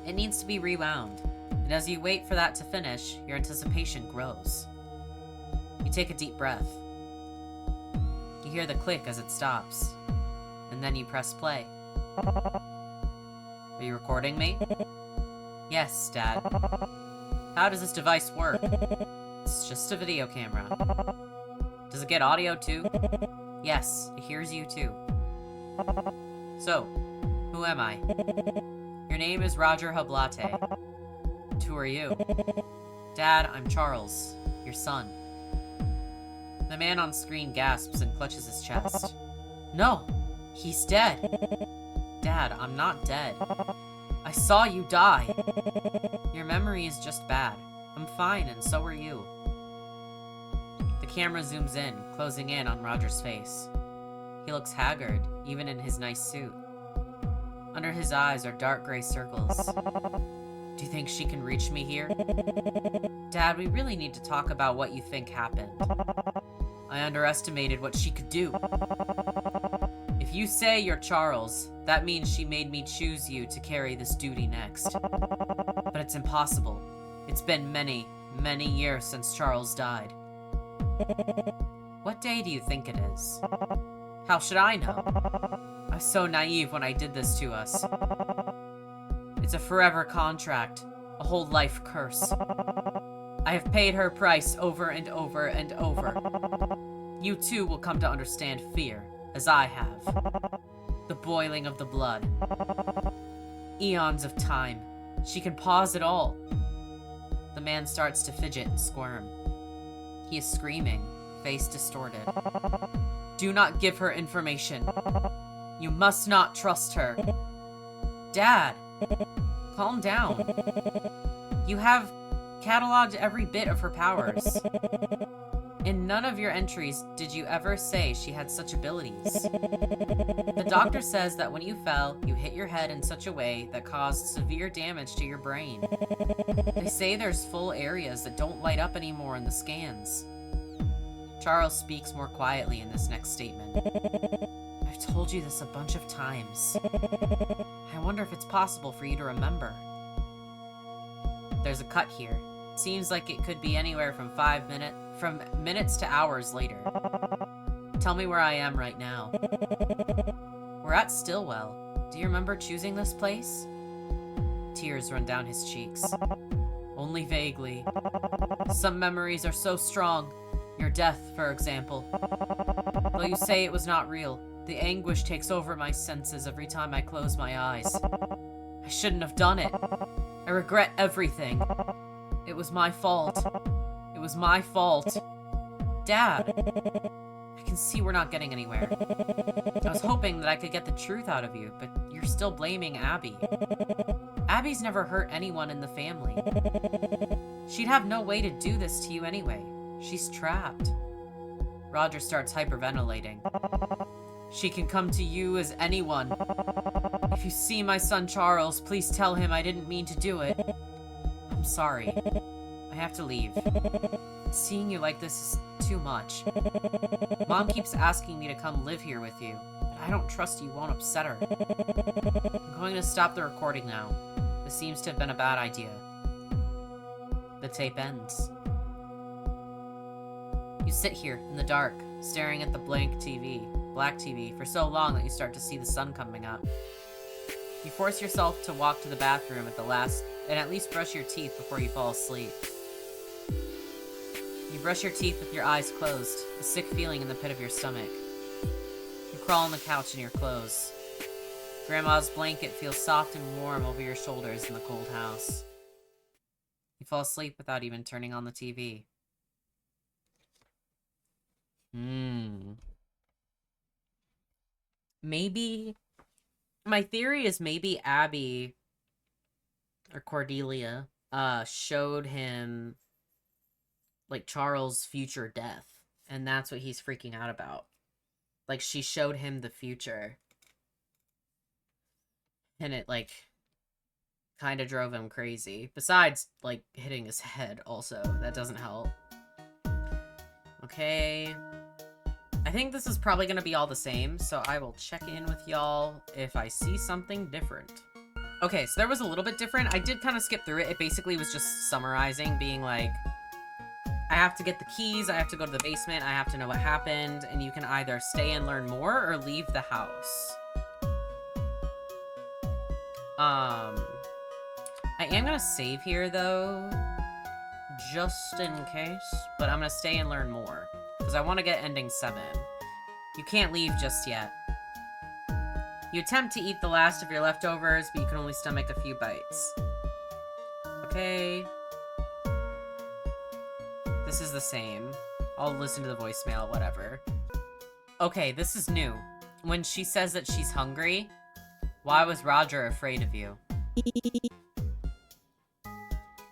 It needs to be rewound, and as you wait for that to finish, your anticipation grows. You take a deep breath. You hear the click as it stops, and then you press play. Are you recording me? Yes, Dad. How does this device work? It's just a video camera. Does it get audio too? Yes, it hears you too. So, who am I? Your name is Roger Hablate. And who are you? Dad, I'm Charles, your son. The man on screen gasps and clutches his chest. No, he's dead. Dad, I'm not dead. I saw you die. Your memory is just bad. I'm fine, and so are you. The camera zooms in, closing in on Roger's face. He looks haggard, even in his nice suit. Under his eyes are dark gray circles. Do you think she can reach me here? Dad, we really need to talk about what you think happened. I underestimated what she could do. If you say you're Charles, that means she made me choose you to carry this duty next. But it's impossible. It's been many, many years since Charles died. What day do you think it is? How should I know? I was so naive when I did this to us. It's a forever contract, a whole life curse. I have paid her price over and over and over. You too will come to understand fear, as I have. The boiling of the blood. Eons of time. She can pause it all. The man starts to fidget and squirm. He is screaming, face distorted. Do not give her information. You must not trust her. Dad, calm down. You have cataloged every bit of her powers. In none of your entries did you ever say she had such abilities. The doctor says that when you fell, you hit your head in such a way that caused severe damage to your brain. They say there's full areas that don't light up anymore in the scans. Charles speaks more quietly in this next statement. I've told you this a bunch of times. I wonder if it's possible for you to remember. There's a cut here. It seems like it could be anywhere from minutes to hours later. Tell me where I am right now. We're at Stillwell. Do you remember choosing this place? Tears run down his cheeks. Only vaguely. Some memories are so strong. Your death, for example. Though you say it was not real, the anguish takes over my senses every time I close my eyes. I shouldn't have done it. I regret everything. It was my fault. It was my fault. Dad, I can see we're not getting anywhere. I was hoping that I could get the truth out of you, but you're still blaming Abby. Abby's never hurt anyone in the family. She'd have no way to do this to you anyway. She's trapped. Roger starts hyperventilating. She can come to you as anyone. If you see my son Charles, please tell him I didn't mean to do it. I'm sorry. I have to leave. Seeing you like this is too much. Mom keeps asking me to come live here with you, but I don't trust you won't upset her. I'm going to stop the recording now. This seems to have been a bad idea. The tape ends. You sit here in the dark, staring at the black TV, for so long that you start to see the sun coming up. You force yourself to walk to the bathroom and at least brush your teeth before you fall asleep. You brush your teeth with your eyes closed, a sick feeling in the pit of your stomach. You crawl on the couch in your clothes. Grandma's blanket feels soft and warm over your shoulders in the cold house. You fall asleep without even turning on the TV. Maybe... My theory is maybe Abby or Cordelia showed him like Charles' future death, and that's what he's freaking out about. Like, she showed him the future, and it like kind of drove him crazy. Besides like hitting his head also, that doesn't help. Okay, I think this is probably going to be all the same, so I will check in with y'all if I see something different. Okay, so there was a little bit different. I did kind of skip through it. It basically was just summarizing, being like, I have to get the keys, I have to go to the basement, I have to know what happened, and you can either stay and learn more or leave the house. I am gonna save here, though, just in case, but I'm gonna stay and learn more, because I want to get ending 7. You can't leave just yet. You attempt to eat the last of your leftovers, but you can only stomach a few bites. Okay. This is the same. I'll listen to the voicemail, whatever. Okay, this is new. When she says that she's hungry, why was Roger afraid of you?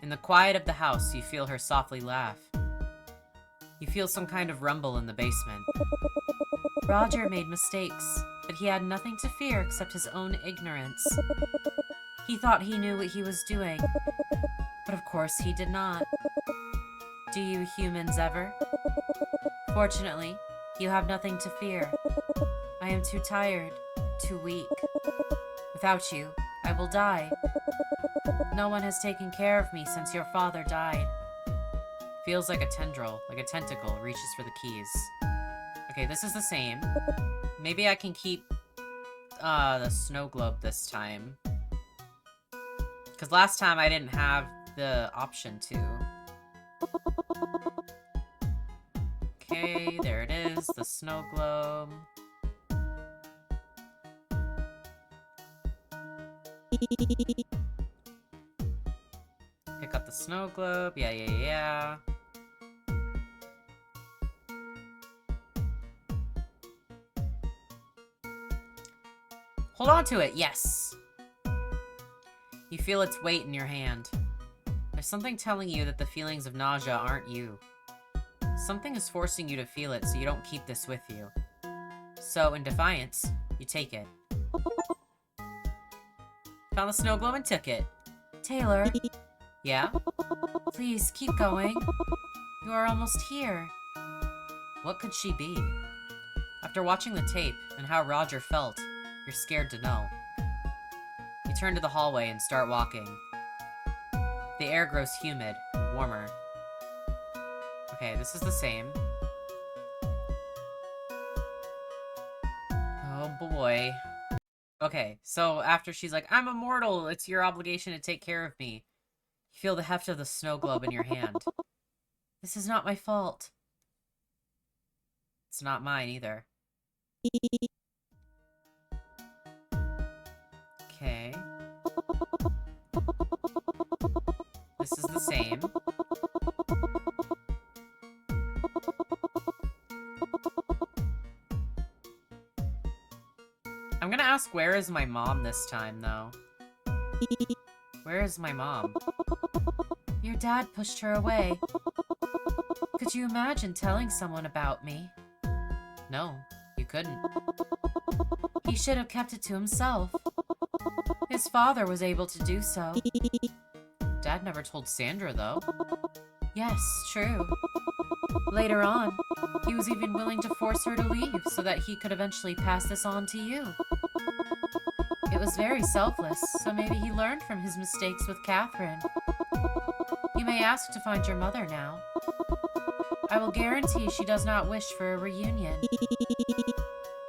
In the quiet of the house, you feel her softly laugh. You feel some kind of rumble in the basement. Roger made mistakes, but he had nothing to fear except his own ignorance. He thought he knew what he was doing, but of course he did not. Do you humans ever? Fortunately, you have nothing to fear. I am too tired, too weak. Without you, I will die. No one has taken care of me since your father died. Feels like a tendril, like a tentacle, reaches for the keys. Okay, this is the same. Maybe I can keep the snow globe this time. Because last time I didn't have the option to. Okay, there it is, the snow globe. Pick up the snow globe, yeah. Hold on to it, yes! You feel its weight in your hand. There's something telling you that the feelings of nausea aren't you. Something is forcing you to feel it, so you don't keep this with you. So, in defiance, you take it. Found the snow globe and took it. Taylor. Yeah? Please, keep going. You are almost here. What could she be? After watching the tape and how Roger felt, you're scared to know. You turn to the hallway and start walking. The air grows humid and warmer. Okay, this is the same. Oh boy. Okay, so after she's like, I'm immortal, it's your obligation to take care of me. You feel the heft of the snow globe in your hand. This is not my fault. It's not mine either. Okay. This is the same. I'm gonna ask where is my mom this time, though. Where is my mom? Your dad pushed her away. Could you imagine telling someone about me? No, you couldn't. He should have kept it to himself. His father was able to do so. Dad never told Sandra, though. Yes, true. Later on, he was even willing to force her to leave so that he could eventually pass this on to you. It was very selfless, so maybe he learned from his mistakes with Catherine. You may ask to find your mother now. I will guarantee she does not wish for a reunion.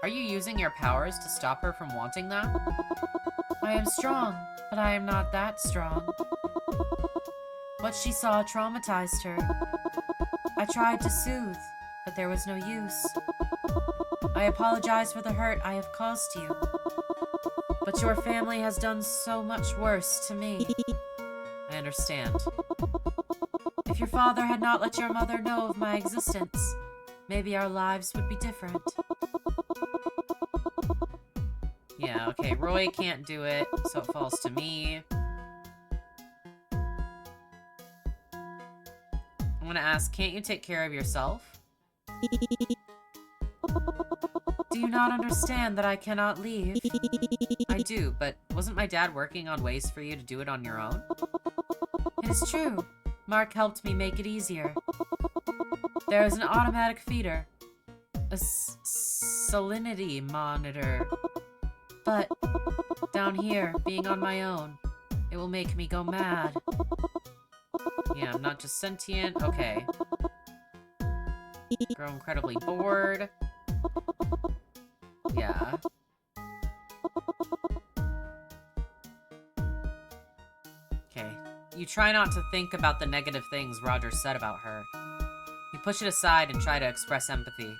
Are you using your powers to stop her from wanting that? I am strong, but I am not that strong. What she saw traumatized her. I tried to soothe, but there was no use. I apologize for the hurt I have caused you. But your family has done so much worse to me. I understand. If your father had not let your mother know of my existence, maybe our lives would be different. Yeah, okay, Roy can't do it, so it falls to me. I'm gonna ask, can't you take care of yourself? Do you not understand that I cannot leave? I do, but wasn't my dad working on ways for you to do it on your own? It is true. Mark helped me make it easier. There is an automatic feeder. a salinity monitor. But down here, being on my own, it will make me go mad. Yeah, I'm not just sentient. Okay. Grow incredibly bored. Yeah. Okay. You try not to think about the negative things Roger said about her. You push it aside and try to express empathy.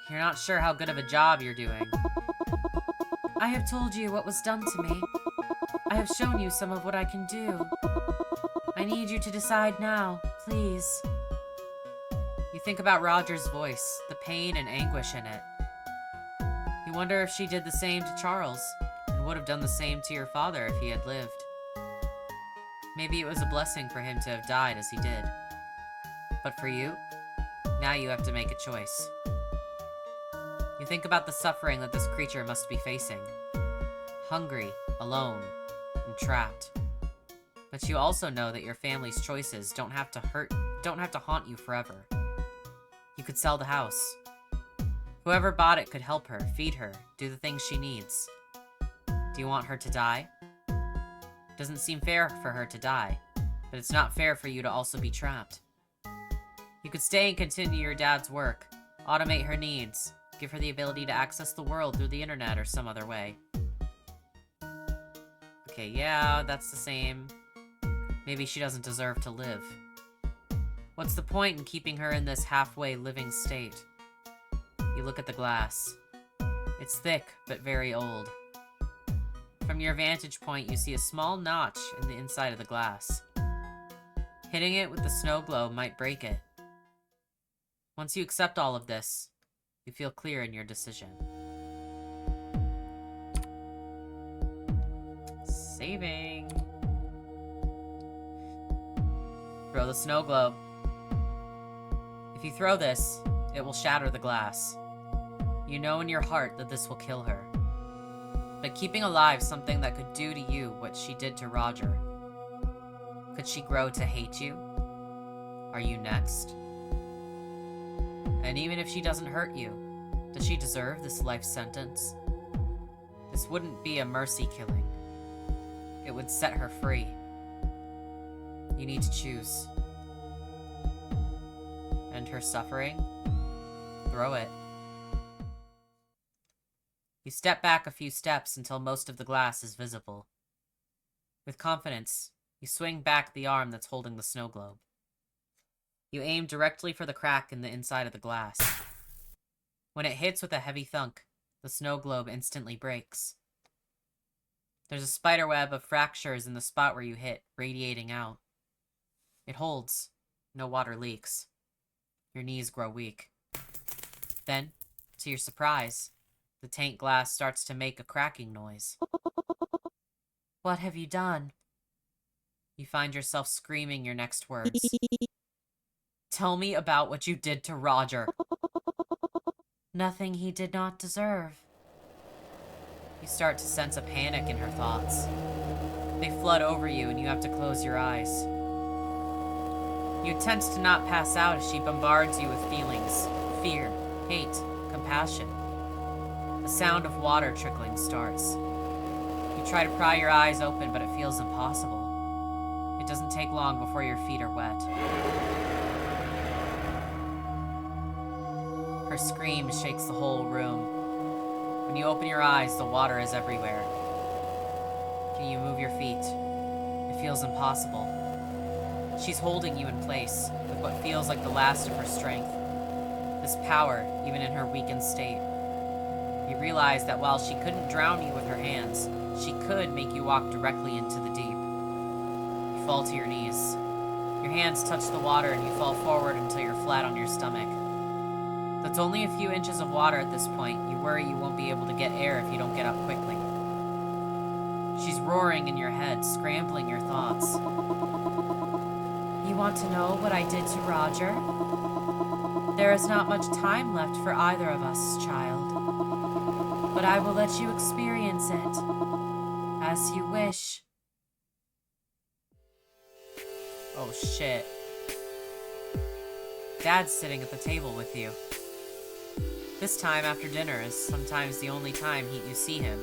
You're not sure how good of a job you're doing. I have told you what was done to me. I have shown you some of what I can do. I need you to decide now, please. You think about Roger's voice, the pain and anguish in it. You wonder if she did the same to Charles, and would have done the same to your father if he had lived. Maybe it was a blessing for him to have died as he did. But for you, now you have to make a choice. You think about the suffering that this creature must be facing. Hungry, alone, and trapped. But you also know that your family's choices don't have to haunt you forever. You could sell the house. Whoever bought it could help her, feed her, do the things she needs. Do you want her to die? Doesn't seem fair for her to die, but it's not fair for you to also be trapped. You could stay and continue your dad's work, automate her needs, give her the ability to access the world through the internet or some other way. Okay, yeah, that's the same. Maybe she doesn't deserve to live. What's the point in keeping her in this halfway living state? You look at the glass. It's thick, but very old. From your vantage point, you see a small notch in the inside of the glass. Hitting it with the snow globe might break it. Once you accept all of this, you feel clear in your decision. Saving. Throw the snow globe. If you throw this, it will shatter the glass. You know in your heart that this will kill her. But keeping alive something that could do to you what she did to Roger. Could she grow to hate you? Are you next? And even if she doesn't hurt you, does she deserve this life sentence? This wouldn't be a mercy killing. It would set her free. You need to choose. End her suffering? Throw it. You step back a few steps until most of the glass is visible. With confidence, you swing back the arm that's holding the snow globe. You aim directly for the crack in the inside of the glass. When it hits with a heavy thunk, the snow globe instantly breaks. There's a spider web of fractures in the spot where you hit, radiating out. It holds. No water leaks. Your knees grow weak. Then, to your surprise, the tank glass starts to make a cracking noise. What have you done? You find yourself screaming your next words. Tell me about what you did to Roger. Nothing he did not deserve. You start to sense a panic in her thoughts. They flood over you and you have to close your eyes. You attempt to not pass out as she bombards you with feelings. Fear, hate, compassion. The sound of water trickling starts. You try to pry your eyes open, but it feels impossible. It doesn't take long before your feet are wet. Her scream shakes the whole room. When you open your eyes, the water is everywhere. Can you move your feet? It feels impossible. She's holding you in place, with what feels like the last of her strength. This power, even in her weakened state. You realize that while she couldn't drown you with her hands, she could make you walk directly into the deep. You fall to your knees. Your hands touch the water and you fall forward until you're flat on your stomach. That's only a few inches of water at this point. You worry you won't be able to get air if you don't get up quickly. She's roaring in your head, scrambling your thoughts. You want to know what I did to Roger? There is not much time left for either of us, child. But I will let you experience it, as you wish. Oh shit. Dad's sitting at the table with you. This time after dinner is sometimes the only time you see him.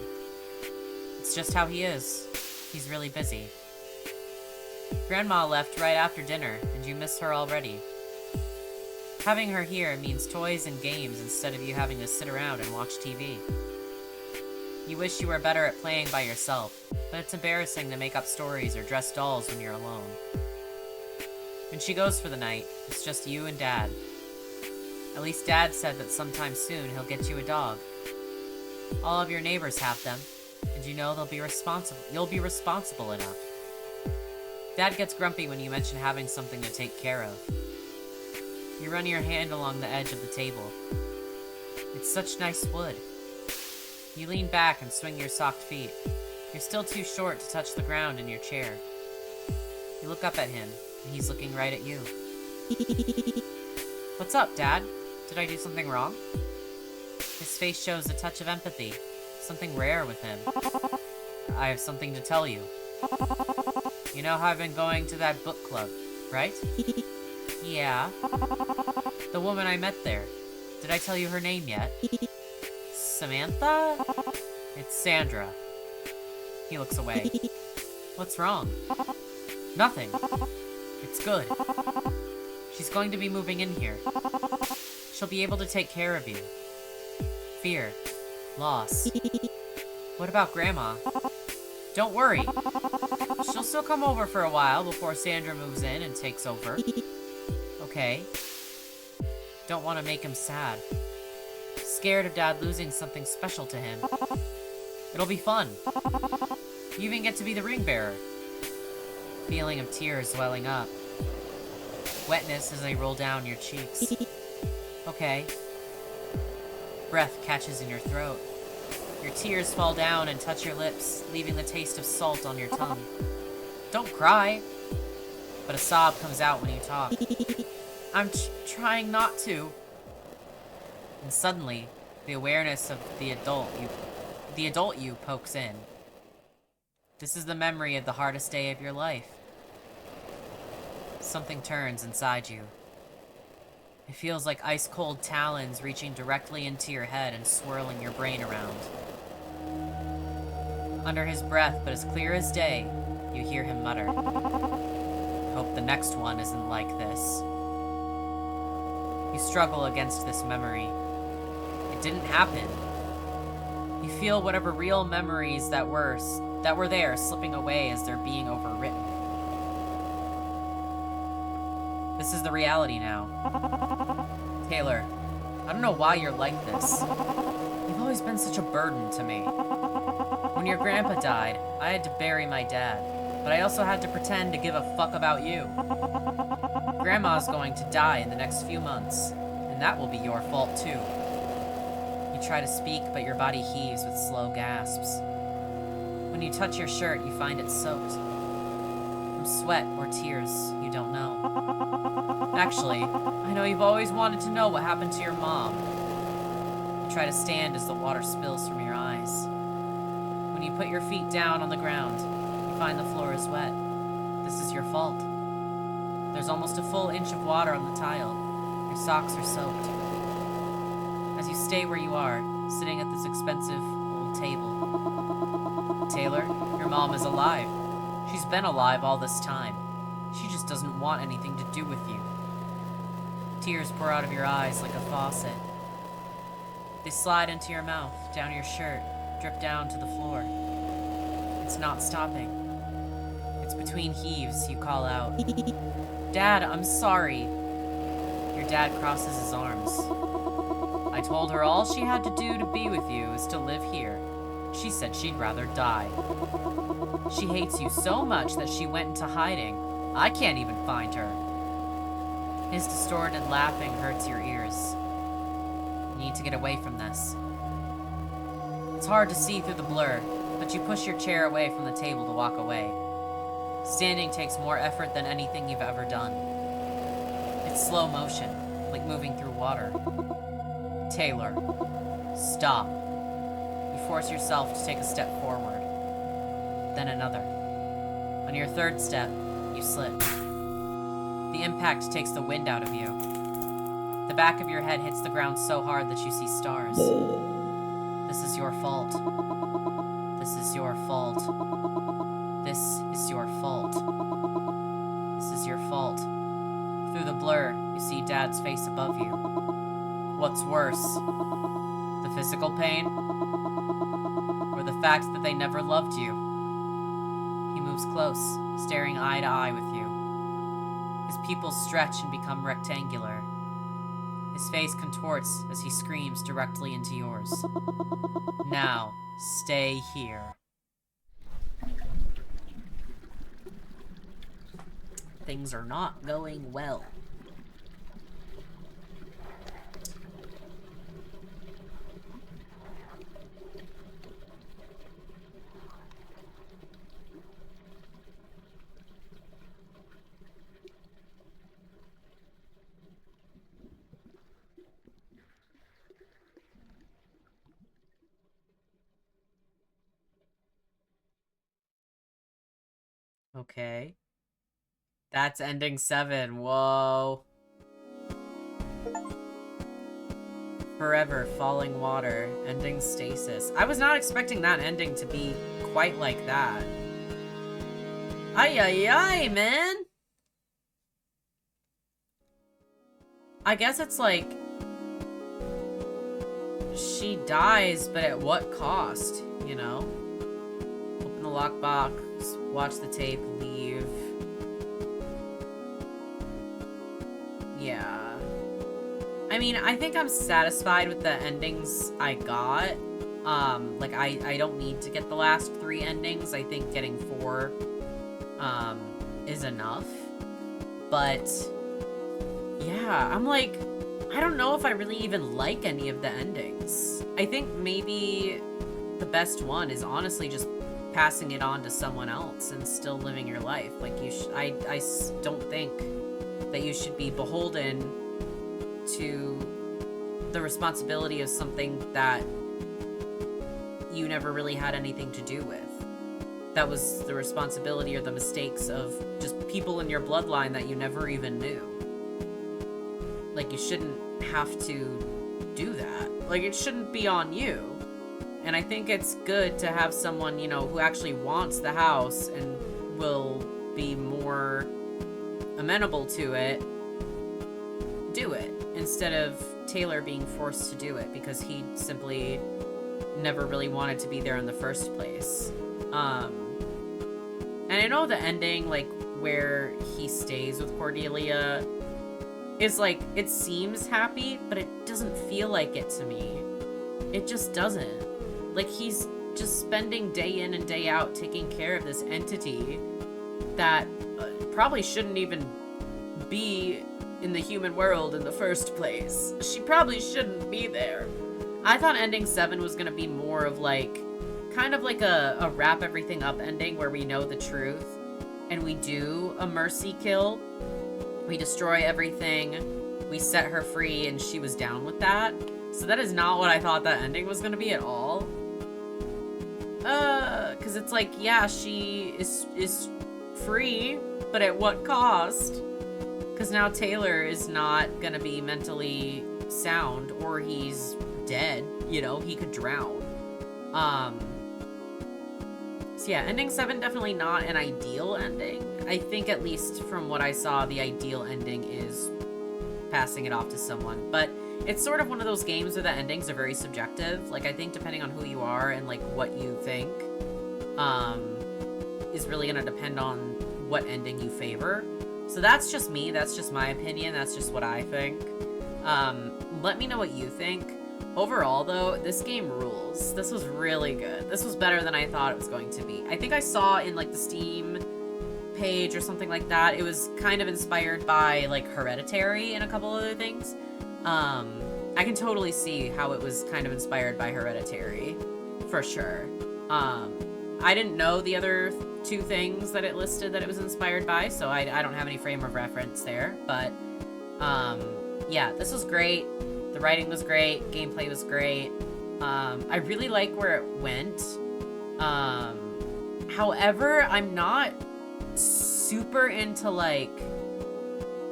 It's just how he is. He's really busy. Grandma left right after dinner, and you miss her already. Having her here means toys and games instead of you having to sit around and watch TV. You wish you were better at playing by yourself, but it's embarrassing to make up stories or dress dolls when you're alone. When she goes for the night, it's just you and Dad. At least Dad said that sometime soon he'll get you a dog. All of your neighbors have them, and you know you'll be responsible enough. Dad gets grumpy when you mention having something to take care of. You run your hand along the edge of the table. It's such nice wood. You lean back and swing your socked feet. You're still too short to touch the ground in your chair. You look up at him, and he's looking right at you. What's up, Dad? Did I do something wrong? His face shows a touch of empathy, something rare with him. I have something to tell you. You know how I've been going to that book club, right? Yeah. The woman I met there. Did I tell you her name yet? Samantha? It's Sandra. He looks away. What's wrong? Nothing. It's good. She's going to be moving in here. She'll be able to take care of you. Fear. Loss. What about Grandma? Don't worry. She'll still come over for a while before Sandra moves in and takes over. Okay. Don't want to make him sad. Scared of Dad losing something special to him. It'll be fun. You even get to be the ring bearer. Feeling of tears welling up. Wetness as they roll down your cheeks. Okay. Breath catches in your throat. Your tears fall down and touch your lips, leaving the taste of salt on your tongue. Don't cry. But a sob comes out when you talk. I'm trying not to. And suddenly, the awareness of the adult you pokes in. This is the memory of the hardest day of your life. Something turns inside you. It feels like ice-cold talons reaching directly into your head and swirling your brain around. Under his breath, but as clear as day, you hear him mutter, "I hope the next one isn't like this." You struggle against this memory. It didn't happen. You feel whatever real memories that were there slipping away as they're being overwritten. This is the reality now. Taylor, I don't know why you're like this. You've always been such a burden to me. When your grandpa died, I had to bury my dad, but I also had to pretend to give a fuck about you. Grandma's going to die in the next few months, and that will be your fault too. You try to speak, but your body heaves with slow gasps. When you touch your shirt, you find it soaked. From sweat or tears, you don't know. Actually, I know you've always wanted to know what happened to your mom. You try to stand as the water spills from your eyes. When you put your feet down on the ground, you find the floor is wet. This is your fault. There's almost a full inch of water on the tile. Your socks are soaked. As you stay where you are, sitting at this expensive old table. Taylor, your mom is alive. She's been alive all this time. She just doesn't want anything to do with you. Tears pour out of your eyes like a faucet. They slide into your mouth, down your shirt, drip down to the floor. It's not stopping. It's between heaves, you call out, "Dad, I'm sorry." Your dad crosses his arms. I told her all she had to do to be with you is to live here. She said she'd rather die. She hates you so much that she went into hiding. I can't even find her. His distorted laughing hurts your ears. You need to get away from this. It's hard to see through the blur, but you push your chair away from the table to walk away. Standing takes more effort than anything you've ever done. It's slow motion, like moving through water. Taylor, stop. You force yourself to take a step forward, then another. On your third step, you slip. The impact takes the wind out of you. The back of your head hits the ground so hard that you see stars. This is your fault. This is your fault. This is your fault. This is your fault. Through the blur, you see Dad's face above you. What's worse? The physical pain? Or the fact that they never loved you? He moves close, staring eye to eye with you. His pupils stretch and become rectangular. His face contorts as he screams directly into yours. Now, stay here. Things are not going well. Okay. That's ending 7. Whoa. Forever falling water. Ending stasis. I was not expecting that ending to be quite like that. Ay, ay, ay, man. I guess it's like she dies, but at what cost, you know? Open the lockbox, watch the tape, leave. Yeah. I mean, I think I'm satisfied with the endings I got. Like, I don't need to get the last 3 endings. I think getting 4, is enough. But, yeah, I'm like, I don't know if I really even like any of the endings. I think maybe the best one is honestly just passing it on to someone else and still living your life. Like, I don't think that you should be beholden to the responsibility of something that you never really had anything to do with. That was the responsibility or the mistakes of just people in your bloodline that you never even knew. Like, you shouldn't have to do that. Like, it shouldn't be on you. And I think it's good to have someone, you know, who actually wants the house and will be more amenable to it, do it, instead of Taylor being forced to do it because he simply never really wanted to be there in the first place. And I know the ending, like, where he stays with Cordelia is, like, it seems happy, but it doesn't feel like it to me. It just doesn't. Like, he's just spending day in and day out taking care of this entity that probably shouldn't even be in the human world in the first place. She probably shouldn't be there. I thought ending 7 was gonna be more of, like, kind of like a wrap everything up ending where we know the truth and we do a mercy kill. We destroy everything, we set her free, and she was down with that. So that is not what I thought that ending was gonna be at all. Cause it's like, yeah, she is free, but at what cost? Cause now Taylor is not gonna be mentally sound, or he's dead, you know, he could drown. So yeah, ending 7, definitely not an ideal ending. I think, at least from what I saw, the ideal ending is passing it off to someone. But it's sort of one of those games where the endings are very subjective. Like, I think depending on who you are and, like, what you think, is really gonna depend on what ending you favor. So that's just me, that's just my opinion, that's just what I think. Let me know what you think. Overall, though, this game rules. This was really good. This was better than I thought it was going to be. I think I saw in, like, the Steam page or something like that, it was kind of inspired by, like, Hereditary and a couple other things. I can totally see how it was kind of inspired by Hereditary, for sure. I didn't know the other 2 things that it listed that it was inspired by, so I don't have any frame of reference there, but, yeah, this was great. The writing was great, gameplay was great. I really like where it went. However, I'm not super into, like,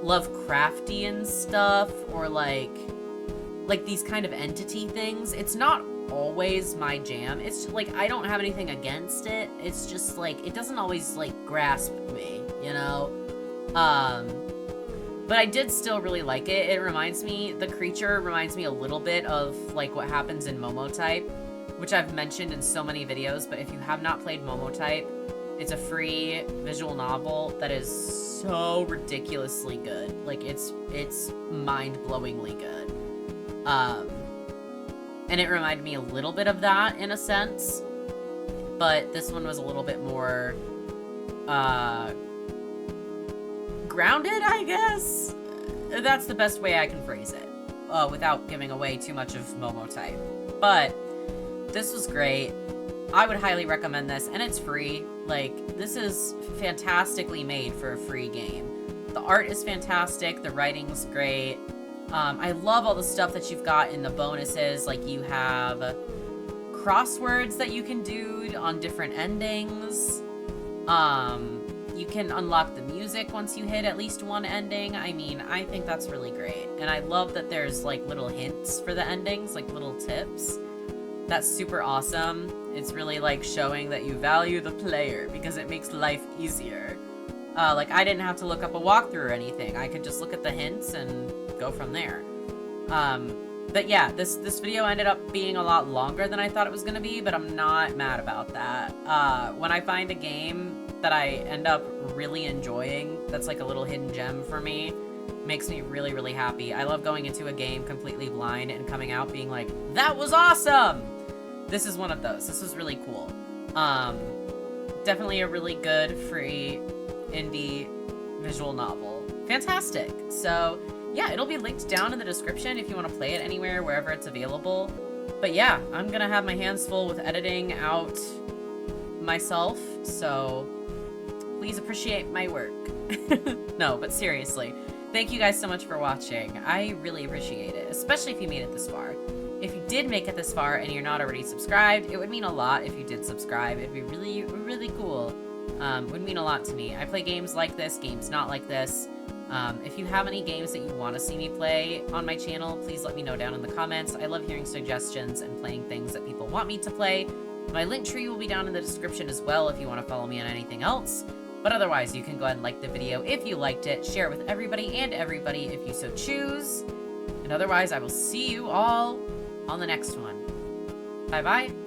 Lovecraftian stuff, or like these kind of entity things. It's not always my jam. It's just, like, I don't have anything against it. It's just like, it doesn't always like grasp me, you know? But I did still really like it. It reminds me, the creature reminds me a little bit of like what happens in Momotype, which I've mentioned in so many videos, but if you have not played Momotype, it's a free visual novel that is so ridiculously good. Like, it's mind-blowingly good. And it reminded me a little bit of that in a sense, but this one was a little bit more, grounded, I guess? That's the best way I can phrase it, without giving away too much of Momotype. But this was great. I would highly recommend this, and it's free. Like, this is fantastically made for a free game. The art is fantastic, the writing's great. I love all the stuff that you've got in the bonuses. Like, you have crosswords that you can do on different endings. You can unlock the music once you hit at least one ending. I mean, I think that's really great. And I love that there's, like, little hints for the endings, like little tips. That's super awesome. It's really, like, showing that you value the player because it makes life easier. Like, I didn't have to look up a walkthrough or anything. I could just look at the hints and go from there. But yeah, this video ended up being a lot longer than I thought it was gonna be, but I'm not mad about that. When I find a game that I end up really enjoying, that's like a little hidden gem for me, makes me really, really happy. I love going into a game completely blind and coming out being like, that was awesome! This is one of those. This was really cool. Definitely a really good, free, indie visual novel. Fantastic. So, yeah, it'll be linked down in the description if you want to play it anywhere, wherever it's available. But yeah, I'm gonna have my hands full with editing out myself, so please appreciate my work. No, but seriously, thank you guys so much for watching. I really appreciate it, especially if you made it this far. If you did make it this far and you're not already subscribed, it would mean a lot if you did subscribe. It'd be really, really cool. Would mean a lot to me. I play games like this, games not like this. If you have any games that you want to see me play on my channel, please let me know down in the comments. I love hearing suggestions and playing things that people want me to play. My link tree will be down in the description as well if you want to follow me on anything else. But otherwise, you can go ahead and like the video if you liked it, share it with everybody and everybody if you so choose. And otherwise, I will see you all on the next one. Bye-bye.